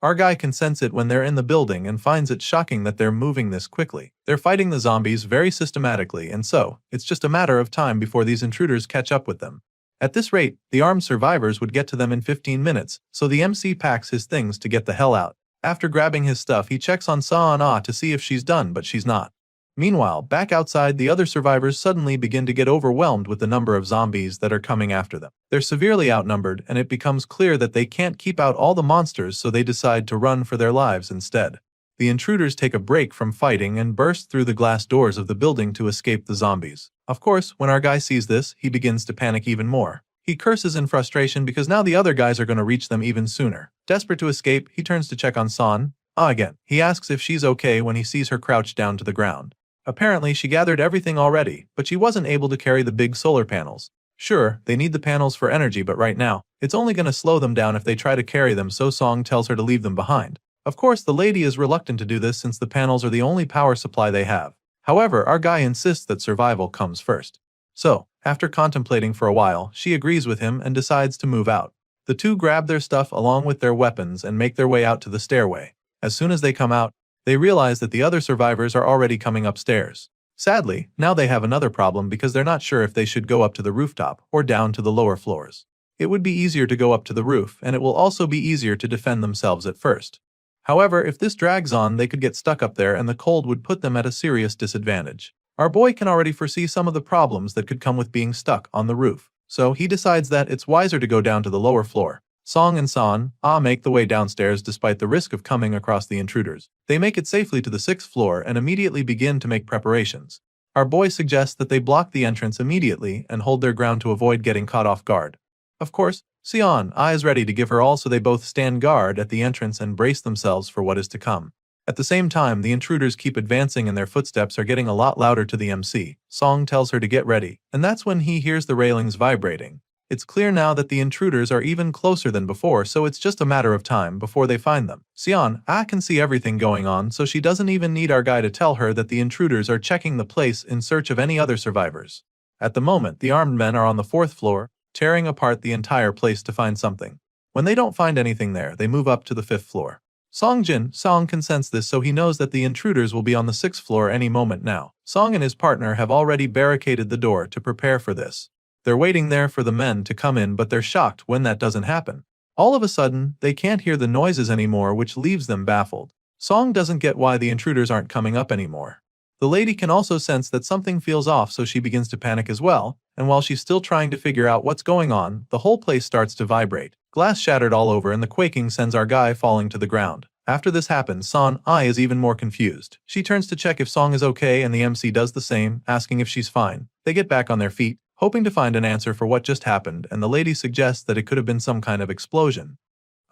Our guy can sense it when they're in the building and finds it shocking that they're moving this quickly. They're fighting the zombies very systematically, and so it's just a matter of time before these intruders catch up with them. At this rate, the armed survivors would get to them in 15 minutes, so the MC packs his things to get the hell out. After grabbing his stuff, he checks on Sa and Ah to see if she's done, but she's not. Meanwhile, back outside, the other survivors suddenly begin to get overwhelmed with the number of zombies that are coming after them. They're severely outnumbered, and it becomes clear that they can't keep out all the monsters, so they decide to run for their lives instead. The intruders take a break from fighting and burst through the glass doors of the building to escape the zombies. Of course, when our guy sees this, he begins to panic even more. He curses in frustration because now the other guys are going to reach them even sooner. Desperate to escape, he turns to check on San again. He asks if she's okay when he sees her crouched down to the ground. Apparently, she gathered everything already, but she wasn't able to carry the big solar panels. Sure, they need the panels for energy, but right now, it's only going to slow them down if they try to carry them, so Song tells her to leave them behind. Of course, the lady is reluctant to do this since the panels are the only power supply they have. However, our guy insists that survival comes first. So, after contemplating for a while, she agrees with him and decides to move out. The two grab their stuff along with their weapons and make their way out to the stairway. As soon as they come out, they realize that the other survivors are already coming upstairs. Sadly, now they have another problem because they're not sure if they should go up to the rooftop or down to the lower floors. It would be easier to go up to the roof, and it will also be easier to defend themselves at first. However, if this drags on, they could get stuck up there and the cold would put them at a serious disadvantage. Our boy can already foresee some of the problems that could come with being stuck on the roof, so he decides that it's wiser to go down to the lower floor. Song and San make the way downstairs despite the risk of coming across the intruders. They make it safely to the 6th floor and immediately begin to make preparations. Our boy suggests that they block the entrance immediately and hold their ground to avoid getting caught off guard. Of course, Sion is ready to give her all, so they both stand guard at the entrance and brace themselves for what is to come. At the same time, the intruders keep advancing and their footsteps are getting a lot louder to the MC. Song tells her to get ready, and that's when he hears the railings vibrating. It's clear now that the intruders are even closer than before, so it's just a matter of time before they find them. Sion can see everything going on, so she doesn't even need our guy to tell her that the intruders are checking the place in search of any other survivors. At the moment, the armed men are on the 4th floor, tearing apart the entire place to find something. When they don't find anything there, they move up to the 5th floor. Song can sense this, so he knows that the intruders will be on the 6th floor any moment now. Song and his partner have already barricaded the door to prepare for this. They're waiting there for the men to come in, but they're shocked when that doesn't happen. All of a sudden, they can't hear the noises anymore, which leaves them baffled. Song doesn't get why the intruders aren't coming up anymore. The lady can also sense that something feels off, so she begins to panic as well, and while she's still trying to figure out what's going on, the whole place starts to vibrate. Glass shattered all over and the quaking sends our guy falling to the ground. After this happens, San is even more confused. She turns to check if Song is okay and the MC does the same, asking if she's fine. They get back on their feet, hoping to find an answer for what just happened, and the lady suggests that it could have been some kind of explosion.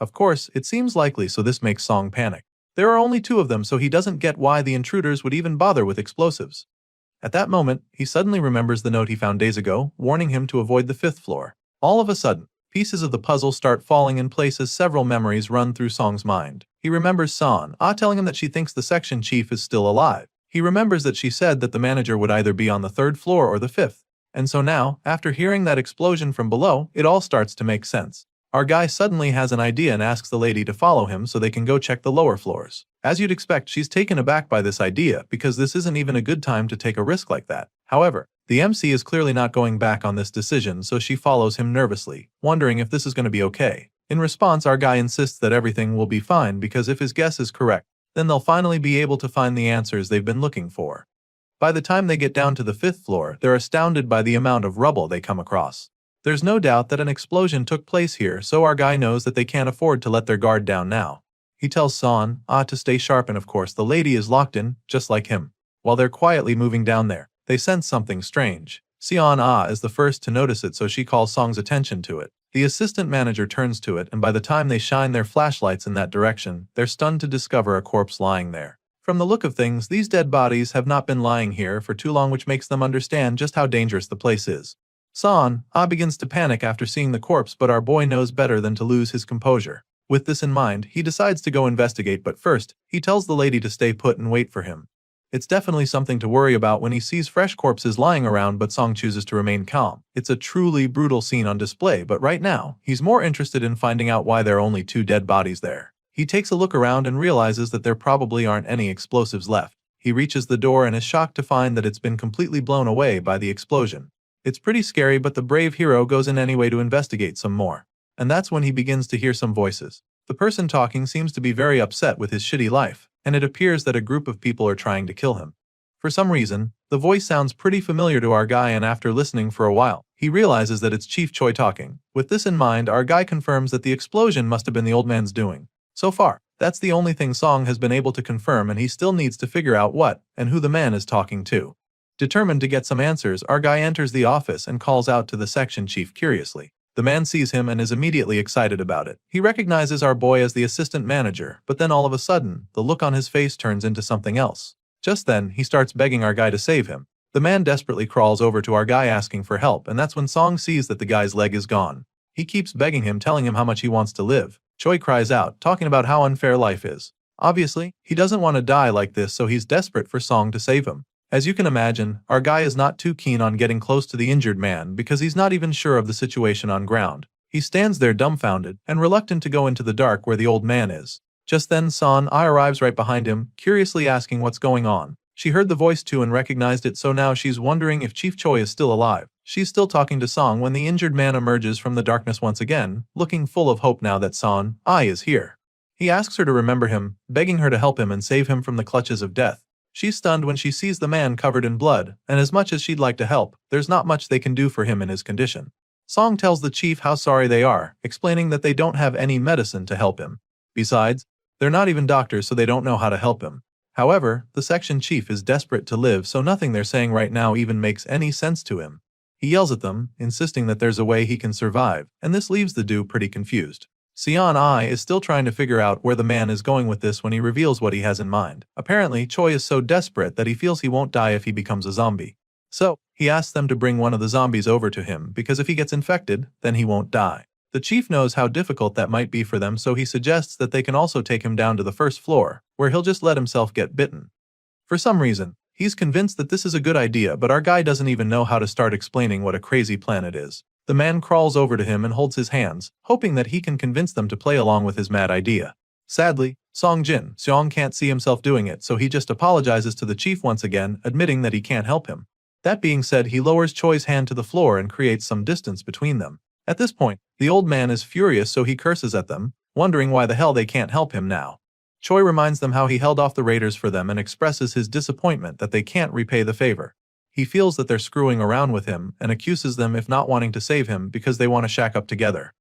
Of course, it seems likely, so this makes Song panic. There are only 2 of them, so he doesn't get why the intruders would even bother with explosives. At that moment, he suddenly remembers the note he found days ago, warning him to avoid the 5th floor. All of a sudden, pieces of the puzzle start falling in place as several memories run through Song's mind. He remembers San telling him that she thinks the section chief is still alive. He remembers that she said that the manager would either be on the 3rd floor or the 5th. And so now, after hearing that explosion from below, it all starts to make sense. Our guy suddenly has an idea and asks the lady to follow him so they can go check the lower floors. As you'd expect, she's taken aback by this idea because this isn't even a good time to take a risk like that. However, the MC is clearly not going back on this decision, so she follows him nervously, wondering if this is going to be okay. In response, our guy insists that everything will be fine because if his guess is correct, then they'll finally be able to find the answers they've been looking for. By the time they get down to the 5th floor, they're astounded by the amount of rubble they come across. There's no doubt that an explosion took place here, so our guy knows that they can't afford to let their guard down now. He tells San to stay sharp, and of course the lady is locked in, just like him. While they're quietly moving down there, they sense something strange. Sion is the first to notice it, so she calls Song's attention to it. The assistant manager turns to it, and by the time they shine their flashlights in that direction, they're stunned to discover a corpse lying there. From the look of things, these dead bodies have not been lying here for too long, which makes them understand just how dangerous the place is. San begins to panic after seeing the corpse, but our boy knows better than to lose his composure. With this in mind, he decides to go investigate, but first, he tells the lady to stay put and wait for him. It's definitely something to worry about when he sees fresh corpses lying around, but Song chooses to remain calm. It's a truly brutal scene on display, but right now, he's more interested in finding out why there are only 2 dead bodies there. He takes a look around and realizes that there probably aren't any explosives left. He reaches the door and is shocked to find that it's been completely blown away by the explosion. It's pretty scary, but the brave hero goes in anyway to investigate some more. And that's when he begins to hear some voices. The person talking seems to be very upset with his shitty life, and it appears that a group of people are trying to kill him. For some reason, the voice sounds pretty familiar to our guy, and after listening for a while, he realizes that it's Chief Choi talking. With this in mind, our guy confirms that the explosion must have been the old man's doing. So far, that's the only thing Song has been able to confirm, and he still needs to figure out what and who the man is talking to. Determined to get some answers, our guy enters the office and calls out to the section chief curiously. The man sees him and is immediately excited about it. He recognizes our boy as the assistant manager, but then all of a sudden, the look on his face turns into something else. Just then, he starts begging our guy to save him. The man desperately crawls over to our guy asking for help, and that's when Song sees that the guy's leg is gone. He keeps begging him, telling him how much he wants to live. Choi cries out, talking about how unfair life is. Obviously, he doesn't want to die like this, so he's desperate for Song to save him. As you can imagine, our guy is not too keen on getting close to the injured man because he's not even sure of the situation on ground. He stands there dumbfounded and reluctant to go into the dark where the old man is. Just then Son-ah arrives right behind him, curiously asking what's going on. She heard the voice too and recognized it, so now she's wondering if Chief Choi is still alive. She's still talking to Song when the injured man emerges from the darkness once again, looking full of hope now that Son-ah is here. He asks her to remember him, begging her to help him and save him from the clutches of death. She's stunned when she sees the man covered in blood, and as much as she'd like to help, there's not much they can do for him in his condition. Song tells the chief how sorry they are, explaining that they don't have any medicine to help him. Besides, they're not even doctors, so they don't know how to help him. However, the section chief is desperate to live, so nothing they're saying right now even makes any sense to him. He yells at them, insisting that there's a way he can survive, and this leaves the dude pretty confused. Seon-ai is still trying to figure out where the man is going with this when he reveals what he has in mind. Apparently, Choi is so desperate that he feels he won't die if he becomes a zombie. So, he asks them to bring one of the zombies over to him because if he gets infected, then he won't die. The chief knows how difficult that might be for them, so he suggests that they can also take him down to the first floor, where he'll just let himself get bitten. For some reason, he's convinced that this is a good idea, but our guy doesn't even know how to start explaining what a crazy plan it is. The man crawls over to him and holds his hands, hoping that he can convince them to play along with his mad idea. Sadly, Song Jin-seong can't see himself doing it, so he just apologizes to the chief once again, admitting that he can't help him. That being said, he lowers Choi's hand to the floor and creates some distance between them. At this point, the old man is furious, so he curses at them, wondering why the hell they can't help him now. Choi reminds them how he held off the raiders for them and expresses his disappointment that they can't repay the favor. He feels that they're screwing around with him and accuses them of not wanting to save him because they want to shack up together.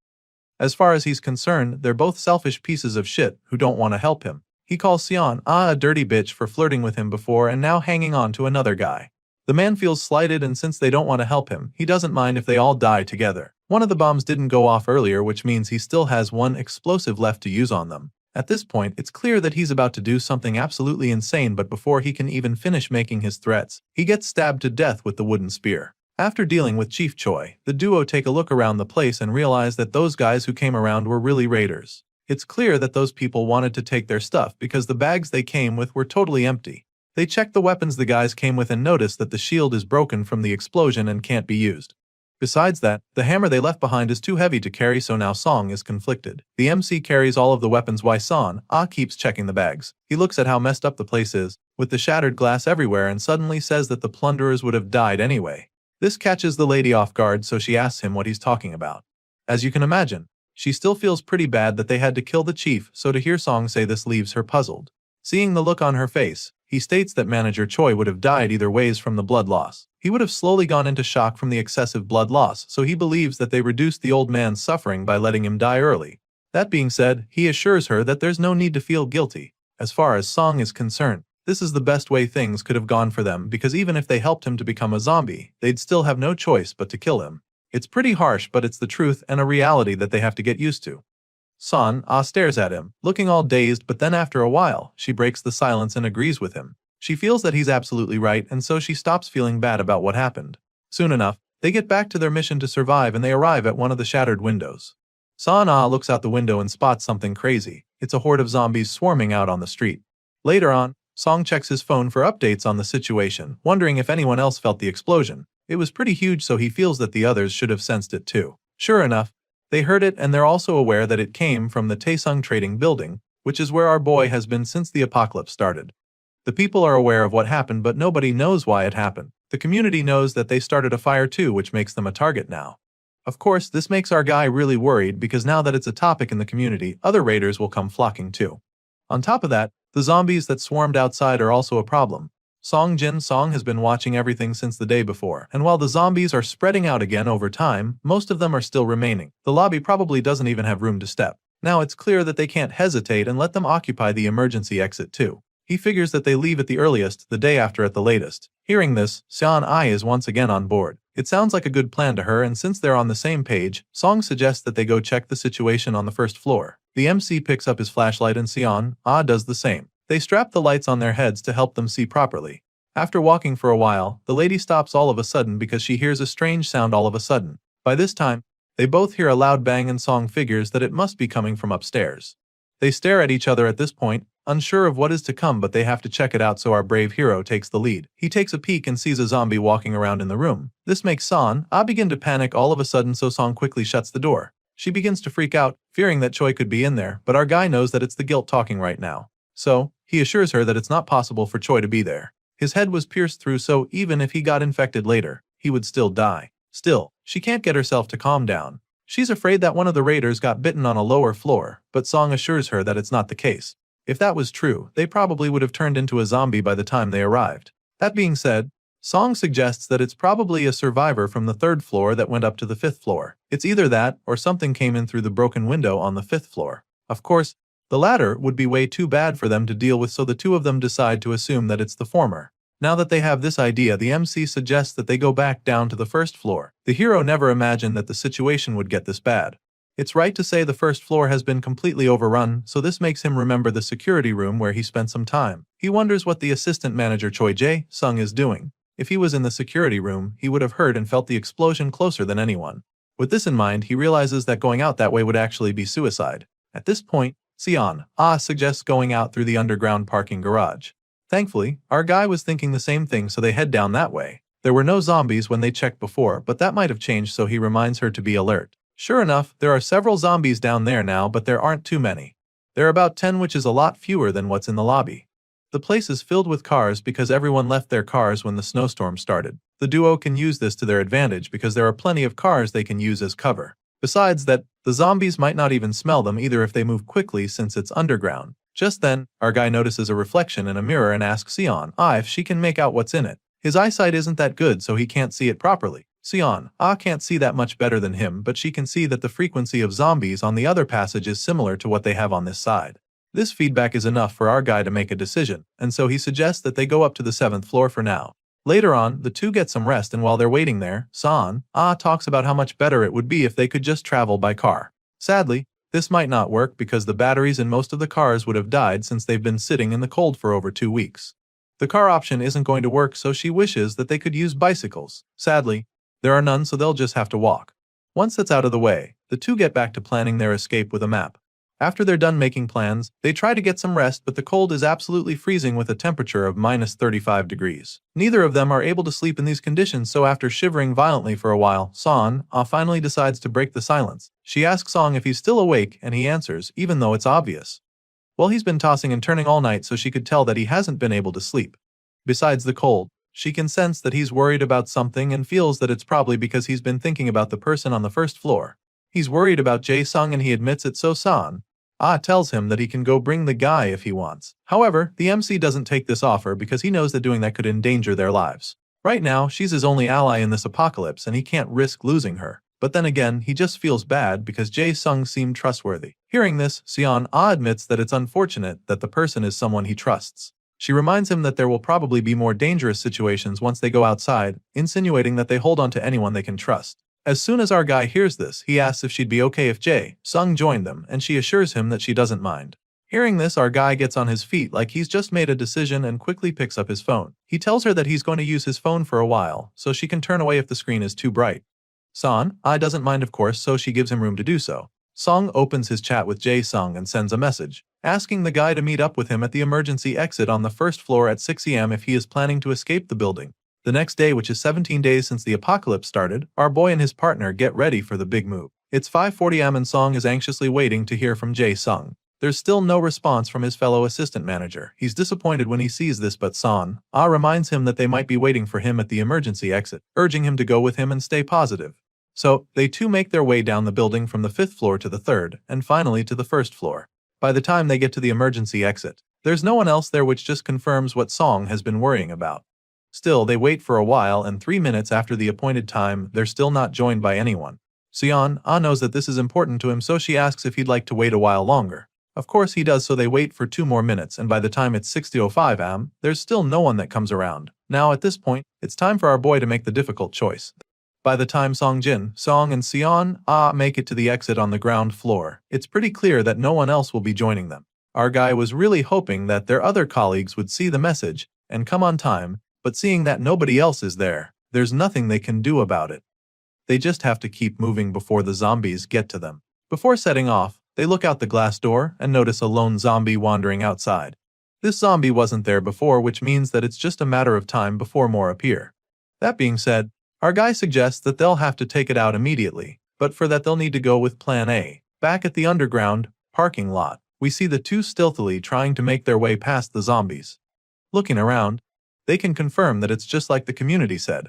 As far as he's concerned, they're both selfish pieces of shit who don't want to help him. He calls Seon-ah a dirty bitch for flirting with him before and now hanging on to another guy. The man feels slighted, and since they don't want to help him, he doesn't mind if they all die together. One of the bombs didn't go off earlier, which means he still has one explosive left to use on them. At this point, it's clear that he's about to do something absolutely insane, but before he can even finish making his threats, he gets stabbed to death with the wooden spear. After dealing with Chief Choi, the duo take a look around the place and realize that those guys who came around were really raiders. It's clear that those people wanted to take their stuff because the bags they came with were totally empty. They check the weapons the guys came with and notice that the shield is broken from the explosion and can't be used. Besides that, the hammer they left behind is too heavy to carry, so now Song is conflicted. The MC carries all of the weapons while Son-ah keeps checking the bags. He looks at how messed up the place is, with the shattered glass everywhere, and suddenly says that the plunderers would have died anyway. This catches the lady off guard, so she asks him what he's talking about. As you can imagine, she still feels pretty bad that they had to kill the chief, so to hear Song say this leaves her puzzled. Seeing the look on her face, he states that Manager Choi would have died either ways from the blood loss. He would have slowly gone into shock from the excessive blood loss, so he believes that they reduced the old man's suffering by letting him die early. That being said, he assures her that there's no need to feel guilty. As far as Song is concerned, this is the best way things could have gone for them, because even if they helped him to become a zombie, they'd still have no choice but to kill him. It's pretty harsh, but it's the truth and a reality that they have to get used to. Son-ah stares at him, looking all dazed, but then after a while, she breaks the silence and agrees with him. She feels that he's absolutely right, and so she stops feeling bad about what happened. Soon enough, they get back to their mission to survive and they arrive at one of the shattered windows. Son-ah looks out the window and spots something crazy. It's a horde of zombies swarming out on the street. Later on, Song checks his phone for updates on the situation, wondering if anyone else felt the explosion. It was pretty huge, so he feels that the others should have sensed it too. Sure enough, they heard it, and they're also aware that it came from the Taesung Trading Building, which is where our boy has been since the apocalypse started. The people are aware of what happened, but nobody knows why it happened. The community knows that they started a fire too, which makes them a target now. Of course, this makes our guy really worried because now that it's a topic in the community, other raiders will come flocking too. On top of that, the zombies that swarmed outside are also a problem. Song has been watching everything since the day before, and while the zombies are spreading out again over time, most of them are still remaining. The lobby probably doesn't even have room to step. Now it's clear that they can't hesitate and let them occupy the emergency exit too. He figures that they leave at the earliest, the day after at the latest. Hearing this, Sean-ai is once again on board. It sounds like a good plan to her, and since they're on the same page, Song suggests that they go check the situation on the first floor. The MC picks up his flashlight and Seon-ah does the same. They strap the lights on their heads to help them see properly. After walking for a while, the lady stops all of a sudden because she hears a strange sound all of a sudden. By this time, they both hear a loud bang and Song figures that it must be coming from upstairs. They stare at each other at this point, unsure of what is to come, but they have to check it out, so our brave hero takes the lead. He takes a peek and sees a zombie walking around in the room. This makes Seon-ah begin to panic all of a sudden, so Song quickly shuts the door. She begins to freak out, fearing that Choi could be in there, but our guy knows that it's the guilt talking right now. So, he assures her that it's not possible for Choi to be there. His head was pierced through, so even if he got infected later, he would still die. Still, she can't get herself to calm down. She's afraid that one of the raiders got bitten on a lower floor, but Song assures her that it's not the case. If that was true, they probably would have turned into a zombie by the time they arrived. That being said, Song suggests that it's probably a survivor from the 3rd floor that went up to the 5th floor. It's either that, or something came in through the broken window on the 5th floor. Of course, the latter would be way too bad for them to deal with, so the two of them decide to assume that it's the former. Now that they have this idea, the MC suggests that they go back down to the 1st floor. The hero never imagined that the situation would get this bad. It's right to say the 1st floor has been completely overrun, so this makes him remember the security room where he spent some time. He wonders what the assistant manager Choi Jae-sung is doing. If he was in the security room, he would have heard and felt the explosion closer than anyone. With this in mind, he realizes that going out that way would actually be suicide. At this point, Seon-ah suggests going out through the underground parking garage. Thankfully, our guy was thinking the same thing, so they head down that way. There were no zombies when they checked before, but that might have changed, so he reminds her to be alert. Sure enough, there are several zombies down there now, but there aren't too many. There are about 10, which is a lot fewer than what's in the lobby. The place is filled with cars because everyone left their cars when the snowstorm started. The duo can use this to their advantage because there are plenty of cars they can use as cover. Besides that, the zombies might not even smell them either if they move quickly since it's underground. Just then, our guy notices a reflection in a mirror and asks Seon-ah if she can make out what's in it. His eyesight isn't that good, so he can't see it properly. Seon-ah can't see that much better than him, but she can see that the frequency of zombies on the other passage is similar to what they have on this side. This feedback is enough for our guy to make a decision, and so he suggests that they go up to the 7th floor for now. Later on, the two get some rest, and while they're waiting there, Seon-ah talks about how much better it would be if they could just travel by car. Sadly, this might not work because the batteries in most of the cars would have died since they've been sitting in the cold for over 2 weeks. The car option isn't going to work, so she wishes that they could use bicycles. Sadly, there are none, so they'll just have to walk. Once that's out of the way, the two get back to planning their escape with a map. After they're done making plans, they try to get some rest, but the cold is absolutely freezing with a temperature of -35 degrees. Neither of them are able to sleep in these conditions, so after shivering violently for a while, Seon-ah finally decides to break the silence. She asks Song if he's still awake, and he answers, even though it's obvious. Well, he's been tossing and turning all night, so she could tell that he hasn't been able to sleep. Besides the cold, she can sense that he's worried about something and feels that it's probably because he's been thinking about the person on the 1st floor. He's worried about Jae-sung and he admits it, so Seon-ah tells him that he can go bring the guy if he wants. However, the MC doesn't take this offer because he knows that doing that could endanger their lives. Right now, she's his only ally in this apocalypse and he can't risk losing her. But then again, he just feels bad because Jae-sung seemed trustworthy. Hearing this, Seon-ah admits that it's unfortunate that the person is someone he trusts. She reminds him that there will probably be more dangerous situations once they go outside, insinuating that they hold on to anyone they can trust. As soon as our guy hears this, he asks if she'd be okay if Jae-sung joined them, and she assures him that she doesn't mind. Hearing this, our guy gets on his feet like he's just made a decision and quickly picks up his phone. He tells her that he's going to use his phone for a while, so she can turn away if the screen is too bright. Seon-ah doesn't mind, of course, so she gives him room to do so. Song opens his chat with Jae-sung and sends a message, asking the guy to meet up with him at the emergency exit on the 1st floor at 6 a.m. if he is planning to escape the building. The next day, which is 17 days since the apocalypse started, our boy and his partner get ready for the big move. It's 5:40 am and Song is anxiously waiting to hear from Jae-sung. There's still no response from his fellow assistant manager. He's disappointed when he sees this, but Son reminds him that they might be waiting for him at the emergency exit, urging him to go with him and stay positive. So, they too make their way down the building from the 5th floor to the 3rd, and finally to the 1st floor. By the time they get to the emergency exit, there's no one else there, which just confirms what Song has been worrying about. Still, they wait for a while, and 3 minutes after the appointed time, they're still not joined by anyone. Seon knows that this is important to him, so she asks if he'd like to wait a while longer. Of course he does, so they wait for 2 more minutes, and by the time it's 6:05 am, there's still no one that comes around. Now at this point, it's time for our boy to make the difficult choice. By the time Songjin, Song and Seon make it to the exit on the ground floor, it's pretty clear that no one else will be joining them. Our guy was really hoping that their other colleagues would see the message and come on time, but seeing that nobody else is there, there's nothing they can do about it. They just have to keep moving before the zombies get to them. Before setting off, they look out the glass door and notice a lone zombie wandering outside. This zombie wasn't there before, which means that it's just a matter of time before more appear. That being said, our guy suggests that they'll have to take it out immediately, but for that they'll need to go with Plan A. Back at the underground parking lot, we see the two stealthily trying to make their way past the zombies. Looking around, they can confirm that it's just like the community said.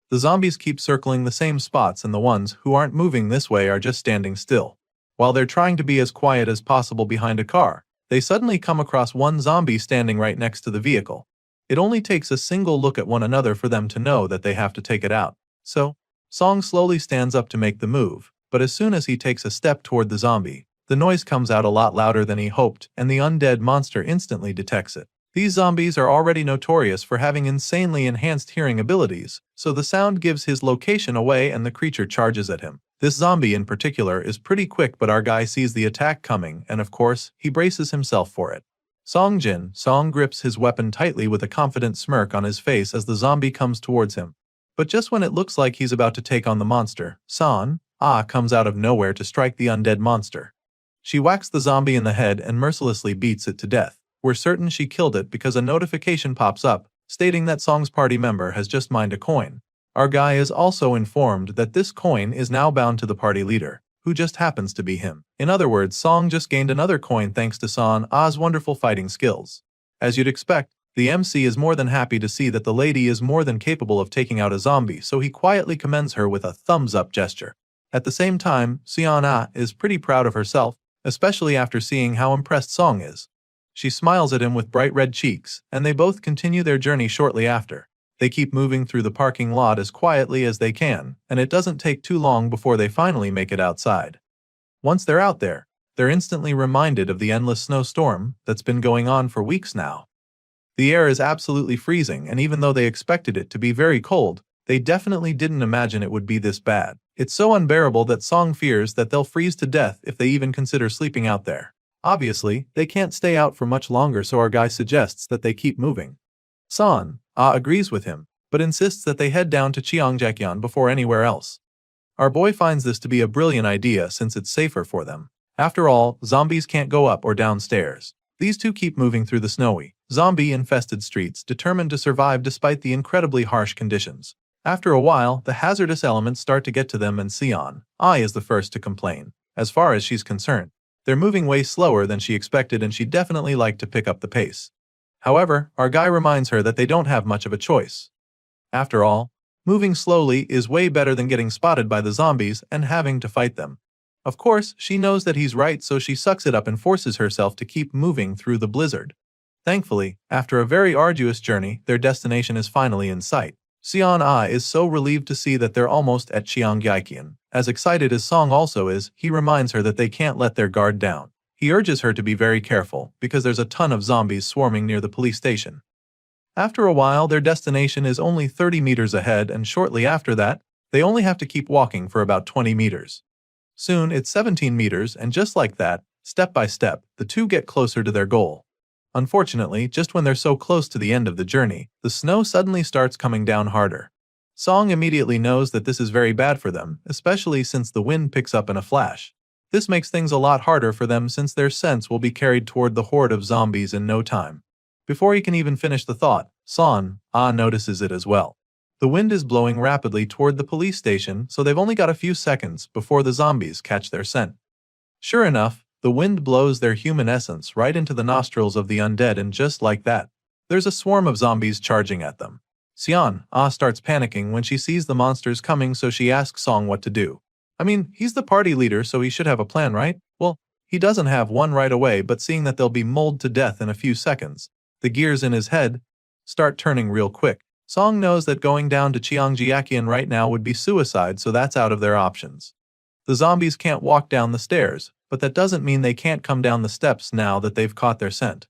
The zombies keep circling the same spots, and the ones who aren't moving this way are just standing still. While they're trying to be as quiet as possible behind a car, they suddenly come across one zombie standing right next to the vehicle. It only takes a single look at one another for them to know that they have to take it out. So, Song slowly stands up to make the move, but as soon as he takes a step toward the zombie, the noise comes out a lot louder than he hoped, and the undead monster instantly detects it. These zombies are already notorious for having insanely enhanced hearing abilities, so the sound gives his location away and the creature charges at him. This zombie in particular is pretty quick, but our guy sees the attack coming, and of course, he braces himself for it. Song grips his weapon tightly with a confident smirk on his face as the zombie comes towards him. But just when it looks like he's about to take on the monster, Son comes out of nowhere to strike the undead monster. She whacks the zombie in the head and mercilessly beats it to death. We're certain she killed it because a notification pops up, stating that Song's party member has just mined a coin. Our guy is also informed that this coin is now bound to the party leader, who just happens to be him. In other words, Song just gained another coin thanks to Son's wonderful fighting skills. As you'd expect, the MC is more than happy to see that the lady is more than capable of taking out a zombie, so he quietly commends her with a thumbs-up gesture. At the same time, Seon is pretty proud of herself, especially after seeing how impressed Song is. She smiles at him with bright red cheeks, and they both continue their journey shortly after. They keep moving through the parking lot as quietly as they can, and it doesn't take too long before they finally make it outside. Once they're out there, they're instantly reminded of the endless snowstorm that's been going on for weeks now. The air is absolutely freezing, and even though they expected it to be very cold, they definitely didn't imagine it would be this bad. It's so unbearable that Song fears that they'll freeze to death if they even consider sleeping out there. Obviously, they can't stay out for much longer, so our guy suggests that they keep moving. Son agrees with him, but insists that they head down to Cheongjakyeon before anywhere else. Our boy finds this to be a brilliant idea since it's safer for them. After all, zombies can't go up or down stairs. These two keep moving through the snowy, zombie-infested streets, determined to survive despite the incredibly harsh conditions. After a while, the hazardous elements start to get to them, and Seon is the first to complain. As far as she's concerned, they're moving way slower than she expected, and she'd definitely like to pick up the pace. However, our guy reminds her that they don't have much of a choice. After all, moving slowly is way better than getting spotted by the zombies and having to fight them. Of course, she knows that he's right, so she sucks it up and forces herself to keep moving through the blizzard. Thankfully, after a very arduous journey, their destination is finally in sight. Seon is so relieved to see that they're almost at Cheongjakyeon. As excited as Song also is, he reminds her that they can't let their guard down. He urges her to be very careful, because there's a ton of zombies swarming near the police station. After a while, their destination is only 30 meters ahead, and shortly after that, they only have to keep walking for about 20 meters. Soon, it's 17 meters, and just like that, step by step, the two get closer to their goal. Unfortunately, just when they're so close to the end of the journey, the snow suddenly starts coming down harder. Song immediately knows that this is very bad for them, especially since the wind picks up in a flash. This makes things a lot harder for them since their scents will be carried toward the horde of zombies in no time. Before he can even finish the thought, Son notices it as well. The wind is blowing rapidly toward the police station, so they've only got a few seconds before the zombies catch their scent. Sure enough, The wind blows their human essence right into the nostrils of the undead, and just like that, there's a swarm of zombies charging at them. Xian starts panicking when she sees the monsters coming, so she asks Song what to do. I mean, he's the party leader, so he should have a plan, right? Well, he doesn't have one right away, but seeing that they'll be mauled to death in a few seconds, the gears in his head start turning real quick. Song knows that going down to Cheongjiakian right now would be suicide, so that's out of their options. The zombies can't walk down the stairs, but that doesn't mean they can't come down the steps now that they've caught their scent.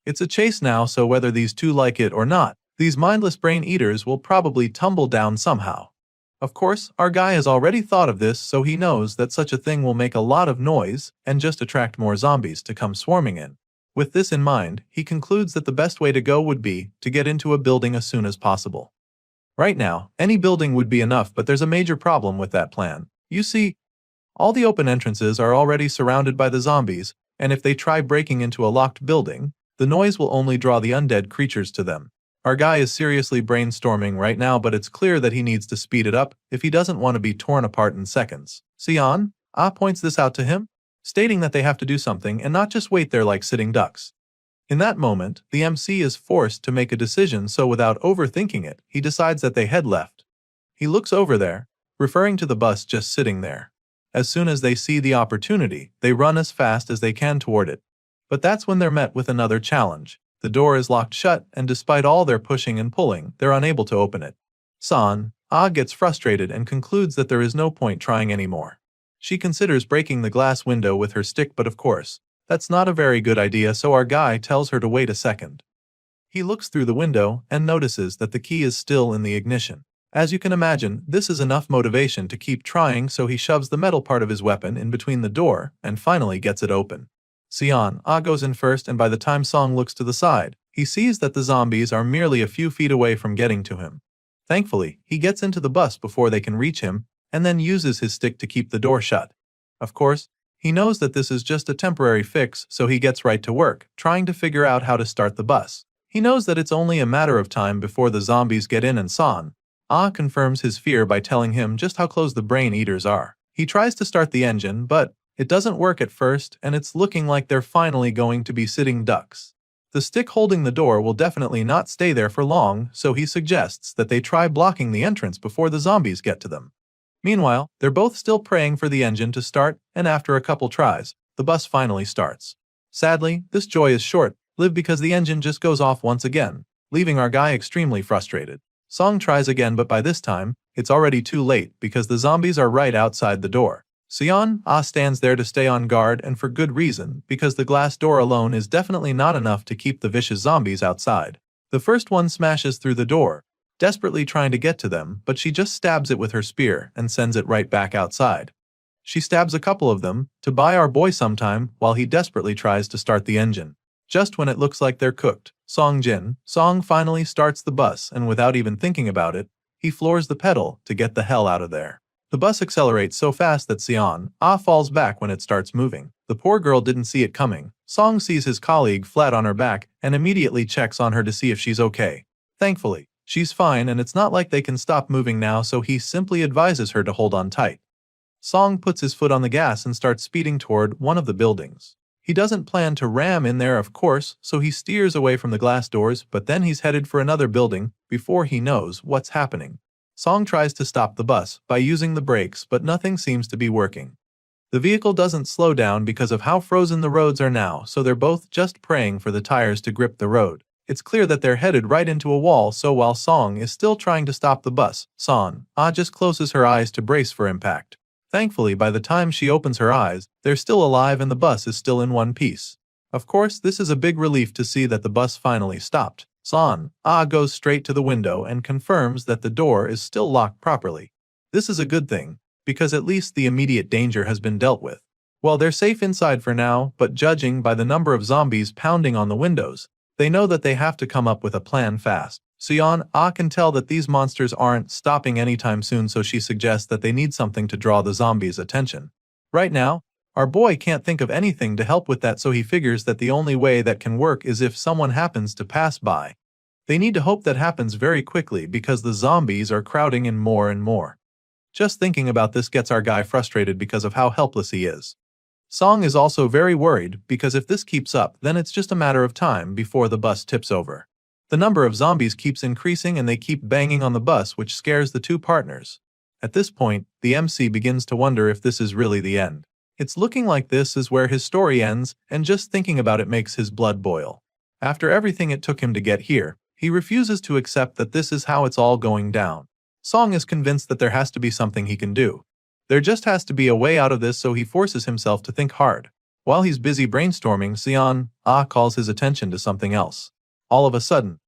It's a chase now, so whether these two like it or not, these mindless brain eaters will probably tumble down somehow. Of course, our guy has already thought of this, so he knows that such a thing will make a lot of noise and just attract more zombies to come swarming in. With this in mind, he concludes that the best way to go would be to get into a building as soon as possible. Right now, any building would be enough, but there's a major problem with that plan. You see, all the open entrances are already surrounded by the zombies, and if they try breaking into a locked building, the noise will only draw the undead creatures to them. Our guy is seriously brainstorming right now, but it's clear that he needs to speed it up if he doesn't want to be torn apart in seconds. Xian points this out to him, stating that they have to do something and not just wait there like sitting ducks. In that moment, the MC is forced to make a decision, so without overthinking it, he decides that they head left. He looks over there, referring to the bus just sitting there. As soon as they see the opportunity, they run as fast as they can toward it. But that's when they're met with another challenge. The door is locked shut, and despite all their pushing and pulling, they're unable to open it. San gets frustrated and concludes that there is no point trying anymore. She considers breaking the glass window with her stick, but of course, that's not a very good idea, so our guy tells her to wait a second. He looks through the window and notices that the key is still in the ignition. As you can imagine, this is enough motivation to keep trying, so he shoves the metal part of his weapon in between the door and finally gets it open. Xian goes in first, and by the time Song looks to the side, he sees that the zombies are merely a few feet away from getting to him. Thankfully, he gets into the bus before they can reach him, and then uses his stick to keep the door shut. Of course, he knows that this is just a temporary fix, so he gets right to work, trying to figure out how to start the bus. He knows that it's only a matter of time before the zombies get in, and San confirms his fear by telling him just how close the brain eaters are. He tries to start the engine, but it doesn't work at first, and it's looking like they're finally going to be sitting ducks. The stick holding the door will definitely not stay there for long, so he suggests that they try blocking the entrance before the zombies get to them. Meanwhile, they're both still praying for the engine to start, and after a couple tries, the bus finally starts. Sadly, this joy is short-lived because the engine just goes off once again, leaving our guy extremely frustrated. Song tries again, but by this time, it's already too late because the zombies are right outside the door. Xian stands there to stay on guard, and for good reason, because the glass door alone is definitely not enough to keep the vicious zombies outside. The first one smashes through the door, desperately trying to get to them, but she just stabs it with her spear and sends it right back outside. She stabs a couple of them to buy our boy some time while he desperately tries to start the engine. Just when it looks like they're cooked, Song finally starts the bus, and without even thinking about it, he floors the pedal to get the hell out of there. The bus accelerates so fast that Xian falls back when it starts moving. The poor girl didn't see it coming. Song sees his colleague flat on her back and immediately checks on her to see if she's okay. Thankfully, she's fine, and it's not like they can stop moving now, so he simply advises her to hold on tight. Song puts his foot on the gas and starts speeding toward one of the buildings. He doesn't plan to ram in there, of course, so he steers away from the glass doors, but then he's headed for another building before he knows what's happening. Song tries to stop the bus by using the brakes, but nothing seems to be working. The vehicle doesn't slow down because of how frozen the roads are now, so they're both just praying for the tires to grip the road. It's clear that they're headed right into a wall, so while Song is still trying to stop the bus, San just closes her eyes to brace for impact. Thankfully, by the time she opens her eyes, they're still alive and the bus is still in one piece. Of course, this is a big relief to see that the bus finally stopped. San goes straight to the window and confirms that the door is still locked properly. This is a good thing, because at least the immediate danger has been dealt with. Well, they're safe inside for now, but judging by the number of zombies pounding on the windows, they know that they have to come up with a plan fast. Xian can tell that these monsters aren't stopping anytime soon, so she suggests that they need something to draw the zombies' attention. Right now, our boy can't think of anything to help with that, so he figures that the only way that can work is if someone happens to pass by. They need to hope that happens very quickly because the zombies are crowding in more and more. Just thinking about this gets our guy frustrated because of how helpless he is. Song is also very worried because if this keeps up, then it's just a matter of time before the bus tips over. The number of zombies keeps increasing and they keep banging on the bus, which scares the two partners. At this point, the MC begins to wonder if this is really the end. It's looking like this is where his story ends, and just thinking about it makes his blood boil. After everything it took him to get here, he refuses to accept that this is how it's all going down. Song is convinced that there has to be something he can do. There just has to be a way out of this, so he forces himself to think hard. While he's busy brainstorming, Sion calls his attention to something else. All of a sudden,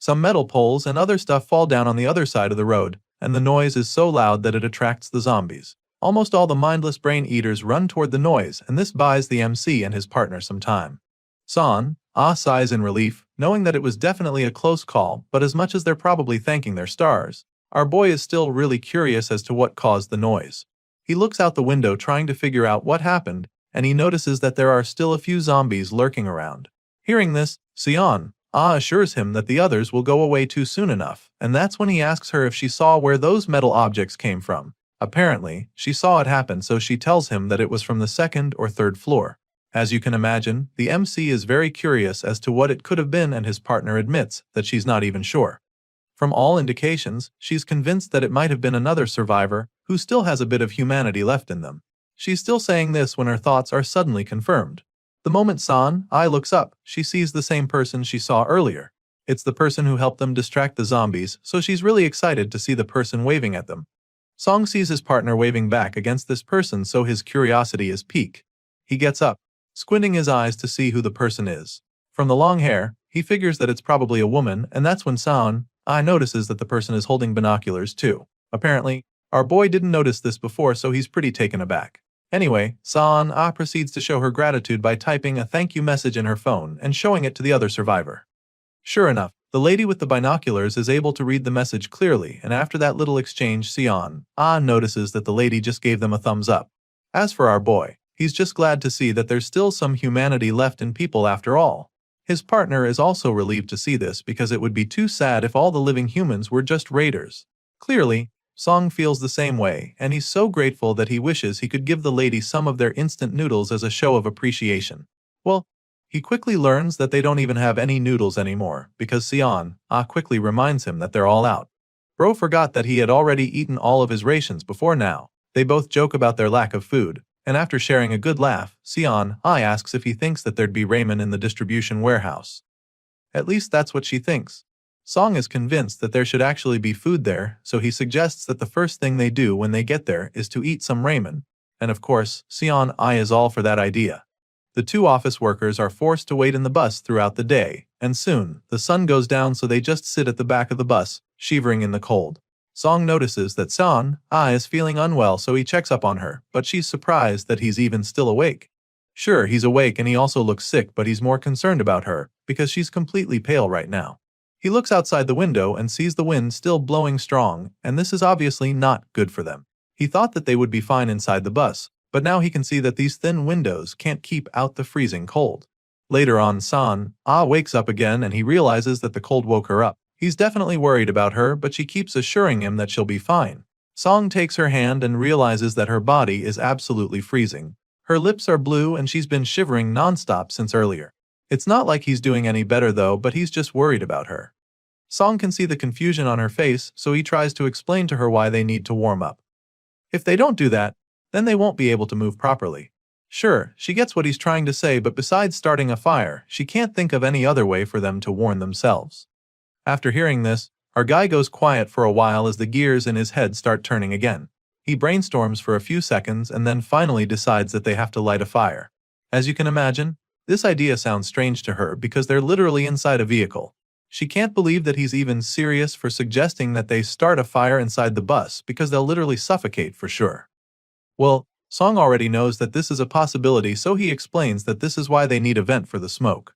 some metal poles and other stuff fall down on the other side of the road, and the noise is so loud that it attracts the zombies. Almost all the mindless brain eaters run toward the noise, and this buys the MC and his partner some time. San sighs in relief, knowing that it was definitely a close call, but as much as they're probably thanking their stars, our boy is still really curious as to what caused the noise. He looks out the window trying to figure out what happened, and he notices that there are still a few zombies lurking around. Hearing this, Sion assures him that the others will go away too soon enough, and that's when he asks her if she saw where those metal objects came from. Apparently, she saw it happen, so she tells him that it was from the second or third floor. As you can imagine, the MC is very curious as to what it could have been, and his partner admits that she's not even sure. From all indications, she's convinced that it might have been another survivor who still has a bit of humanity left in them. She's still saying this when her thoughts are suddenly confirmed. The moment San looks up, she sees the same person she saw earlier. It's the person who helped them distract the zombies, so she's really excited to see the person waving at them. Song sees his partner waving back against this person, so his curiosity is piqued. He gets up, squinting his eyes to see who the person is. From the long hair, he figures that it's probably a woman, and that's when San notices that the person is holding binoculars too. Apparently, our boy didn't notice this before, so he's pretty taken aback. Anyway, San proceeds to show her gratitude by typing a thank you message in her phone and showing it to the other survivor. Sure enough, the lady with the binoculars is able to read the message clearly, and after that little exchange, Sion notices that the lady just gave them a thumbs up. As for our boy, he's just glad to see that there's still some humanity left in people after all. His partner is also relieved to see this because it would be too sad if all the living humans were just raiders. Clearly, Song feels the same way, and he's so grateful that he wishes he could give the lady some of their instant noodles as a show of appreciation. Well, he quickly learns that they don't even have any noodles anymore, because Sion quickly reminds him that they're all out. Bro forgot that he had already eaten all of his rations before now. They both joke about their lack of food, and after sharing a good laugh, Sion asks if he thinks that there'd be ramen in the distribution warehouse. At least that's what she thinks. Song is convinced that there should actually be food there, so he suggests that the first thing they do when they get there is to eat some ramen, and of course, Sion is all for that idea. The two office workers are forced to wait in the bus throughout the day, and soon, the sun goes down, so they just sit at the back of the bus, shivering in the cold. Song notices that San is feeling unwell, so he checks up on her, but she's surprised that he's even still awake. Sure, he's awake and he also looks sick, but he's more concerned about her, because she's completely pale right now. He looks outside the window and sees the wind still blowing strong, and this is obviously not good for them. He thought that they would be fine inside the bus, but now he can see that these thin windows can't keep out the freezing cold. Later on, San wakes up again and he realizes that the cold woke her up. He's definitely worried about her, but she keeps assuring him that she'll be fine. Song takes her hand and realizes that her body is absolutely freezing. Her lips are blue and she's been shivering nonstop since earlier. It's not like he's doing any better though, but he's just worried about her. Song can see the confusion on her face, so he tries to explain to her why they need to warm up. If they don't do that, then they won't be able to move properly. Sure, she gets what he's trying to say, but besides starting a fire, she can't think of any other way for them to warm themselves. After hearing this, our guy goes quiet for a while as the gears in his head start turning again. He brainstorms for a few seconds and then finally decides that they have to light a fire. As you can imagine, this idea sounds strange to her because they're literally inside a vehicle. She can't believe that he's even serious for suggesting that they start a fire inside the bus because they'll literally suffocate for sure. Well, Song already knows that this is a possibility, so he explains that this is why they need a vent for the smoke.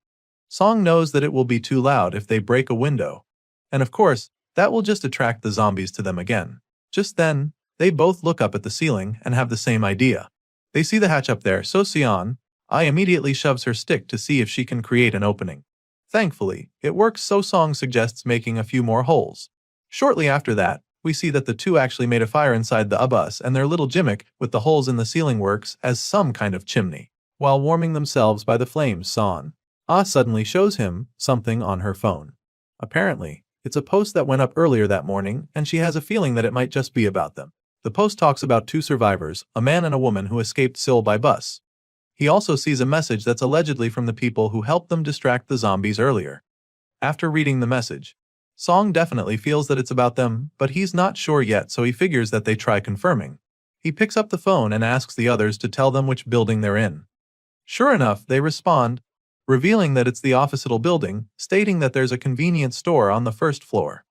Song knows that it will be too loud if they break a window. And of course, that will just attract the zombies to them again. Just then, they both look up at the ceiling and have the same idea. They see the hatch up there, so Sion immediately shoves her stick to see if she can create an opening. Thankfully, it works, so Song suggests making a few more holes. Shortly after that, we see that the two actually made a fire inside the bus, and their little gimmick with the holes in the ceiling works as some kind of chimney. While warming themselves by the flames, San suddenly shows him something on her phone. Apparently, it's a post that went up earlier that morning, and she has a feeling that it might just be about them. The post talks about two survivors, a man and a woman who escaped Seoul by bus. He also sees a message that's allegedly from the people who helped them distract the zombies earlier. After reading the message, Song definitely feels that it's about them, but he's not sure yet, so he figures that they try confirming. He picks up the phone and asks the others to tell them which building they're in. Sure enough, they respond, revealing that it's the opposite building, stating that there's a convenience store on the first floor.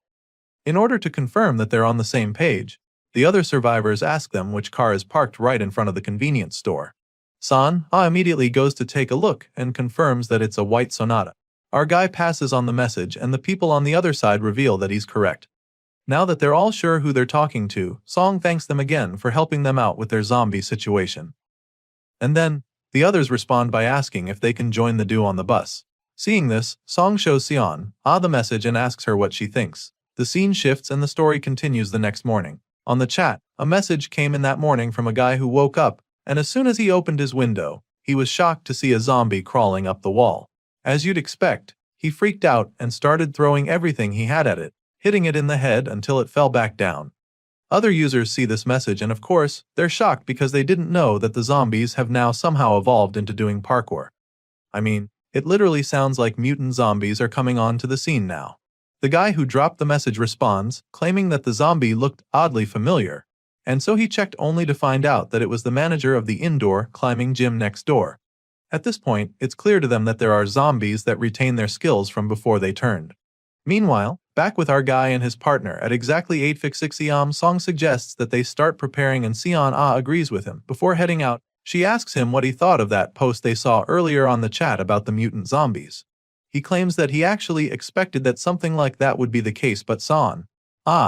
In order to confirm that they're on the same page, the other survivors ask them which car is parked right in front of the convenience store. San immediately goes to take a look and confirms that it's a white Sonata. Our guy passes on the message, and the people on the other side reveal that he's correct. Now that they're all sure who they're talking to, Song thanks them again for helping them out with their zombie situation. And then, the others respond by asking if they can join the duo on the bus. Seeing this, Song shows Sion the message and asks her what she thinks. The scene shifts and the story continues the next morning. On the chat, a message came in that morning from a guy who woke up, and as soon as he opened his window, he was shocked to see a zombie crawling up the wall. As you'd expect, he freaked out and started throwing everything he had at it, hitting it in the head until it fell back down. Other users see this message and of course, they're shocked because they didn't know that the zombies have now somehow evolved into doing parkour. I mean, it literally sounds like mutant zombies are coming onto the scene now. The guy who dropped the message responds, claiming that the zombie looked oddly familiar, and so he checked only to find out that it was the manager of the indoor climbing gym next door. At this point, it's clear to them that there are zombies that retain their skills from before they turned. Meanwhile, back with our guy and his partner at exactly 8:56 am, Song suggests that they start preparing and Sion agrees with him. Before heading out, she asks him what he thought of that post they saw earlier on the chat about the mutant zombies. He claims that he actually expected that something like that would be the case, but Sion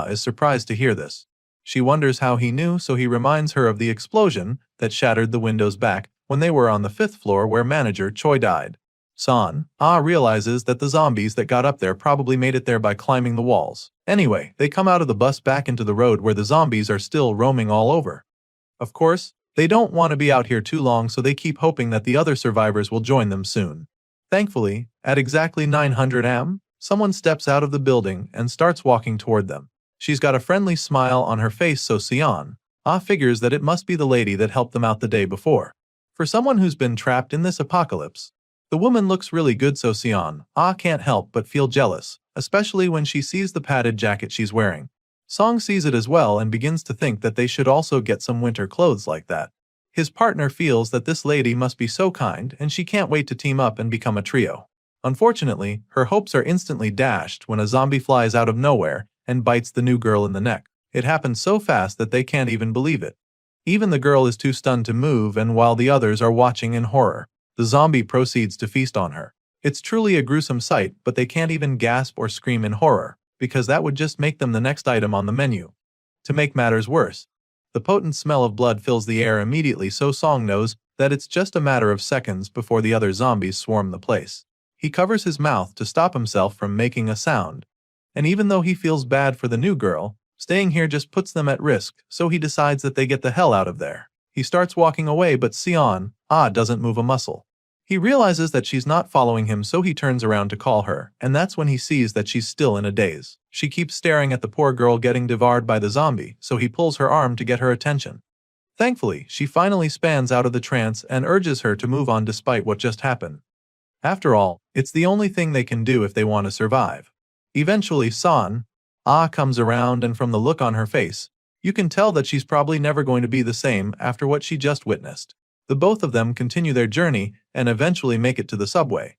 is surprised to hear this. She wonders how he knew, so he reminds her of the explosion that shattered the windows back when they were on the 5th floor where manager Choi died. San realizes that the zombies that got up there probably made it there by climbing the walls. Anyway, they come out of the bus back into the road where the zombies are still roaming all over. Of course, they don't want to be out here too long, so they keep hoping that the other survivors will join them soon. Thankfully, at exactly 900 am, someone steps out of the building and starts walking toward them. She's got a friendly smile on her face, so Sion figures that it must be the lady that helped them out the day before. For someone who's been trapped in this apocalypse, the woman looks really good, so Sion can't help but feel jealous, especially when she sees the padded jacket she's wearing. Song sees it as well and begins to think that they should also get some winter clothes like that. His partner feels that this lady must be so kind and she can't wait to team up and become a trio. Unfortunately, her hopes are instantly dashed when a zombie flies out of nowhere and bites the new girl in the neck. It happens so fast that they can't even believe it. Even the girl is too stunned to move, and while the others are watching in horror, the zombie proceeds to feast on her. It's truly a gruesome sight, but they can't even gasp or scream in horror, because that would just make them the next item on the menu. To make matters worse, the potent smell of blood fills the air immediately, so Song knows that it's just a matter of seconds before the other zombies swarm the place. He covers his mouth to stop himself from making a sound, and even though he feels bad for the new girl, staying here just puts them at risk, so he decides that they get the hell out of there. He starts walking away, but Sion doesn't move a muscle. He realizes that she's not following him, so he turns around to call her, and that's when he sees that she's still in a daze. She keeps staring at the poor girl getting devoured by the zombie, so he pulls her arm to get her attention. Thankfully, she finally spans out of the trance and urges her to move on despite what just happened. After all, it's the only thing they can do if they want to survive. Eventually, San comes around, and from the look on her face, you can tell that she's probably never going to be the same after what she just witnessed. The both of them continue their journey and eventually make it to the subway.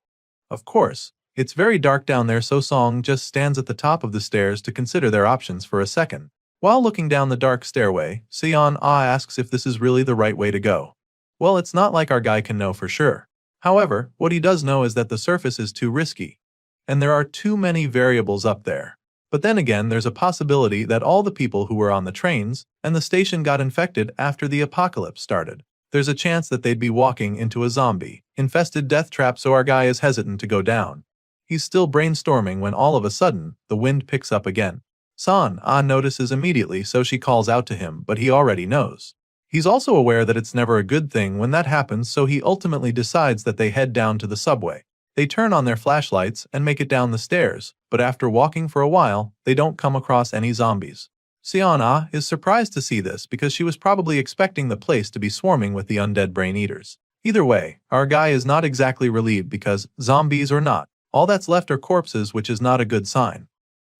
Of course, it's very dark down there, so Song just stands at the top of the stairs to consider their options for a second. While looking down the dark stairway, Sion asks if this is really the right way to go. Well, it's not like our guy can know for sure. However, what he does know is that the surface is too risky, and there are too many variables up there. But then again, there's a possibility that all the people who were on the trains and the station got infected after the apocalypse started. There's a chance that they'd be walking into a zombie-infested death trap, so our guy is hesitant to go down. He's still brainstorming when all of a sudden, the wind picks up again. San notices immediately, so she calls out to him, but he already knows. He's also aware that it's never a good thing when that happens, so he ultimately decides that they head down to the subway. They turn on their flashlights and make it down the stairs, but after walking for a while, they don't come across any zombies. Sian is surprised to see this because she was probably expecting the place to be swarming with the undead brain eaters. Either way, our guy is not exactly relieved because, zombies or not, all that's left are corpses, which is not a good sign.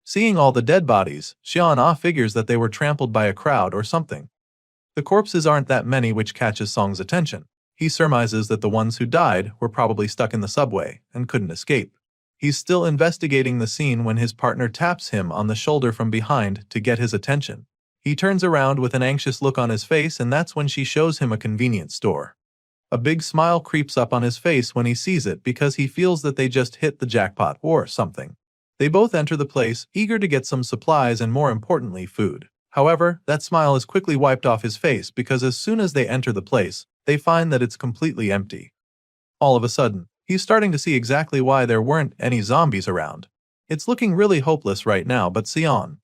Seeing all the dead bodies, Xian figures that they were trampled by a crowd or something. The corpses aren't that many, which catches Song's attention. He surmises that the ones who died were probably stuck in the subway and couldn't escape. He's still investigating the scene when his partner taps him on the shoulder from behind to get his attention. He turns around with an anxious look on his face, and that's when she shows him a convenience store. A big smile creeps up on his face when he sees it because he feels that they just hit the jackpot or something. They both enter the place, eager to get some supplies and, more importantly, food. However, that smile is quickly wiped off his face because as soon as they enter the place, they find that it's completely empty. All of a sudden, he's starting to see exactly why there weren't any zombies around. It's looking really hopeless right now, but Sion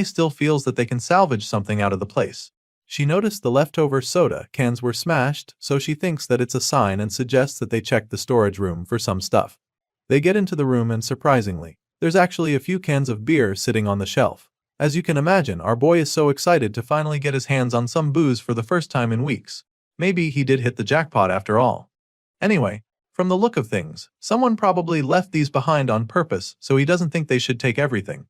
still feels that they can salvage something out of the place. She noticed the leftover soda cans were smashed, so she thinks that it's a sign and suggests that they check the storage room for some stuff. They get into the room and, surprisingly, there's actually a few cans of beer sitting on the shelf. As you can imagine, our boy is so excited to finally get his hands on some booze for the first time in weeks. Maybe he did hit the jackpot after all. Anyway, from the look of things, someone probably left these behind on purpose, so he doesn't think they should take everything.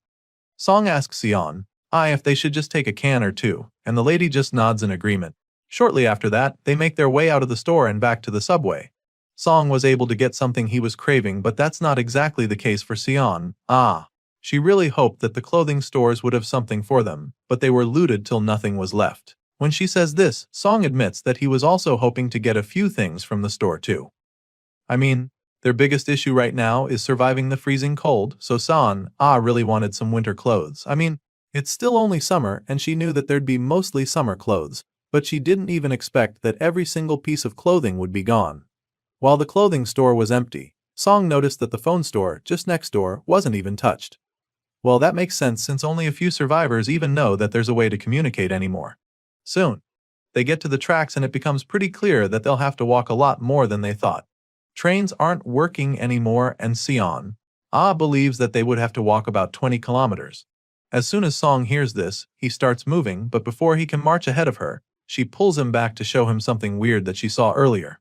Song asks Sion if they should just take a can or two, and the lady just nods in agreement. Shortly after that, they make their way out of the store and back to the subway. Song was able to get something he was craving, but that's not exactly the case for Sion. She really hoped that the clothing stores would have something for them, but they were looted till nothing was left. When she says this, Song admits that he was also hoping to get a few things from the store too. I mean, their biggest issue right now is surviving the freezing cold, so San really wanted some winter clothes. I mean, it's still only summer and she knew that there'd be mostly summer clothes, but she didn't even expect that every single piece of clothing would be gone. While the clothing store was empty, Song noticed that the phone store just next door wasn't even touched. Well, that makes sense since only a few survivors even know that there's a way to communicate anymore. Soon, they get to the tracks and it becomes pretty clear that they'll have to walk a lot more than they thought. Trains aren't working anymore and Sion believes that they would have to walk about 20 kilometers. As soon as Song hears this, he starts moving, but before he can march ahead of her, she pulls him back to show him something weird that she saw earlier.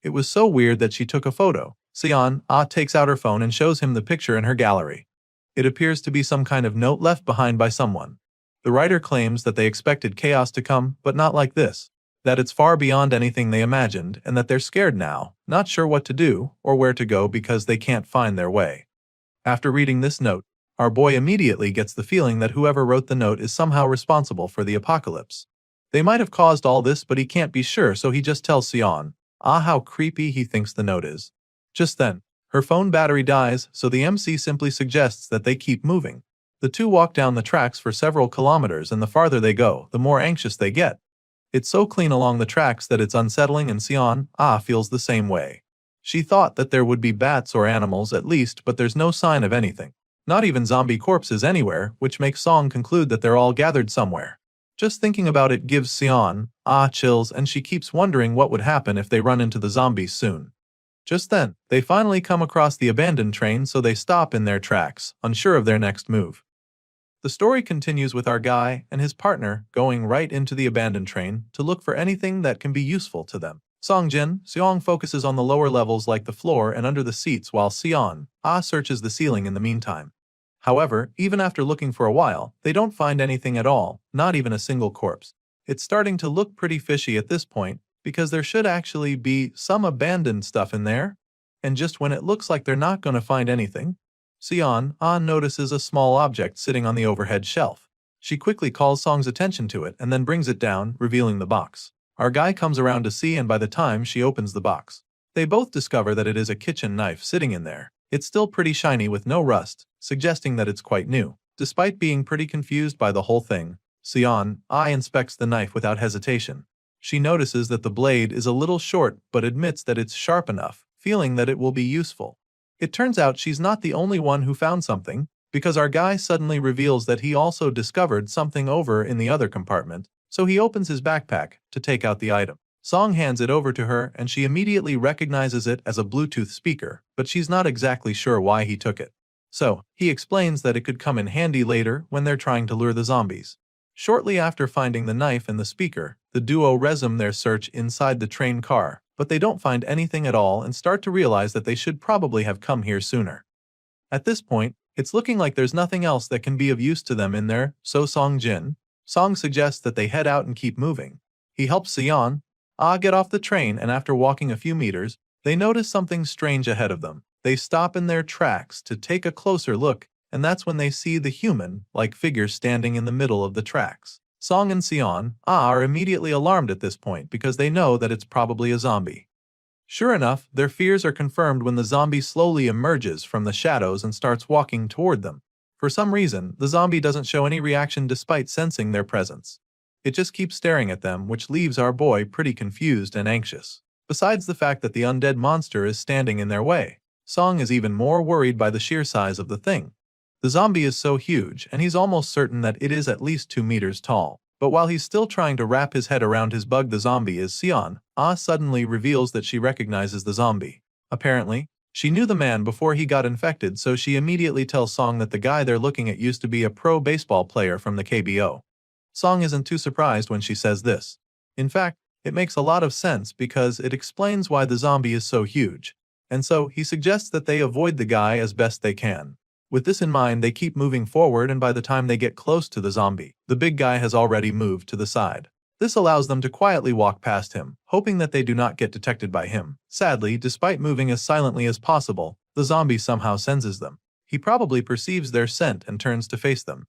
It was so weird that she took a photo. Sion takes out her phone and shows him the picture in her gallery. It appears to be some kind of note left behind by someone. The writer claims that they expected chaos to come, but not like this. That it's far beyond anything they imagined and that they're scared now, not sure what to do or where to go because they can't find their way. After reading this note, our boy immediately gets the feeling that whoever wrote the note is somehow responsible for the apocalypse. They might have caused all this, but he can't be sure, so he just tells Sion how creepy he thinks the note is. Just then, her phone battery dies, so the MC simply suggests that they keep moving. The two walk down the tracks for several kilometers, and the farther they go, the more anxious they get. It's so clean along the tracks that it's unsettling, and Sion feels the same way. She thought that there would be bats or animals at least, but there's no sign of anything. Not even zombie corpses anywhere, which makes Song conclude that they're all gathered somewhere. Just thinking about it gives Sion chills, and she keeps wondering what would happen if they run into the zombies soon. Just then, they finally come across the abandoned train, so they stop in their tracks, unsure of their next move. The story continues with our guy and his partner going right into the abandoned train to look for anything that can be useful to them. Seong focuses on the lower levels like the floor and under the seats, while Sion searches the ceiling in the meantime. However, even after looking for a while, they don't find anything at all, not even a single corpse. It's starting to look pretty fishy at this point, because there should actually be some abandoned stuff in there, and just when it looks like they're not going to find anything, Sion notices a small object sitting on the overhead shelf. She quickly calls Song's attention to it and then brings it down, revealing the box. Our guy comes around to see, and by the time she opens the box, they both discover that it is a kitchen knife sitting in there. It's still pretty shiny with no rust, suggesting that it's quite new. Despite being pretty confused by the whole thing, Sion inspects the knife without hesitation. She notices that the blade is a little short but admits that it's sharp enough, feeling that it will be useful. It turns out she's not the only one who found something. because our guy suddenly reveals that he also discovered something over in the other compartment, so he opens his backpack to take out the item. Song hands it over to her and she immediately recognizes it as a Bluetooth speaker, but she's not exactly sure why he took it. So, he explains that it could come in handy later when they're trying to lure the zombies. Shortly after finding the knife and the speaker, the duo resume their search inside the train car, but they don't find anything at all and start to realize that they should probably have come here sooner. At this point, it's looking like there's nothing else that can be of use to them in there, so Song suggests that they head out and keep moving. He helps Sion, get off the train, and after walking a few meters, they notice something strange ahead of them. They stop in their tracks to take a closer look, and that's when they see the human-like figure standing in the middle of the tracks. Song and Sion are immediately alarmed at this point because they know that it's probably a zombie. Sure enough, their fears are confirmed when the zombie slowly emerges from the shadows and starts walking toward them. For some reason, the zombie doesn't show any reaction despite sensing their presence. It just keeps staring at them, which leaves our boy pretty confused and anxious. Besides the fact that the undead monster is standing in their way, Song is even more worried by the sheer size of the thing. The zombie is so huge, and he's almost certain that it is at least 2 meters tall. But while he's still trying to wrap his head around his bug, the zombie is Sion. Suddenly reveals that she recognizes the zombie. Apparently, she knew the man before he got infected, so she immediately tells Song that the guy they're looking at used to be a pro baseball player from the KBO. Song isn't too surprised when she says this. In fact, it makes a lot of sense because it explains why the zombie is so huge. And so, he suggests that they avoid the guy as best they can. With this in mind, they keep moving forward, and by the time they get close to the zombie, the big guy has already moved to the side. This allows them to quietly walk past him, hoping that they do not get detected by him. Sadly, despite moving as silently as possible, the zombie somehow senses them. He probably perceives their scent and turns to face them.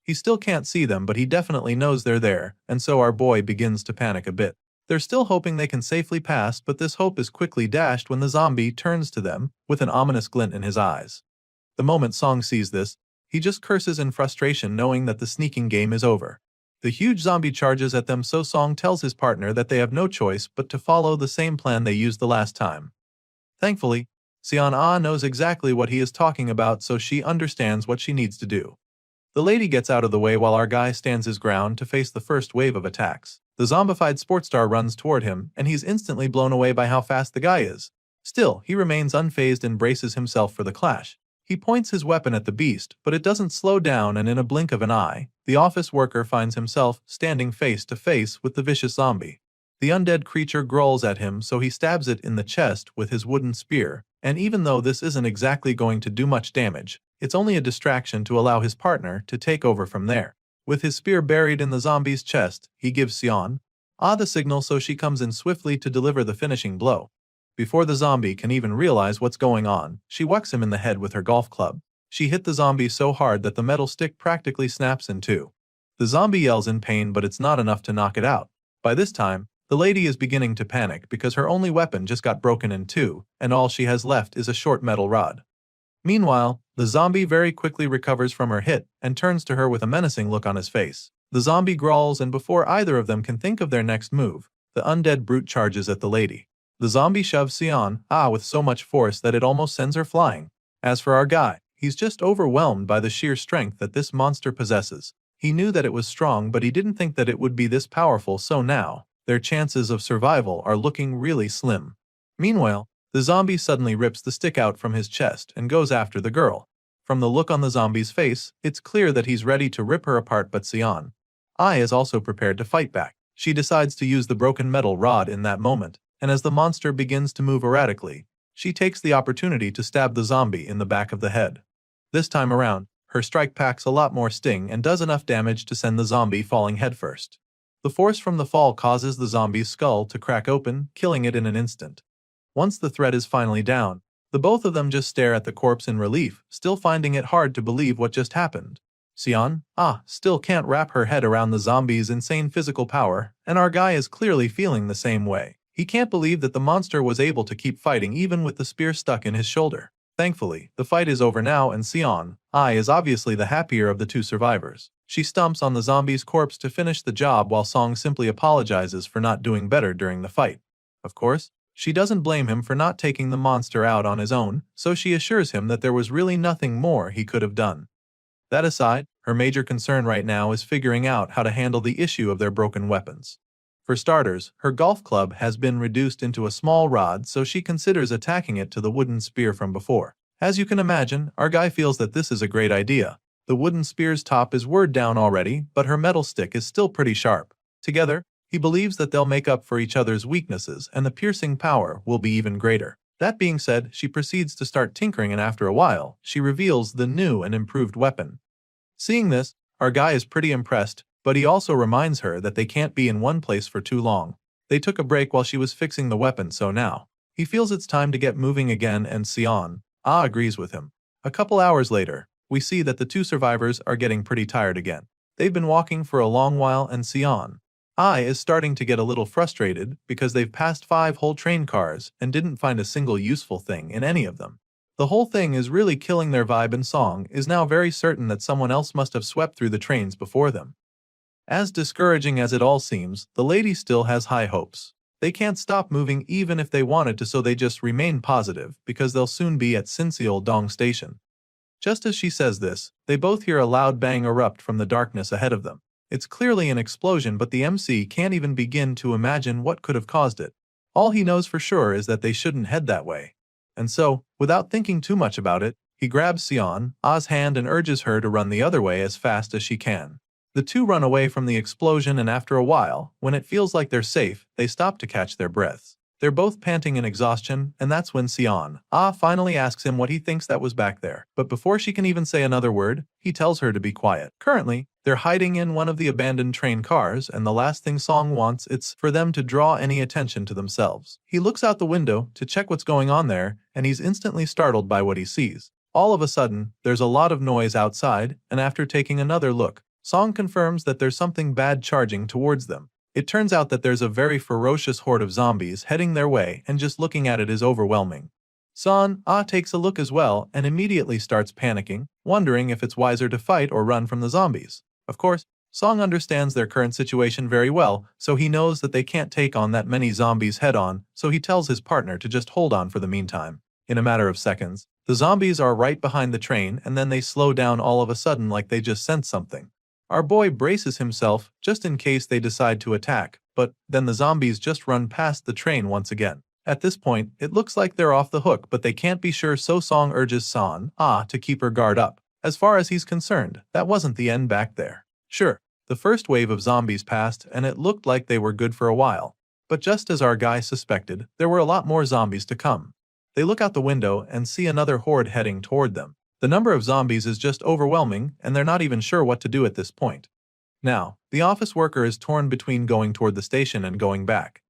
He still can't see them, but he definitely knows they're there, and so our boy begins to panic a bit. They're still hoping they can safely pass, but this hope is quickly dashed when the zombie turns to them with an ominous glint in his eyes. The moment Song sees this, he just curses in frustration, knowing that the sneaking game is over. The huge zombie charges at them, so Song tells his partner that they have no choice but to follow the same plan they used the last time. Thankfully, Sion knows exactly what he is talking about, so she understands what she needs to do. The lady gets out of the way while our guy stands his ground to face the first wave of attacks. The zombified sports star runs toward him, and he's instantly blown away by how fast the guy is. Still, he remains unfazed and braces himself for the clash. He points his weapon at the beast, but it doesn't slow down, and in a blink of an eye, the office worker finds himself standing face to face with the vicious zombie. The undead creature growls at him, so he stabs it in the chest with his wooden spear, and even though this isn't exactly going to do much damage, it's only a distraction to allow his partner to take over from there. With his spear buried in the zombie's chest, he gives Sion the signal, so she comes in swiftly to deliver the finishing blow. Before the zombie can even realize what's going on, she whacks him in the head with her golf club. She hit the zombie so hard that the metal stick practically snaps in two. The zombie yells in pain, but it's not enough to knock it out. By this time, the lady is beginning to panic because her only weapon just got broken in two, and all she has left is a short metal rod. Meanwhile, the zombie very quickly recovers from her hit and turns to her with a menacing look on his face. The zombie growls, and before either of them can think of their next move, the undead brute charges at the lady. The zombie shoves Sion with so much force that it almost sends her flying. As for our guy, he's just overwhelmed by the sheer strength that this monster possesses. He knew that it was strong, but he didn't think that it would be this powerful, so now, their chances of survival are looking really slim. Meanwhile, the zombie suddenly rips the stick out from his chest and goes after the girl. From the look on the zombie's face, it's clear that he's ready to rip her apart, but Sion is also prepared to fight back. She decides to use the broken metal rod in that moment, and as the monster begins to move erratically, she takes the opportunity to stab the zombie in the back of the head. This time around, her strike packs a lot more sting and does enough damage to send the zombie falling headfirst. The force from the fall causes the zombie's skull to crack open, killing it in an instant. Once the threat is finally down, the both of them just stare at the corpse in relief, still finding it hard to believe what just happened. Sion still can't wrap her head around the zombie's insane physical power, and our guy is clearly feeling the same way. He can't believe that the monster was able to keep fighting even with the spear stuck in his shoulder. Thankfully, the fight is over now, and Sion is obviously the happier of the two survivors. She stomps on the zombie's corpse to finish the job, while Song simply apologizes for not doing better during the fight. Of course, she doesn't blame him for not taking the monster out on his own, so she assures him that there was really nothing more he could have done. That aside, her major concern right now is figuring out how to handle the issue of their broken weapons. For starters, her golf club has been reduced into a small rod, so she considers attacking it to the wooden spear from before. As you can imagine, our guy feels that this is a great idea. The wooden spear's top is wore down already, but her metal stick is still pretty sharp. Together, he believes that they'll make up for each other's weaknesses and the piercing power will be even greater. That being said, she proceeds to start tinkering, and after a while, she reveals the new and improved weapon. Seeing this, our guy is pretty impressed, but he also reminds her that they can't be in one place for too long. They took a break while she was fixing the weapon, so now he feels it's time to get moving again, and Sion agrees with him. A couple hours later, we see that the two survivors are getting pretty tired again. They've been walking for a long while, and Sion is starting to get a little frustrated because they've passed 5 whole train cars and didn't find a single useful thing in any of them. The whole thing is really killing their vibe, and Song is now very certain that someone else must have swept through the trains before them. As discouraging as it all seems, the lady still has high hopes. They can't stop moving even if they wanted to, so they just remain positive because they'll soon be at Sinseol Dong Station. Just as she says this, they both hear a loud bang erupt from the darkness ahead of them. It's clearly an explosion, but the MC can't even begin to imagine what could have caused it. All he knows for sure is that they shouldn't head that way. And so, without thinking too much about it, he grabs Sion's hand and urges her to run the other way as fast as she can. The two run away from the explosion, and after a while, when it feels like they're safe, they stop to catch their breaths. They're both panting in exhaustion, and that's when Sion finally asks him what he thinks that was back there. But before she can even say another word, he tells her to be quiet. Currently, they're hiding in one of the abandoned train cars, and the last thing Song wants is for them to draw any attention to themselves. He looks out the window to check what's going on there, and he's instantly startled by what he sees. All of a sudden, there's a lot of noise outside, and after taking another look, Song confirms that there's something bad charging towards them. It turns out that there's a very ferocious horde of zombies heading their way, and just looking at it is overwhelming. Son takes a look as well and immediately starts panicking, wondering if it's wiser to fight or run from the zombies. Of course, Song understands their current situation very well, so he knows that they can't take on that many zombies head-on, so he tells his partner to just hold on for the meantime. In a matter of seconds, the zombies are right behind the train, and then they slow down all of a sudden like they just sensed something. Our boy braces himself just in case they decide to attack, but then the zombies just run past the train once again. At this point, it looks like they're off the hook, but they can't be sure, so Song urges San to keep her guard up. As far as he's concerned, that wasn't the end back there. Sure, the first wave of zombies passed and it looked like they were good for a while. But just as our guy suspected, there were a lot more zombies to come. They look out the window and see another horde heading toward them. The number of zombies is just overwhelming, and they're not even sure what to do at this point. Now, the office worker is torn between going toward the station and going back.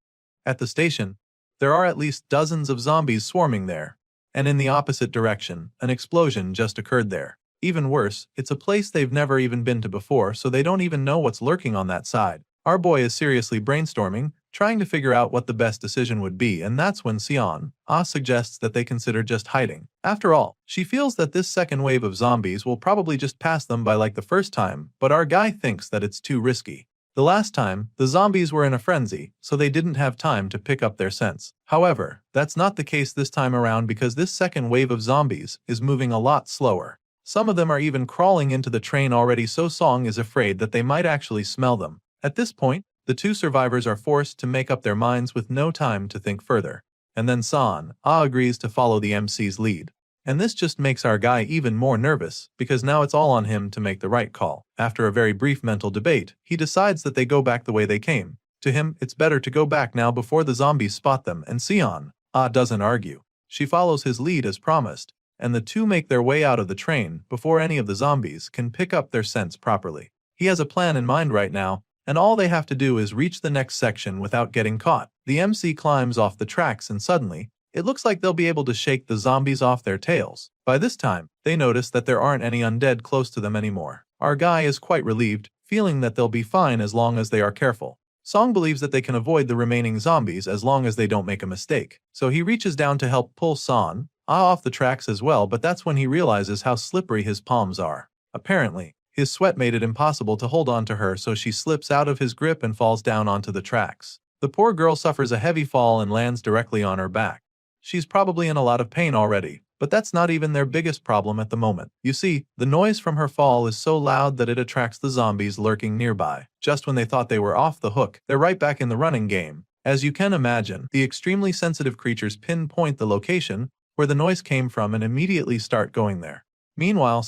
At the station, there are at least dozens of zombies swarming there. And in the opposite direction, an explosion just occurred there. Even worse, it's a place they've never even been to before, so they don't even know what's lurking on that side. Our boy is seriously brainstorming, trying to figure out what the best decision would be, and that's when Sion suggests that they consider just hiding. After all, she feels that this second wave of zombies will probably just pass them by like the first time, but our guy thinks that it's too risky. The last time, the zombies were in a frenzy, so they didn't have time to pick up their scents. However, that's not the case this time around, because this second wave of zombies is moving a lot slower. Some of them are even crawling into the train already, so Song is afraid that they might actually smell them. At this point, the two survivors are forced to make up their minds with no time to think further. And then San agrees to follow the MC's lead. And this just makes our guy even more nervous, because now it's all on him to make the right call. After a very brief mental debate, he decides that they go back the way they came. To him, it's better to go back now before the zombies spot them, and Sion doesn't argue. She follows his lead as promised, and the two make their way out of the train before any of the zombies can pick up their scents properly. He has a plan in mind right now, and all they have to do is reach the next section without getting caught. The MC climbs off the tracks, and suddenly, it looks like they'll be able to shake the zombies off their tails. By this time, they notice that there aren't any undead close to them anymore. Our guy is quite relieved, feeling that they'll be fine as long as they are careful. Song believes that they can avoid the remaining zombies as long as they don't make a mistake. So he reaches down to help pull San off the tracks as well, but that's when he realizes how slippery his palms are. Apparently, his sweat made it impossible to hold on to her, so she slips out of his grip and falls down onto the tracks. The poor girl suffers a heavy fall and lands directly on her back. She's probably in a lot of pain already, But that's not even their biggest problem at the moment. You see, the noise from her fall is so loud that it attracts the zombies lurking nearby. Just when they thought they were off the hook, they're right back in the running game. As you can imagine, the extremely sensitive creatures pinpoint the location where the noise came from and immediately start going there. Meanwhile,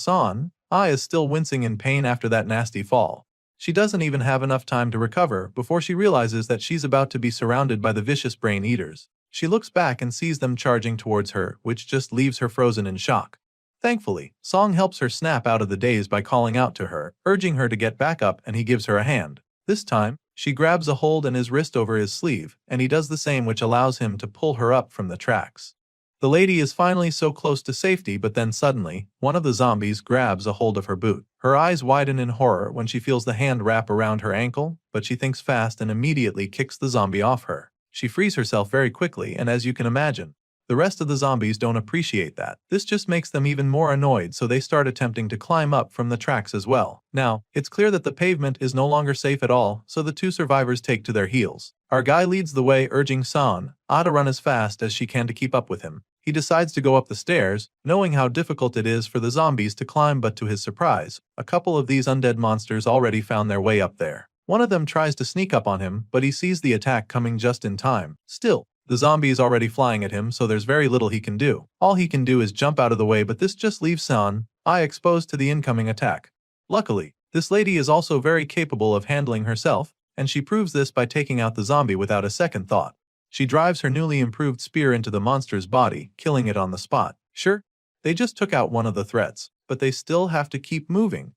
Ai is still wincing in pain after that nasty fall. She doesn't even have enough time to recover before she realizes that she's about to be surrounded by the vicious brain eaters. She looks back and sees them charging towards her, which just leaves her frozen in shock. Thankfully, Song helps her snap out of the daze by calling out to her, urging her to get back up, and he gives her a hand. This time, she grabs a hold and his wrist over his sleeve, and he does the same, which allows him to pull her up from the tracks. The lady is finally so close to safety, but then suddenly, one of the zombies grabs a hold of her boot. Her eyes widen in horror when she feels the hand wrap around her ankle, but she thinks fast and immediately kicks the zombie off her. She frees herself very quickly, and as you can imagine, the rest of the zombies don't appreciate that. This just makes them even more annoyed, so they start attempting to climb up from the tracks as well. Now, it's clear that the pavement is no longer safe at all, so the two survivors take to their heels. Our guy leads the way, urging to run as fast as she can to keep up with him. He decides to go up the stairs, knowing how difficult it is for the zombies to climb, but to his surprise, a couple of these undead monsters already found their way up there. One of them tries to sneak up on him, but he sees the attack coming just in time. Still, the zombie is already flying at him, so there's very little he can do. All he can do is jump out of the way, but this just leaves Ai exposed to the incoming attack. Luckily, this lady is also very capable of handling herself, and she proves this by taking out the zombie without a second thought. She drives her newly improved spear into the monster's body, killing it on the spot. Sure, they just took out one of the threats, but they still have to keep moving.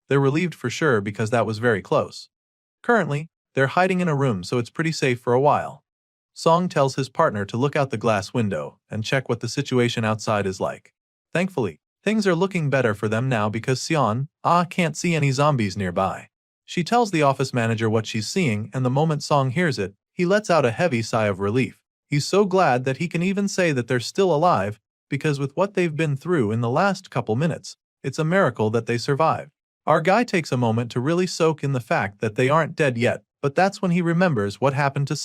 They're relieved for sure because that was very close. Currently, they're hiding in a room, so it's pretty safe for a while. Song tells his partner to look out the glass window and check what the situation outside is like. Thankfully, things are looking better for them now because can't see any zombies nearby. She tells the office manager what she's seeing, and the moment Song hears it, he lets out a heavy sigh of relief. He's so glad that he can even say that they're still alive, because with what they've been through in the last couple minutes, it's a miracle that they survived. Our guy takes a moment to really soak in the fact that they aren't dead yet, but that's when he remembers what happened to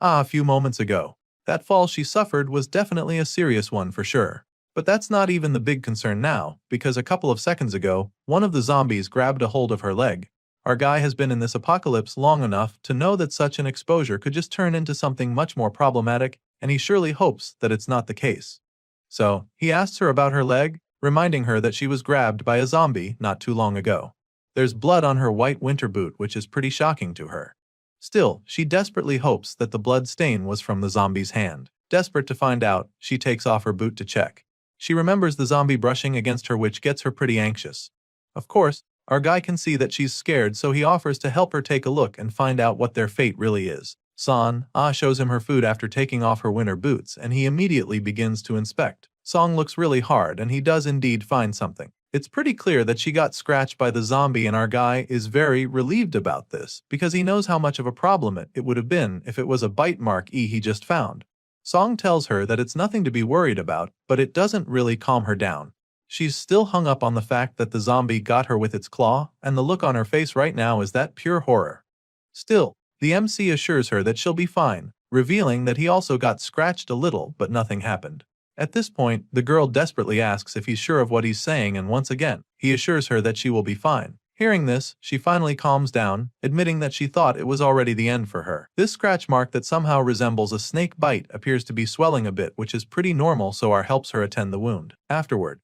a few moments ago. That fall she suffered was definitely a serious one for sure. But that's not even the big concern now, because a couple of seconds ago, one of the zombies grabbed a hold of her leg. Our guy has been in this apocalypse long enough to know that such an exposure could just turn into something much more problematic, and he surely hopes that it's not the case. So, he asks her about her leg, reminding her that she was grabbed by a zombie not too long ago. There's blood on her white winter boot, which is pretty shocking to her. Still, she desperately hopes that the blood stain was from the zombie's hand. Desperate to find out, she takes off her boot to check. She remembers the zombie brushing against her, which gets her pretty anxious. Of course, our guy can see that she's scared, so he offers to help her take a look and find out what their fate really is. Shows him her food after taking off her winter boots, and he immediately begins to inspect. Song looks really hard, and he does indeed find something. It's pretty clear that she got scratched by the zombie, and our guy is very relieved about this, because he knows how much of a problem it would have been if it was a bite mark he just found. Song tells her that it's nothing to be worried about, but it doesn't really calm her down. She's still hung up on the fact that the zombie got her with its claw, and the look on her face right now is that pure horror. Still, the MC assures her that she'll be fine, revealing that he also got scratched a little, but nothing happened. At this point, the girl desperately asks if he's sure of what he's saying, and once again, he assures her that she will be fine. Hearing this, she finally calms down, admitting that she thought it was already the end for her. This scratch mark that somehow resembles a snake bite appears to be swelling a bit, which is pretty normal, so R helps her attend the wound. Afterward,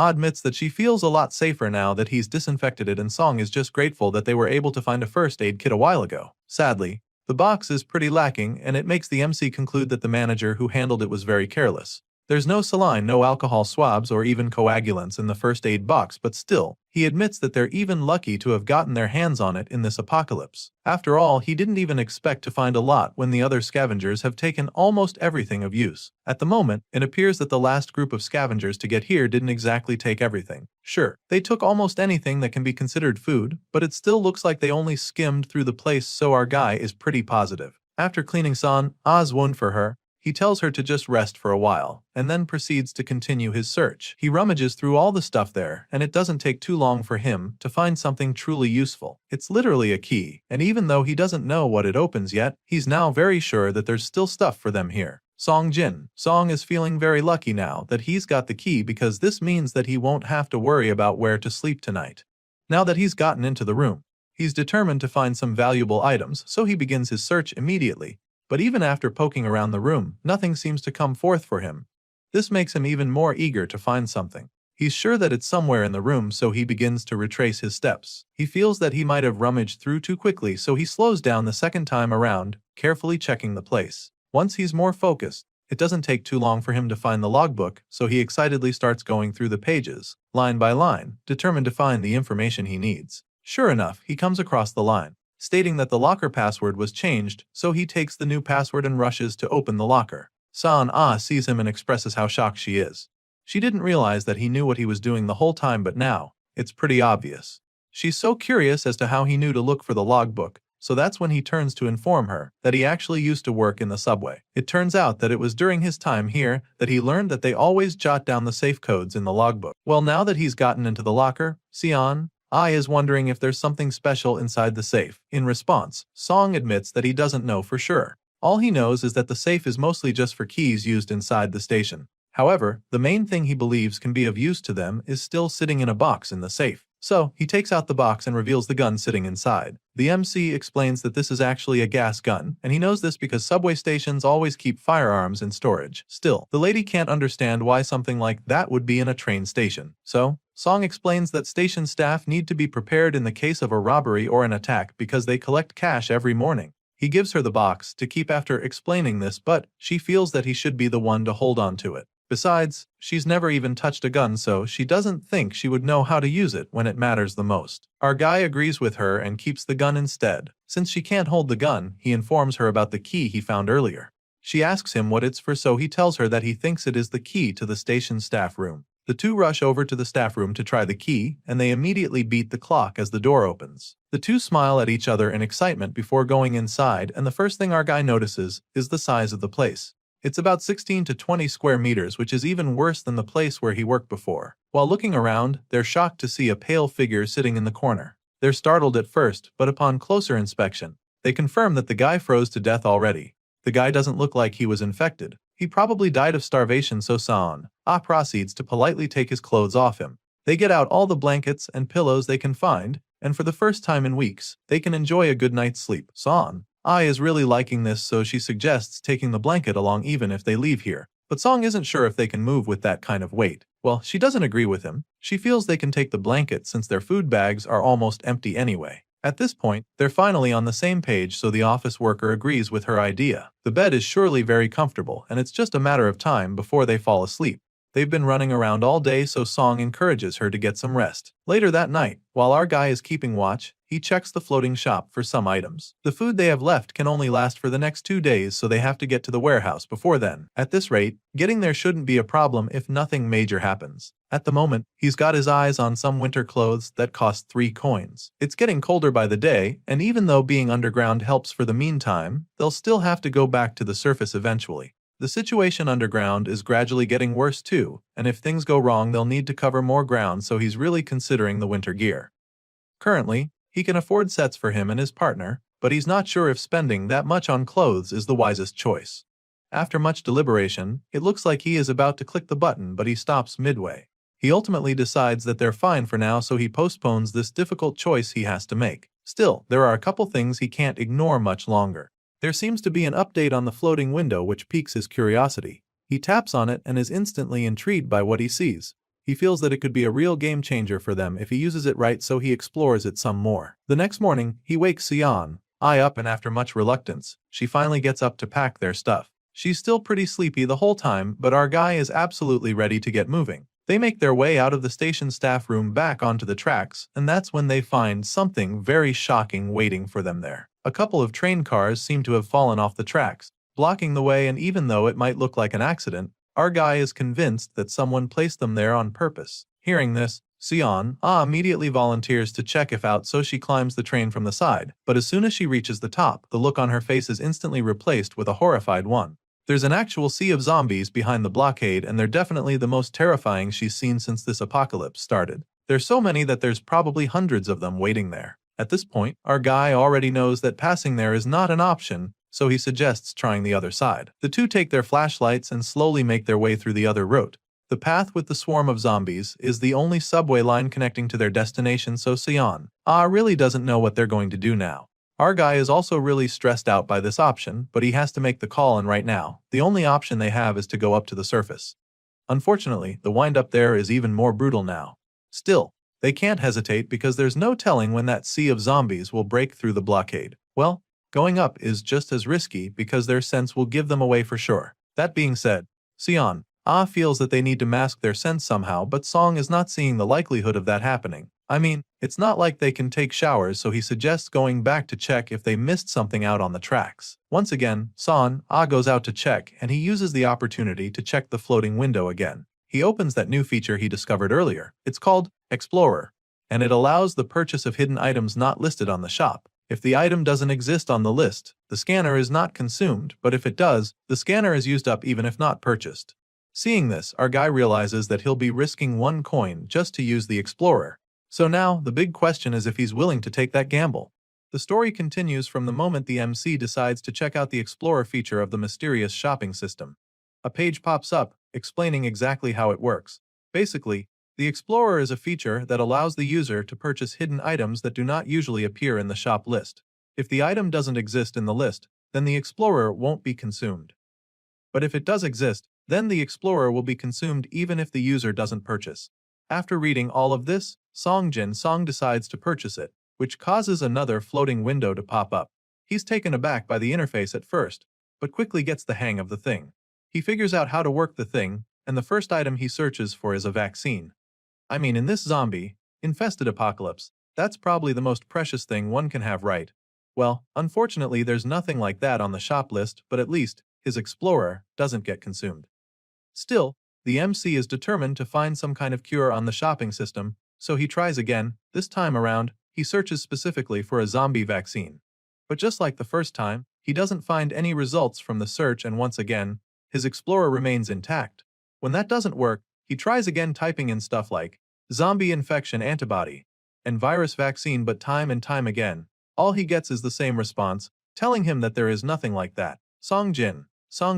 admits that she feels a lot safer now that he's disinfected it, and Song is just grateful that they were able to find a first aid kit a while ago. Sadly, the box is pretty lacking, and it makes the MC conclude that the manager who handled it was very careless. There's no saline, no alcohol swabs, or even coagulants in the first aid box, but still, he admits that they're even lucky to have gotten their hands on it in this apocalypse. After all, he didn't even expect to find a lot when the other scavengers have taken almost everything of use. At the moment, it appears that the last group of scavengers to get here didn't exactly take everything. Sure, they took almost anything that can be considered food, but it still looks like they only skimmed through the place, so our guy is pretty positive. After cleaning Ah's wound for her, he tells her to just rest for a while, and then proceeds to continue his search. He rummages through all the stuff there, and it doesn't take too long for him to find something truly useful. It's literally a key, and even though he doesn't know what it opens yet, he's now very sure that there's still stuff for them here. Song Jin. Song is feeling very lucky now that he's got the key because this means that he won't have to worry about where to sleep tonight. Now that he's gotten into the room, he's determined to find some valuable items, so he begins his search immediately. But even after poking around the room, nothing seems to come forth for him. This makes him even more eager to find something. He's sure that it's somewhere in the room, so he begins to retrace his steps. He feels that he might have rummaged through too quickly, so he slows down the second time around, carefully checking the place. Once he's more focused, it doesn't take too long for him to find the logbook, so he excitedly starts going through the pages, line by line, determined to find the information he needs. Sure enough, he comes across the line, stating that the locker password was changed, so he takes the new password and rushes to open the locker. San sees him and expresses how shocked she is. She didn't realize that he knew what he was doing the whole time, but now, it's pretty obvious. She's so curious as to how he knew to look for the logbook, so that's when he turns to inform her that he actually used to work in the subway. It turns out that it was during his time here that he learned that they always jot down the safe codes in the logbook. Well, now that he's gotten into the locker, Sion is wondering if there's something special inside the safe. In response, Song admits that he doesn't know for sure. All he knows is that the safe is mostly just for keys used inside the station. However, the main thing he believes can be of use to them is still sitting in a box in the safe. So, he takes out the box and reveals the gun sitting inside. The MC explains that this is actually a gas gun, and he knows this because subway stations always keep firearms in storage. Still, the lady can't understand why something like that would be in a train station. So, Song explains that station staff need to be prepared in the case of a robbery or an attack because they collect cash every morning. He gives her the box to keep after explaining this, but she feels that he should be the one to hold on to it. Besides, she's never even touched a gun, so she doesn't think she would know how to use it when it matters the most. Our guy agrees with her and keeps the gun instead. Since she can't hold the gun, he informs her about the key he found earlier. She asks him what it's for, so he tells her that he thinks it is the key to the station staff room. The two rush over to the staff room to try the key, and they immediately beat the clock as the door opens. The two smile at each other in excitement before going inside, and the first thing our guy notices is the size of the place. It's about 16 to 20 square meters, which is even worse than the place where he worked before. While looking around, they're shocked to see a pale figure sitting in the corner. They're startled at first, but upon closer inspection, they confirm that the guy froze to death already. The guy doesn't look like he was infected. He probably died of starvation, so San proceeds to politely take his clothes off him. They get out all the blankets and pillows they can find, and for the first time in weeks, they can enjoy a good night's sleep. San is really liking this, so she suggests taking the blanket along even if they leave here. But Song isn't sure if they can move with that kind of weight. Well, she doesn't agree with him. She feels they can take the blanket since their food bags are almost empty anyway. At this point, they're finally on the same page, so the office worker agrees with her idea. The bed is surely very comfortable, and it's just a matter of time before they fall asleep. They've been running around all day, so Song encourages her to get some rest. Later that night, while our guy is keeping watch, he checks the floating shop for some items. The food they have left can only last for the next 2 days, so they have to get to the warehouse before then. At this rate, getting there shouldn't be a problem if nothing major happens. At the moment, he's got his eyes on some winter clothes that cost 3 coins. It's getting colder by the day, and even though being underground helps for the meantime, they'll still have to go back to the surface eventually. The situation underground is gradually getting worse too, and if things go wrong they'll need to cover more ground, so he's really considering the winter gear. Currently, he can afford sets for him and his partner, but he's not sure if spending that much on clothes is the wisest choice. After much deliberation, it looks like he is about to click the button, but he stops midway. He ultimately decides that they're fine for now, so he postpones this difficult choice he has to make. Still, there are a couple things he can't ignore much longer. There seems to be an update on the floating window which piques his curiosity. He taps on it and is instantly intrigued by what he sees. He feels that it could be a real game changer for them if he uses it right, so he explores it some more. The next morning, he wakes Sion up, and after much reluctance, she finally gets up to pack their stuff. She's still pretty sleepy the whole time, but our guy is absolutely ready to get moving. They make their way out of the station staff room back onto the tracks, and that's when they find something very shocking waiting for them there. A couple of train cars seem to have fallen off the tracks, blocking the way, and even though it might look like an accident, our guy is convinced that someone placed them there on purpose. Hearing this, Sion immediately volunteers to check if out, so she climbs the train from the side, but as soon as she reaches the top, the look on her face is instantly replaced with a horrified one. There's an actual sea of zombies behind the blockade, and they're definitely the most terrifying she's seen since this apocalypse started. There's so many that there's probably hundreds of them waiting there. At this point, our guy already knows that passing there is not an option, so he suggests trying the other side. The two take their flashlights and slowly make their way through the other route. The path with the swarm of zombies is the only subway line connecting to their destination, so Sion really doesn't know what they're going to do now. Our guy is also really stressed out by this option, but he has to make the call, and right now, the only option they have is to go up to the surface. Unfortunately, the wind-up there is even more brutal now. Still, they can't hesitate because there's no telling when that sea of zombies will break through the blockade. Well, going up is just as risky because their sense will give them away for sure. That being said, Sion feels that they need to mask their sense somehow, but Song is not seeing the likelihood of that happening. I mean, it's not like they can take showers, so he suggests going back to check if they missed something out on the tracks. Once again, Son goes out to check, and he uses the opportunity to check the floating window again. He opens that new feature he discovered earlier. It's called Explorer, and it allows the purchase of hidden items not listed on the shop. If the item doesn't exist on the list, the scanner is not consumed, but if it does, the scanner is used up even if not purchased. Seeing this, our guy realizes that he'll be risking 1 coin just to use the Explorer. So now, the big question is if he's willing to take that gamble. The story continues from the moment the MC decides to check out the Explorer feature of the mysterious shopping system. A page pops up, explaining exactly how it works. Basically, the Explorer is a feature that allows the user to purchase hidden items that do not usually appear in the shop list. If the item doesn't exist in the list, then the Explorer won't be consumed. But if it does exist, then the Explorer will be consumed even if the user doesn't purchase. After reading all of this, Song decides to purchase it, which causes another floating window to pop up. He's taken aback by the interface at first, but quickly gets the hang of the thing. He figures out how to work the thing, and the first item he searches for is a vaccine. I mean, in this zombie-infested apocalypse, that's probably the most precious thing one can have, right? Well, unfortunately there's nothing like that on the shop list, but at least his Explorer doesn't get consumed. Still, the MC is determined to find some kind of cure on the shopping system, so he tries again. This time around, he searches specifically for a zombie vaccine. But just like the first time, he doesn't find any results from the search, and once again, his Explorer remains intact. When that doesn't work, he tries again, typing in stuff like zombie infection antibody and virus vaccine, but time and time again, all he gets is the same response, telling him that there is nothing like that. Song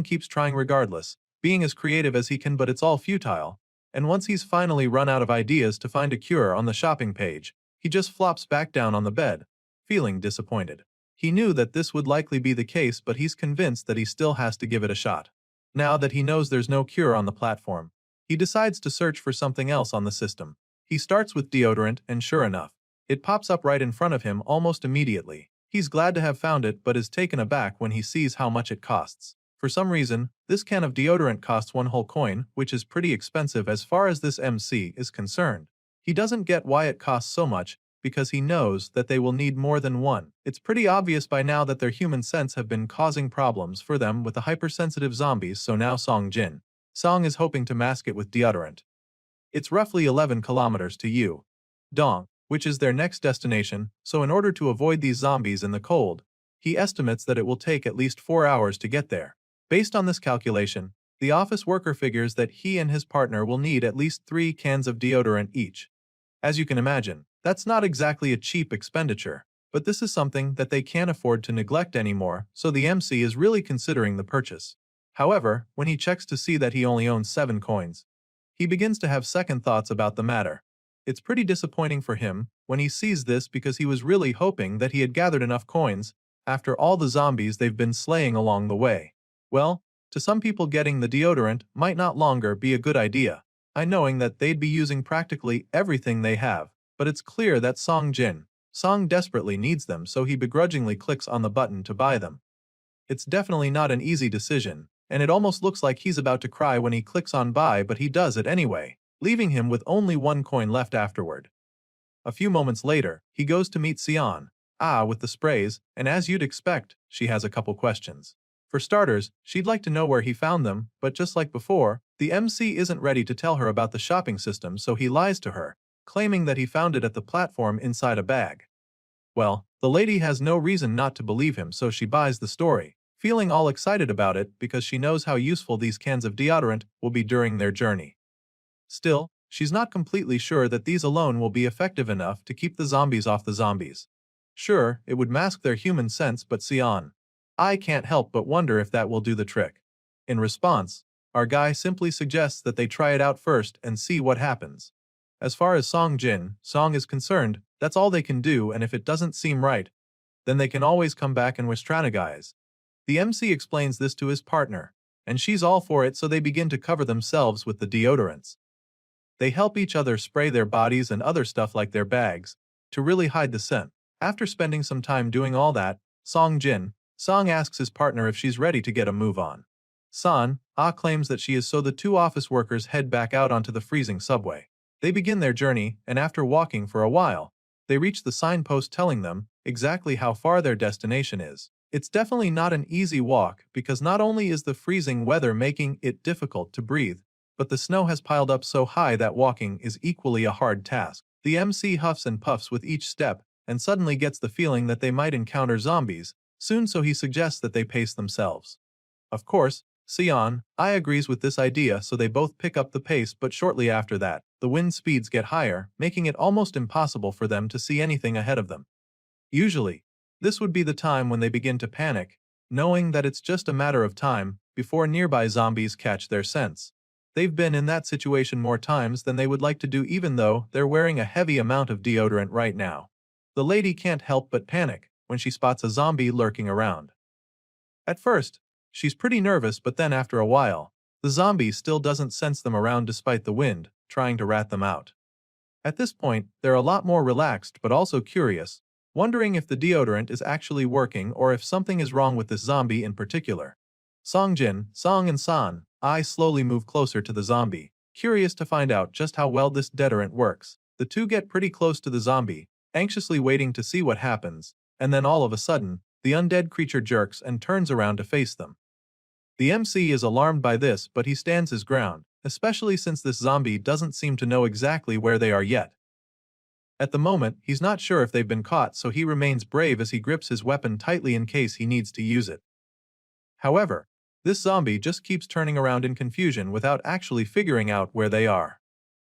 keeps trying regardless, being as creative as he can, but it's all futile. And once he's finally run out of ideas to find a cure on the shopping page, he just flops back down on the bed, feeling disappointed. He knew that this would likely be the case, but he's convinced that he still has to give it a shot. Now that he knows there's no cure on the platform, he decides to search for something else on the system. He starts with deodorant, and sure enough, it pops up right in front of him almost immediately. He's glad to have found it, but is taken aback when he sees how much it costs. For some reason, this can of deodorant costs 1 whole coin, which is pretty expensive as far as this MC is concerned. He doesn't get why it costs so much, because he knows that they will need more than one. It's pretty obvious by now that their human sense have been causing problems for them with the hypersensitive zombies, so now Song is hoping to mask it with deodorant. It's roughly 11 kilometers to Dong, which is their next destination, so in order to avoid these zombies in the cold, he estimates that it will take at least 4 hours to get there. Based on this calculation, the office worker figures that he and his partner will need at least 3 cans of deodorant each. As you can imagine, that's not exactly a cheap expenditure, but this is something that they can't afford to neglect anymore, so the MC is really considering the purchase. However, when he checks to see that he only owns 7 coins, he begins to have second thoughts about the matter. It's pretty disappointing for him when he sees this, because he was really hoping that he had gathered enough coins after all the zombies they've been slaying along the way. Well, to some people, getting the deodorant might not longer be a good idea, knowing that they'd be using practically everything they have, but it's clear that Song desperately needs them, so he begrudgingly clicks on the button to buy them. It's definitely not an easy decision, and it almost looks like he's about to cry when he clicks on buy, but he does it anyway, leaving him with only 1 coin left afterward. A few moments later, he goes to meet Sion with the sprays, and as you'd expect, she has a couple questions. For starters, she'd like to know where he found them, but just like before, the MC isn't ready to tell her about the shopping system, so he lies to her, claiming that he found it at the platform inside a bag. Well, the lady has no reason not to believe him, so she buys the story, feeling all excited about it because she knows how useful these cans of deodorant will be during their journey. Still, she's not completely sure that these alone will be effective enough to keep the zombies off the zombies. Sure, it would mask their human sense, but Sion I can't help but wonder if that will do the trick. In response, our guy simply suggests that they try it out first and see what happens. As far as Song is concerned, that's all they can do, and if it doesn't seem right, then they can always come back and strategize. The MC explains this to his partner, and she's all for it, so they begin to cover themselves with the deodorants. They help each other spray their bodies and other stuff like their bags to really hide the scent. After spending some time doing all that, Song asks his partner if she's ready to get a move on. Claims that she is, so the two office workers head back out onto the freezing subway. They begin their journey, and after walking for a while, they reach the signpost telling them exactly how far their destination is. It's definitely not an easy walk, because not only is the freezing weather making it difficult to breathe, but the snow has piled up so high that walking is equally a hard task. The MC huffs and puffs with each step, and suddenly gets the feeling that they might encounter zombies soon, so he suggests that they pace themselves. Of course, I agrees with this idea, so they both pick up the pace, but shortly after that, the wind speeds get higher, making it almost impossible for them to see anything ahead of them. Usually, this would be the time when they begin to panic, knowing that it's just a matter of time before nearby zombies catch their scent. They've been in that situation more times than they would like to do, even though they're wearing a heavy amount of deodorant right now. The lady can't help but panic when she spots a zombie lurking around. At first, she's pretty nervous, but then after a while, the zombie still doesn't sense them around despite the wind trying to rat them out. At this point, they're a lot more relaxed but also curious, wondering if the deodorant is actually working or if something is wrong with this zombie in particular. Song, and I slowly move closer to the zombie, curious to find out just how well this deodorant works. The two get pretty close to the zombie, anxiously waiting to see what happens, and then all of a sudden, the undead creature jerks and turns around to face them. The MC is alarmed by this, but he stands his ground, especially since this zombie doesn't seem to know exactly where they are yet. At the moment, he's not sure if they've been caught, so he remains brave as he grips his weapon tightly in case he needs to use it. However, this zombie just keeps turning around in confusion without actually figuring out where they are.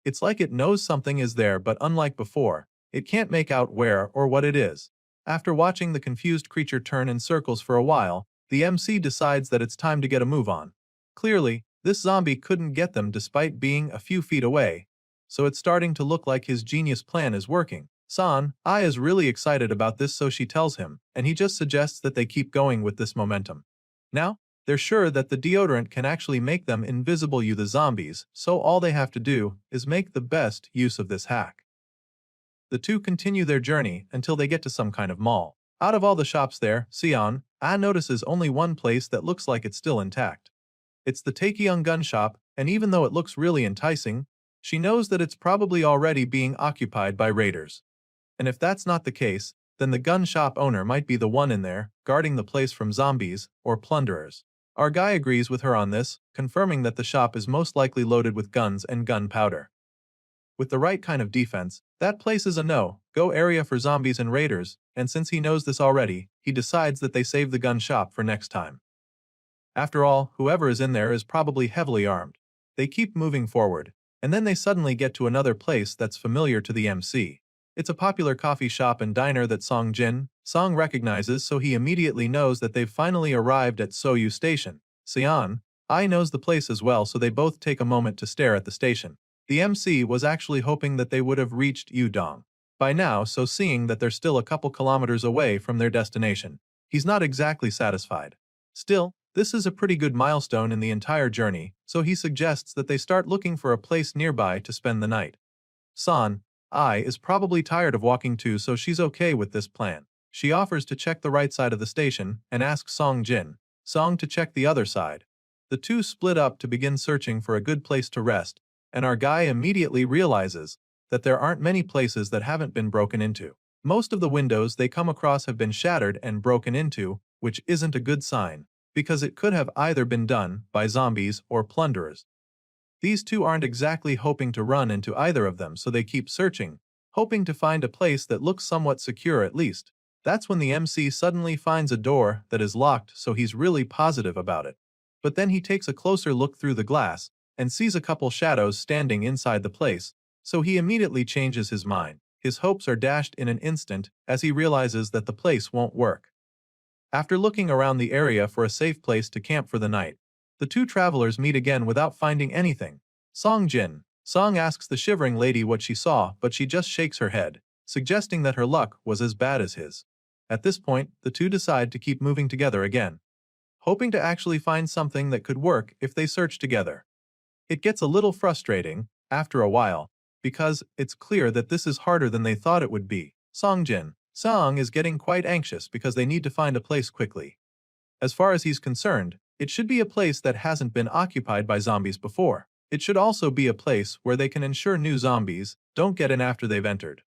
It's like it knows something is there, but unlike before, it can't make out where or what it is. After watching the confused creature turn in circles for a while, the MC decides that it's time to get a move on. Clearly, this zombie couldn't get them despite being a few feet away, so it's starting to look like his genius plan is working. I is really excited about this, so she tells him, and he just suggests that they keep going with this momentum. Now, they're sure that the deodorant can actually make them invisible to the zombies, so all they have to do is make the best use of this hack. The two continue their journey until they get to some kind of mall. Out of all the shops there, I notices only one place that looks like it's still intact. It's the Taekyung gun shop, and even though it looks really enticing, she knows that it's probably already being occupied by raiders. And if that's not the case, then the gun shop owner might be the one in there, guarding the place from zombies or plunderers. Our guy agrees with her on this, confirming that the shop is most likely loaded with guns and gunpowder. With the right kind of defense, that place is a no-go area for zombies and raiders, and since he knows this already, he decides that they save the gun shop for next time. After all, whoever is in there is probably heavily armed. They keep moving forward, and then they suddenly get to another place that's familiar to the MC. It's a popular coffee shop and diner that Song recognizes, so he immediately knows that they've finally arrived at Soyu Station. I knows the place as well, so they both take a moment to stare at the station. The MC was actually hoping that they would have reached Udong by now, so seeing that they're still a couple kilometers away from their destination, he's not exactly satisfied. Still, this is a pretty good milestone in the entire journey, so he suggests that they start looking for a place nearby to spend the night. I is probably tired of walking too, so she's okay with this plan. She offers to check the right side of the station and asks Song to check the other side. The two split up to begin searching for a good place to rest, and our guy immediately realizes that there aren't many places that haven't been broken into. Most of the windows they come across have been shattered and broken into, which isn't a good sign, because it could have either been done by zombies or plunderers. These two aren't exactly hoping to run into either of them, so they keep searching, hoping to find a place that looks somewhat secure at least. That's when the MC suddenly finds a door that is locked, so he's really positive about it. But then he takes a closer look through the glass and sees a couple shadows standing inside the place, so he immediately changes his mind. His hopes are dashed in an instant as he realizes that the place won't work. After looking around the area for a safe place to camp for the night, the two travelers meet again without finding anything. Song asks the shivering lady what she saw, but she just shakes her head, suggesting that her luck was as bad as his. At this point, the two decide to keep moving together again, hoping to actually find something that could work if they search together. It gets a little frustrating, after a while, because it's clear that this is harder than they thought it would be. Song is getting quite anxious because they need to find a place quickly. As far as he's concerned, it should be a place that hasn't been occupied by zombies before. It should also be a place where they can ensure new zombies don't get in after they've entered.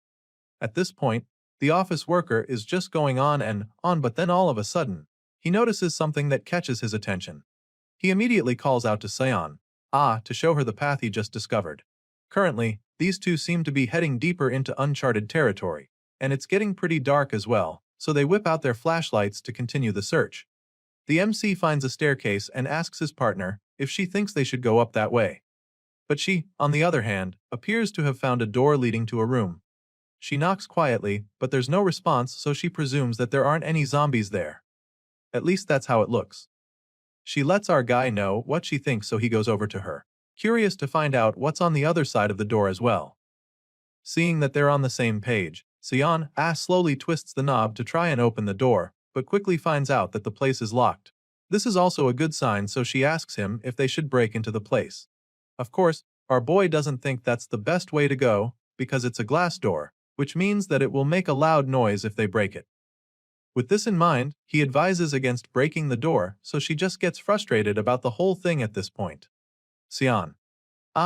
At this point, the office worker is just going on and on, but then all of a sudden, he notices something that catches his attention. He immediately calls out to Sion, to show her the path he just discovered. Currently, these two seem to be heading deeper into uncharted territory, and it's getting pretty dark as well, so they whip out their flashlights to continue the search. The MC finds a staircase and asks his partner if she thinks they should go up that way. But she, on the other hand, appears to have found a door leading to a room. She knocks quietly, but there's no response, so she presumes that there aren't any zombies there. At least that's how it looks. She lets our guy know what she thinks, so he goes over to her, curious to find out what's on the other side of the door as well. Seeing that they're on the same page, Sion slowly twists the knob to try and open the door, but quickly finds out that the place is locked. This is also a good sign, so she asks him if they should break into the place. Of course, our boy doesn't think that's the best way to go, because it's a glass door, which means that it will make a loud noise if they break it. With this in mind, he advises against breaking the door, so she just gets frustrated about the whole thing at this point. Sion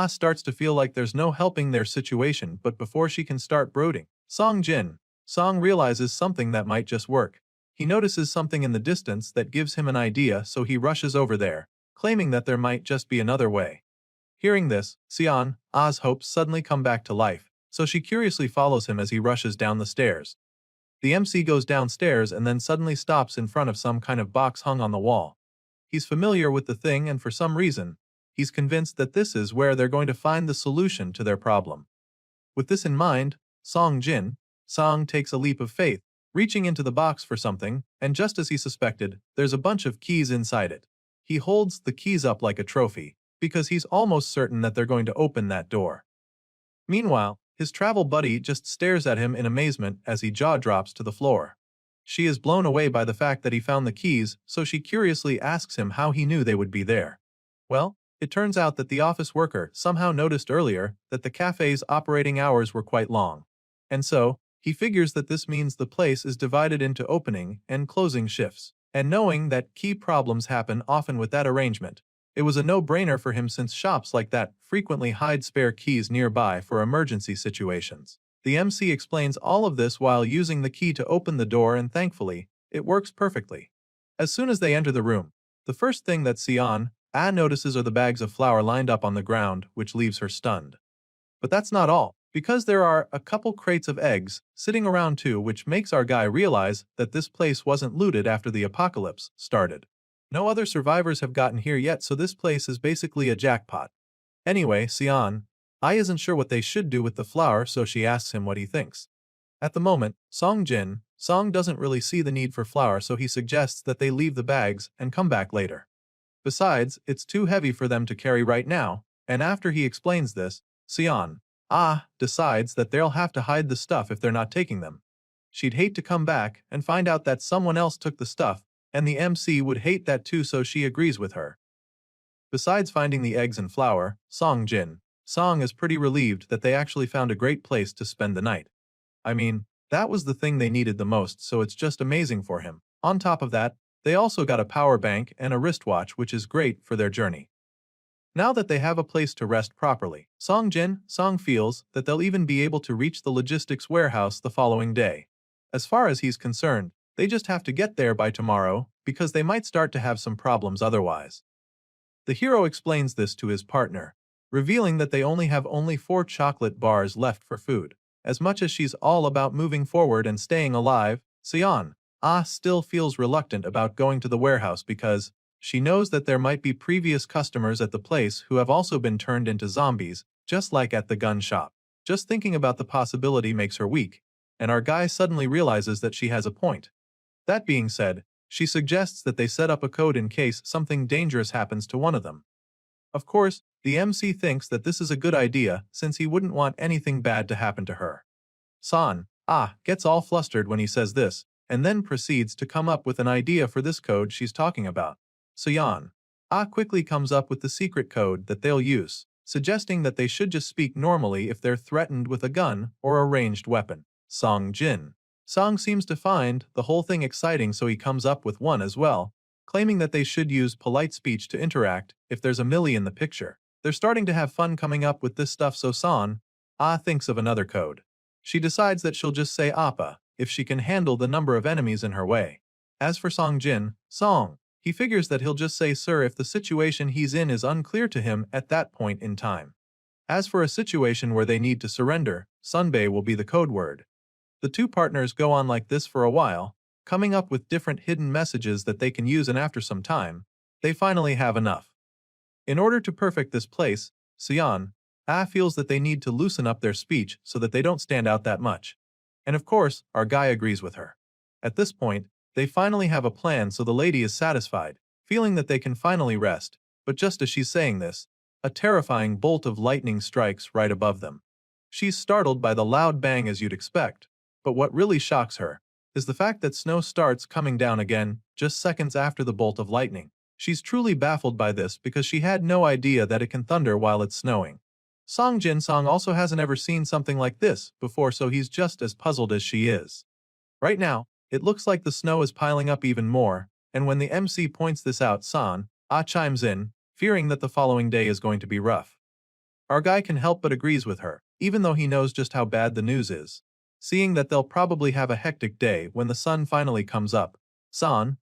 starts to feel like there's no helping their situation, but before she can start brooding, Song realizes something that might just work. He notices something in the distance that gives him an idea, so he rushes over there, claiming that there might just be another way. Hearing this, Sion's hopes suddenly come back to life, so she curiously follows him as he rushes down the stairs. The MC goes downstairs and then suddenly stops in front of some kind of box hung on the wall. He's familiar with the thing, and for some reason, he's convinced that this is where they're going to find the solution to their problem. With this in mind, Song takes a leap of faith, reaching into the box for something, and just as he suspected, there's a bunch of keys inside it. He holds the keys up like a trophy, because he's almost certain that they're going to open that door. Meanwhile, his travel buddy just stares at him in amazement as he jaw drops to the floor. She is blown away by the fact that he found the keys, so she curiously asks him how he knew they would be there. Well, it turns out that the office worker somehow noticed earlier that the cafe's operating hours were quite long. And so, he figures that this means the place is divided into opening and closing shifts. And knowing that key problems happen often with that arrangement, it was a no-brainer for him, since shops like that frequently hide spare keys nearby for emergency situations. The MC explains all of this while using the key to open the door, and thankfully, it works perfectly. As soon as they enter the room, the first thing that Sion notices are the bags of flour lined up on the ground, which leaves her stunned. But that's not all, because there are a couple crates of eggs sitting around too, which makes our guy realize that this place wasn't looted after the apocalypse started. No other survivors have gotten here yet, so this place is basically a jackpot. Anyway, Sion isn't sure what they should do with the flour, so she asks him what he thinks. At the moment, Song doesn't really see the need for flour, so he suggests that they leave the bags and come back later. Besides, it's too heavy for them to carry right now, and after he explains this, Sion decides that they'll have to hide the stuff if they're not taking them. She'd hate to come back and find out that someone else took the stuff, and the MC would hate that too, so she agrees with her. Besides finding the eggs and flour, Song is pretty relieved that they actually found a great place to spend the night. I mean, that was the thing they needed the most, so it's just amazing for him. On top of that, they also got a power bank and a wristwatch, which is great for their journey. Now that they have a place to rest properly, Song feels that they'll even be able to reach the logistics warehouse the following day. As far as he's concerned, they just have to get there by tomorrow, because they might start to have some problems otherwise. The hero explains this to his partner, revealing that they only have 4 chocolate bars left for food. As much as she's all about moving forward and staying alive, Sion still feels reluctant about going to the warehouse because she knows that there might be previous customers at the place who have also been turned into zombies, just like at the gun shop. Just thinking about the possibility makes her weak, and our guy suddenly realizes that she has a point. That being said, She suggests that they set up a code in case something dangerous happens to one of them. Of course, the MC thinks that this is a good idea since he wouldn't want anything bad to happen to her. San gets all flustered when he says this, and then proceeds to come up with an idea for this code she's talking about. Soyeon quickly comes up with the secret code that they'll use, suggesting that they should just speak normally if they're threatened with a gun or a ranged weapon. Song seems to find the whole thing exciting, so he comes up with one as well, claiming that they should use polite speech to interact if there's a Millie in the picture. They're starting to have fun coming up with this stuff, so San thinks of another code. She decides that she'll just say Appa if she can handle the number of enemies in her way. As for Song, he figures that he'll just say sir if the situation he's in is unclear to him at that point in time. As for a situation where they need to surrender, Sunbae will be the code word. The two partners go on like this for a while, coming up with different hidden messages that they can use, and after some time, they finally have enough. In order to perfect this place, Seon feels that they need to loosen up their speech so that they don't stand out that much. And of course, our guy agrees with her. At this point, they finally have a plan, so the lady is satisfied, feeling that they can finally rest, but just as she's saying this, a terrifying bolt of lightning strikes right above them. She's startled by the loud bang as you'd expect, but what really shocks her is the fact that snow starts coming down again just seconds after the bolt of lightning. She's truly baffled by this because she had no idea that it can thunder while it's snowing. Song also hasn't ever seen something like this before, so he's just as puzzled as she is. Right now, it looks like the snow is piling up even more, and when the MC points this out, San chimes in, fearing that the following day is going to be rough. Our guy can help but agrees with her, even though he knows just how bad the news is. Seeing that they'll probably have a hectic day when the sun finally comes up, San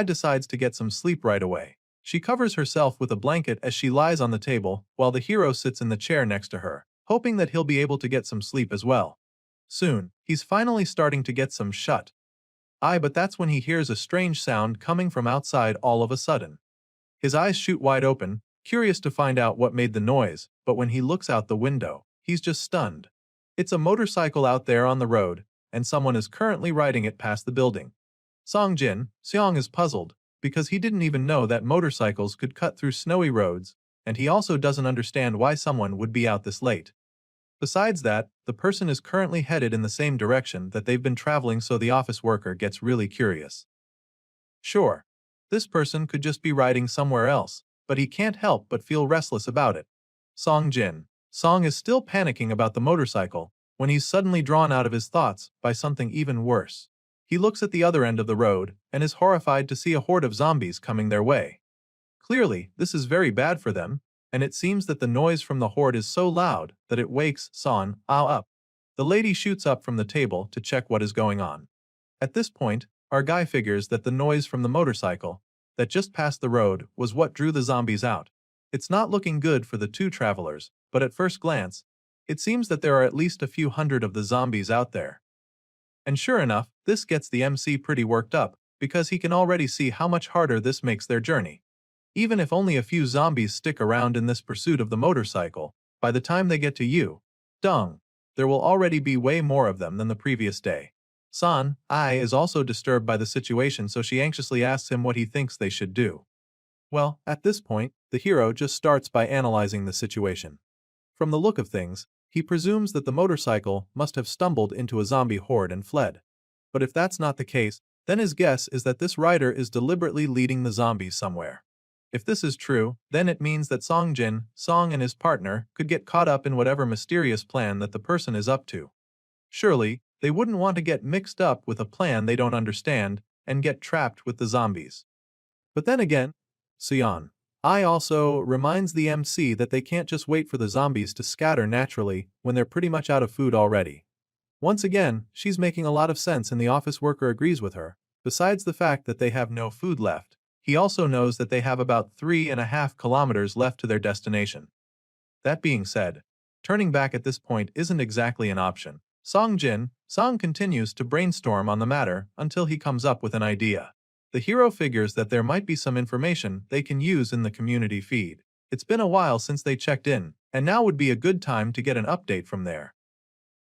decides to get some sleep right away. She covers herself with a blanket as she lies on the table, while the hero sits in the chair next to her, hoping that he'll be able to get some sleep as well. Soon, he's finally starting to get some shut eye, but that's when he hears a strange sound coming from outside all of a sudden. His eyes shoot wide open, curious to find out what made the noise, but when he looks out the window, he's just stunned. It's a motorcycle out there on the road, and someone is currently riding it past the building. Seong is puzzled, because he didn't even know that motorcycles could cut through snowy roads, and he also doesn't understand why someone would be out this late. Besides that, the person is currently headed in the same direction that they've been traveling, so the office worker gets really curious. Sure, this person could just be riding somewhere else, but he can't help but feel restless about it. Song is still panicking about the motorcycle when he's suddenly drawn out of his thoughts by something even worse. He looks at the other end of the road and is horrified to see a horde of zombies coming their way. Clearly, this is very bad for them, and it seems that the noise from the horde is so loud that it wakes Son up. The lady shoots up from the table to check what is going on. At this point, our guy figures that the noise from the motorcycle that just passed the road was what drew the zombies out. It's not looking good for the two travelers, but at first glance, it seems that there are at least a few hundred of the zombies out there. And sure enough, this gets the MC pretty worked up, because he can already see how much harder this makes their journey. Even if only a few zombies stick around in this pursuit of the motorcycle, by the time they get to you, there will already be way more of them than the previous day. San is also disturbed by the situation, so she anxiously asks him what he thinks they should do. Well, at this point, the hero just starts by analyzing the situation. From the look of things, he presumes that the motorcycle must have stumbled into a zombie horde and fled. But if that's not the case, then his guess is that this rider is deliberately leading the zombies somewhere. If this is true, then it means that Song and his partner could get caught up in whatever mysterious plan that the person is up to. Surely, they wouldn't want to get mixed up with a plan they don't understand and get trapped with the zombies. But then again, Seon also reminds the MC that they can't just wait for the zombies to scatter naturally when they're pretty much out of food already. Once again, she's making a lot of sense and the office worker agrees with her. Besides the fact that they have no food left, he also knows that they have about 3.5 kilometers left to their destination. That being said, turning back at this point isn't exactly an option. Song continues to brainstorm on the matter until he comes up with an idea. The hero figures that there might be some information they can use in the community feed. It's been a while since they checked in, and now would be a good time to get an update from there.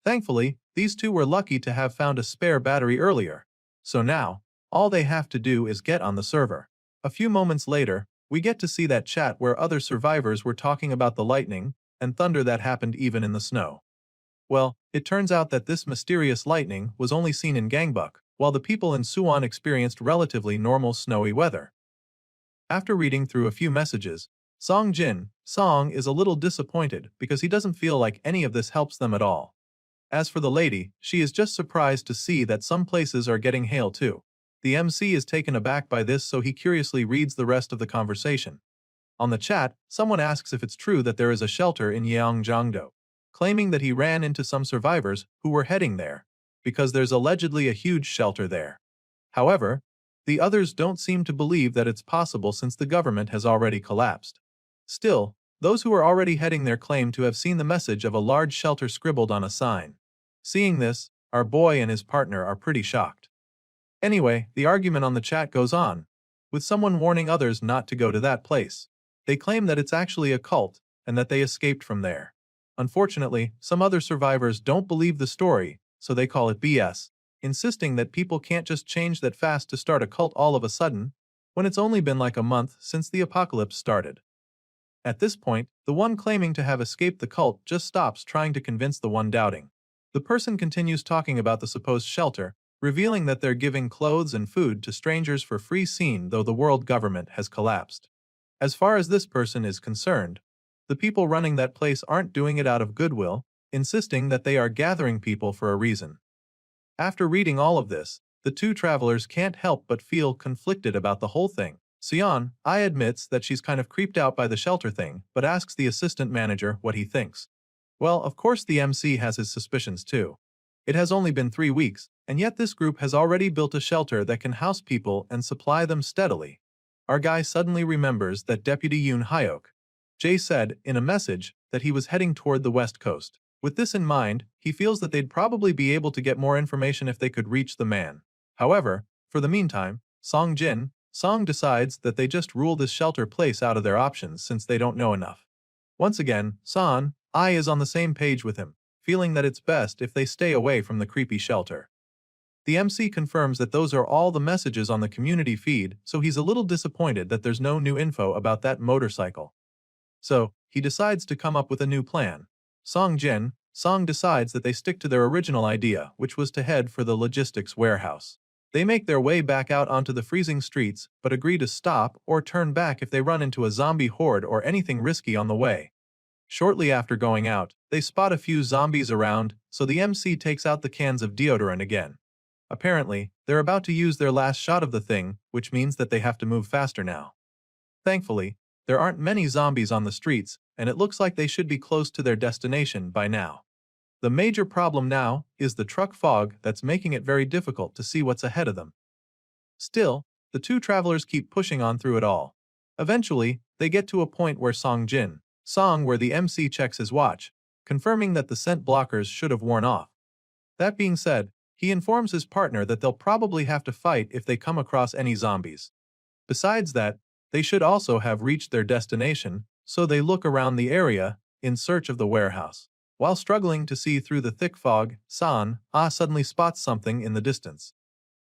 Thankfully, these two were lucky to have found a spare battery earlier. So now, All they have to do is get on the server. A few moments later, we get to see that chat where other survivors were talking about the lightning and thunder that happened even in the snow. Well, it turns out that this mysterious lightning was only seen in Gangbuk, while the people in Suwon experienced relatively normal snowy weather. After reading through a few messages, Song is a little disappointed because he doesn't feel like any of this helps them at all. As for the lady, she is just surprised to see that some places are getting hail too. The MC is taken aback by this, so he curiously reads the rest of the conversation. On the chat, someone asks if it's true that there is a shelter in Yeongjangdo, claiming that he ran into some survivors who were heading there, because there's allegedly a huge shelter there. However, the others don't seem to believe that it's possible since the government has already collapsed. Still, those who are already heading there claim to have seen the message of a large shelter scribbled on a sign. Seeing this, our boy and his partner are pretty shocked. Anyway, the argument on the chat goes on, with someone warning others not to go to that place. They claim that it's actually a cult and that they escaped from there. Unfortunately, some other survivors don't believe the story, so they call it BS, insisting that people can't just change that fast to start a cult all of a sudden, when it's only been like a month since the apocalypse started. At this point, the one claiming to have escaped the cult just stops trying to convince the one doubting. The person continues talking about the supposed shelter, revealing that they're giving clothes and food to strangers for free seen though the world government has collapsed. As far as this person is concerned, the people running that place aren't doing it out of goodwill, insisting that they are gathering people for a reason. After reading all of this, the two travelers can't help but feel conflicted about the whole thing. I admits that she's kind of creeped out by the shelter thing, but asks the assistant manager what he thinks. Well, of course the MC has his suspicions too. It has only been 3 weeks, and yet this group has already built a shelter that can house people and supply them steadily. Our guy suddenly remembers that Deputy Yoon Hyok Jay said in a message that he was heading toward the west coast. With this in mind, he feels that they'd probably be able to get more information if they could reach the man. However, for the meantime, Song decides that they just rule this shelter place out of their options since they don't know enough. Once again, I is on the same page with him, feeling that it's best if they stay away from the creepy shelter. The MC confirms that those are all the messages on the community feed, so he's a little disappointed that there's no new info about that motorcycle. So, he decides to come up with a new plan. Song decides that they stick to their original idea, which was to head for the logistics warehouse. They make their way back out onto the freezing streets, but agree to stop or turn back if they run into a zombie horde or anything risky on the way. Shortly after going out, they spot a few zombies around, so the MC takes out the cans of deodorant again. Apparently, they're about to use their last shot of the thing, which means that they have to move faster now. Thankfully, there aren't many zombies on the streets, and it looks like they should be close to their destination by now. The major problem now is the truck fog that's making it very difficult to see what's ahead of them. Still, the two travelers keep pushing on through it all. Eventually, they get to a point where where the MC checks his watch, confirming that the scent blockers should have worn off. That being said, he informs his partner that they'll probably have to fight if they come across any zombies. Besides that, they should also have reached their destination, so they look around the area in search of the warehouse. While struggling to see through the thick fog, suddenly spots something in the distance.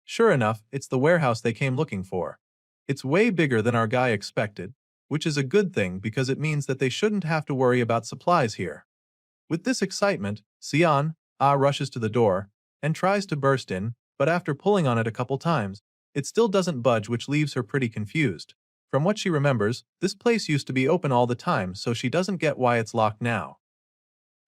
Sure enough, it's the warehouse they came looking for. It's way bigger than our guy expected, which is a good thing because it means that they shouldn't have to worry about supplies here. With this excitement, rushes to the door and tries to burst in, but after pulling on it a couple times, it still doesn't budge, which leaves her pretty confused. From what she remembers, this place used to be open all the time, so she doesn't get why it's locked now.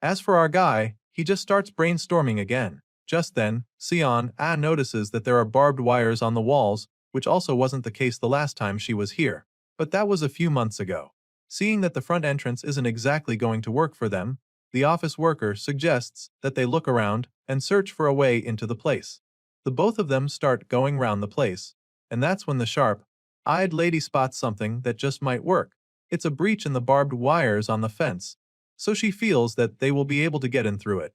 As for our guy, he just starts brainstorming again. Just then, notices that there are barbed wires on the walls, which also wasn't the case the last time she was here. But that was a few months ago. Seeing that the front entrance isn't exactly going to work for them, the office worker suggests that they look around and search for a way into the place. The both of them start going round the place, and that's when the sharp-eyed lady spots something that just might work. It's a breach in the barbed wires on the fence, so she feels that they will be able to get in through it.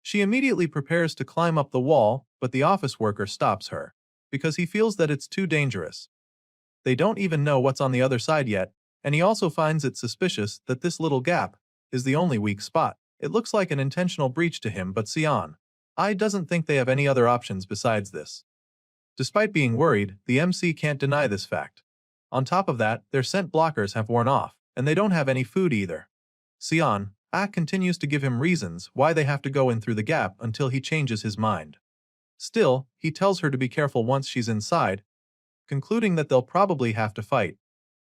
She immediately prepares to climb up the wall, but the office worker stops her, because he feels that it's too dangerous. They don't even know what's on the other side yet, and he also finds it suspicious that this little gap is the only weak spot. It looks like an intentional breach to him, but I doesn't think they have any other options besides this. Despite being worried, the MC can't deny this fact. On top of that, their scent blockers have worn off, and they don't have any food either. Sion continues to give him reasons why they have to go in through the gap until he changes his mind. Still, he tells her to be careful once she's inside, concluding that they'll probably have to fight.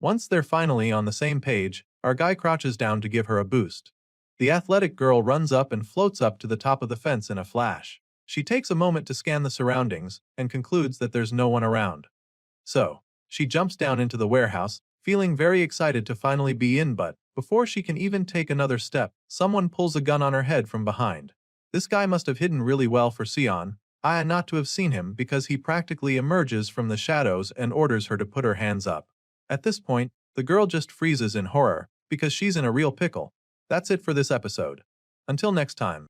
Once they're finally on the same page, our guy crouches down to give her a boost. The athletic girl runs up and floats up to the top of the fence in a flash. She takes a moment to scan the surroundings and concludes that there's no one around. So, she jumps down into the warehouse, feeling very excited to finally be in, but before she can even take another step, someone pulls a gun on her head from behind. This guy must have hidden really well for Sion not to have seen him because he practically emerges from the shadows and orders her to put her hands up. At this point, the girl just freezes in horror because she's in a real pickle. That's it for this episode. Until next time.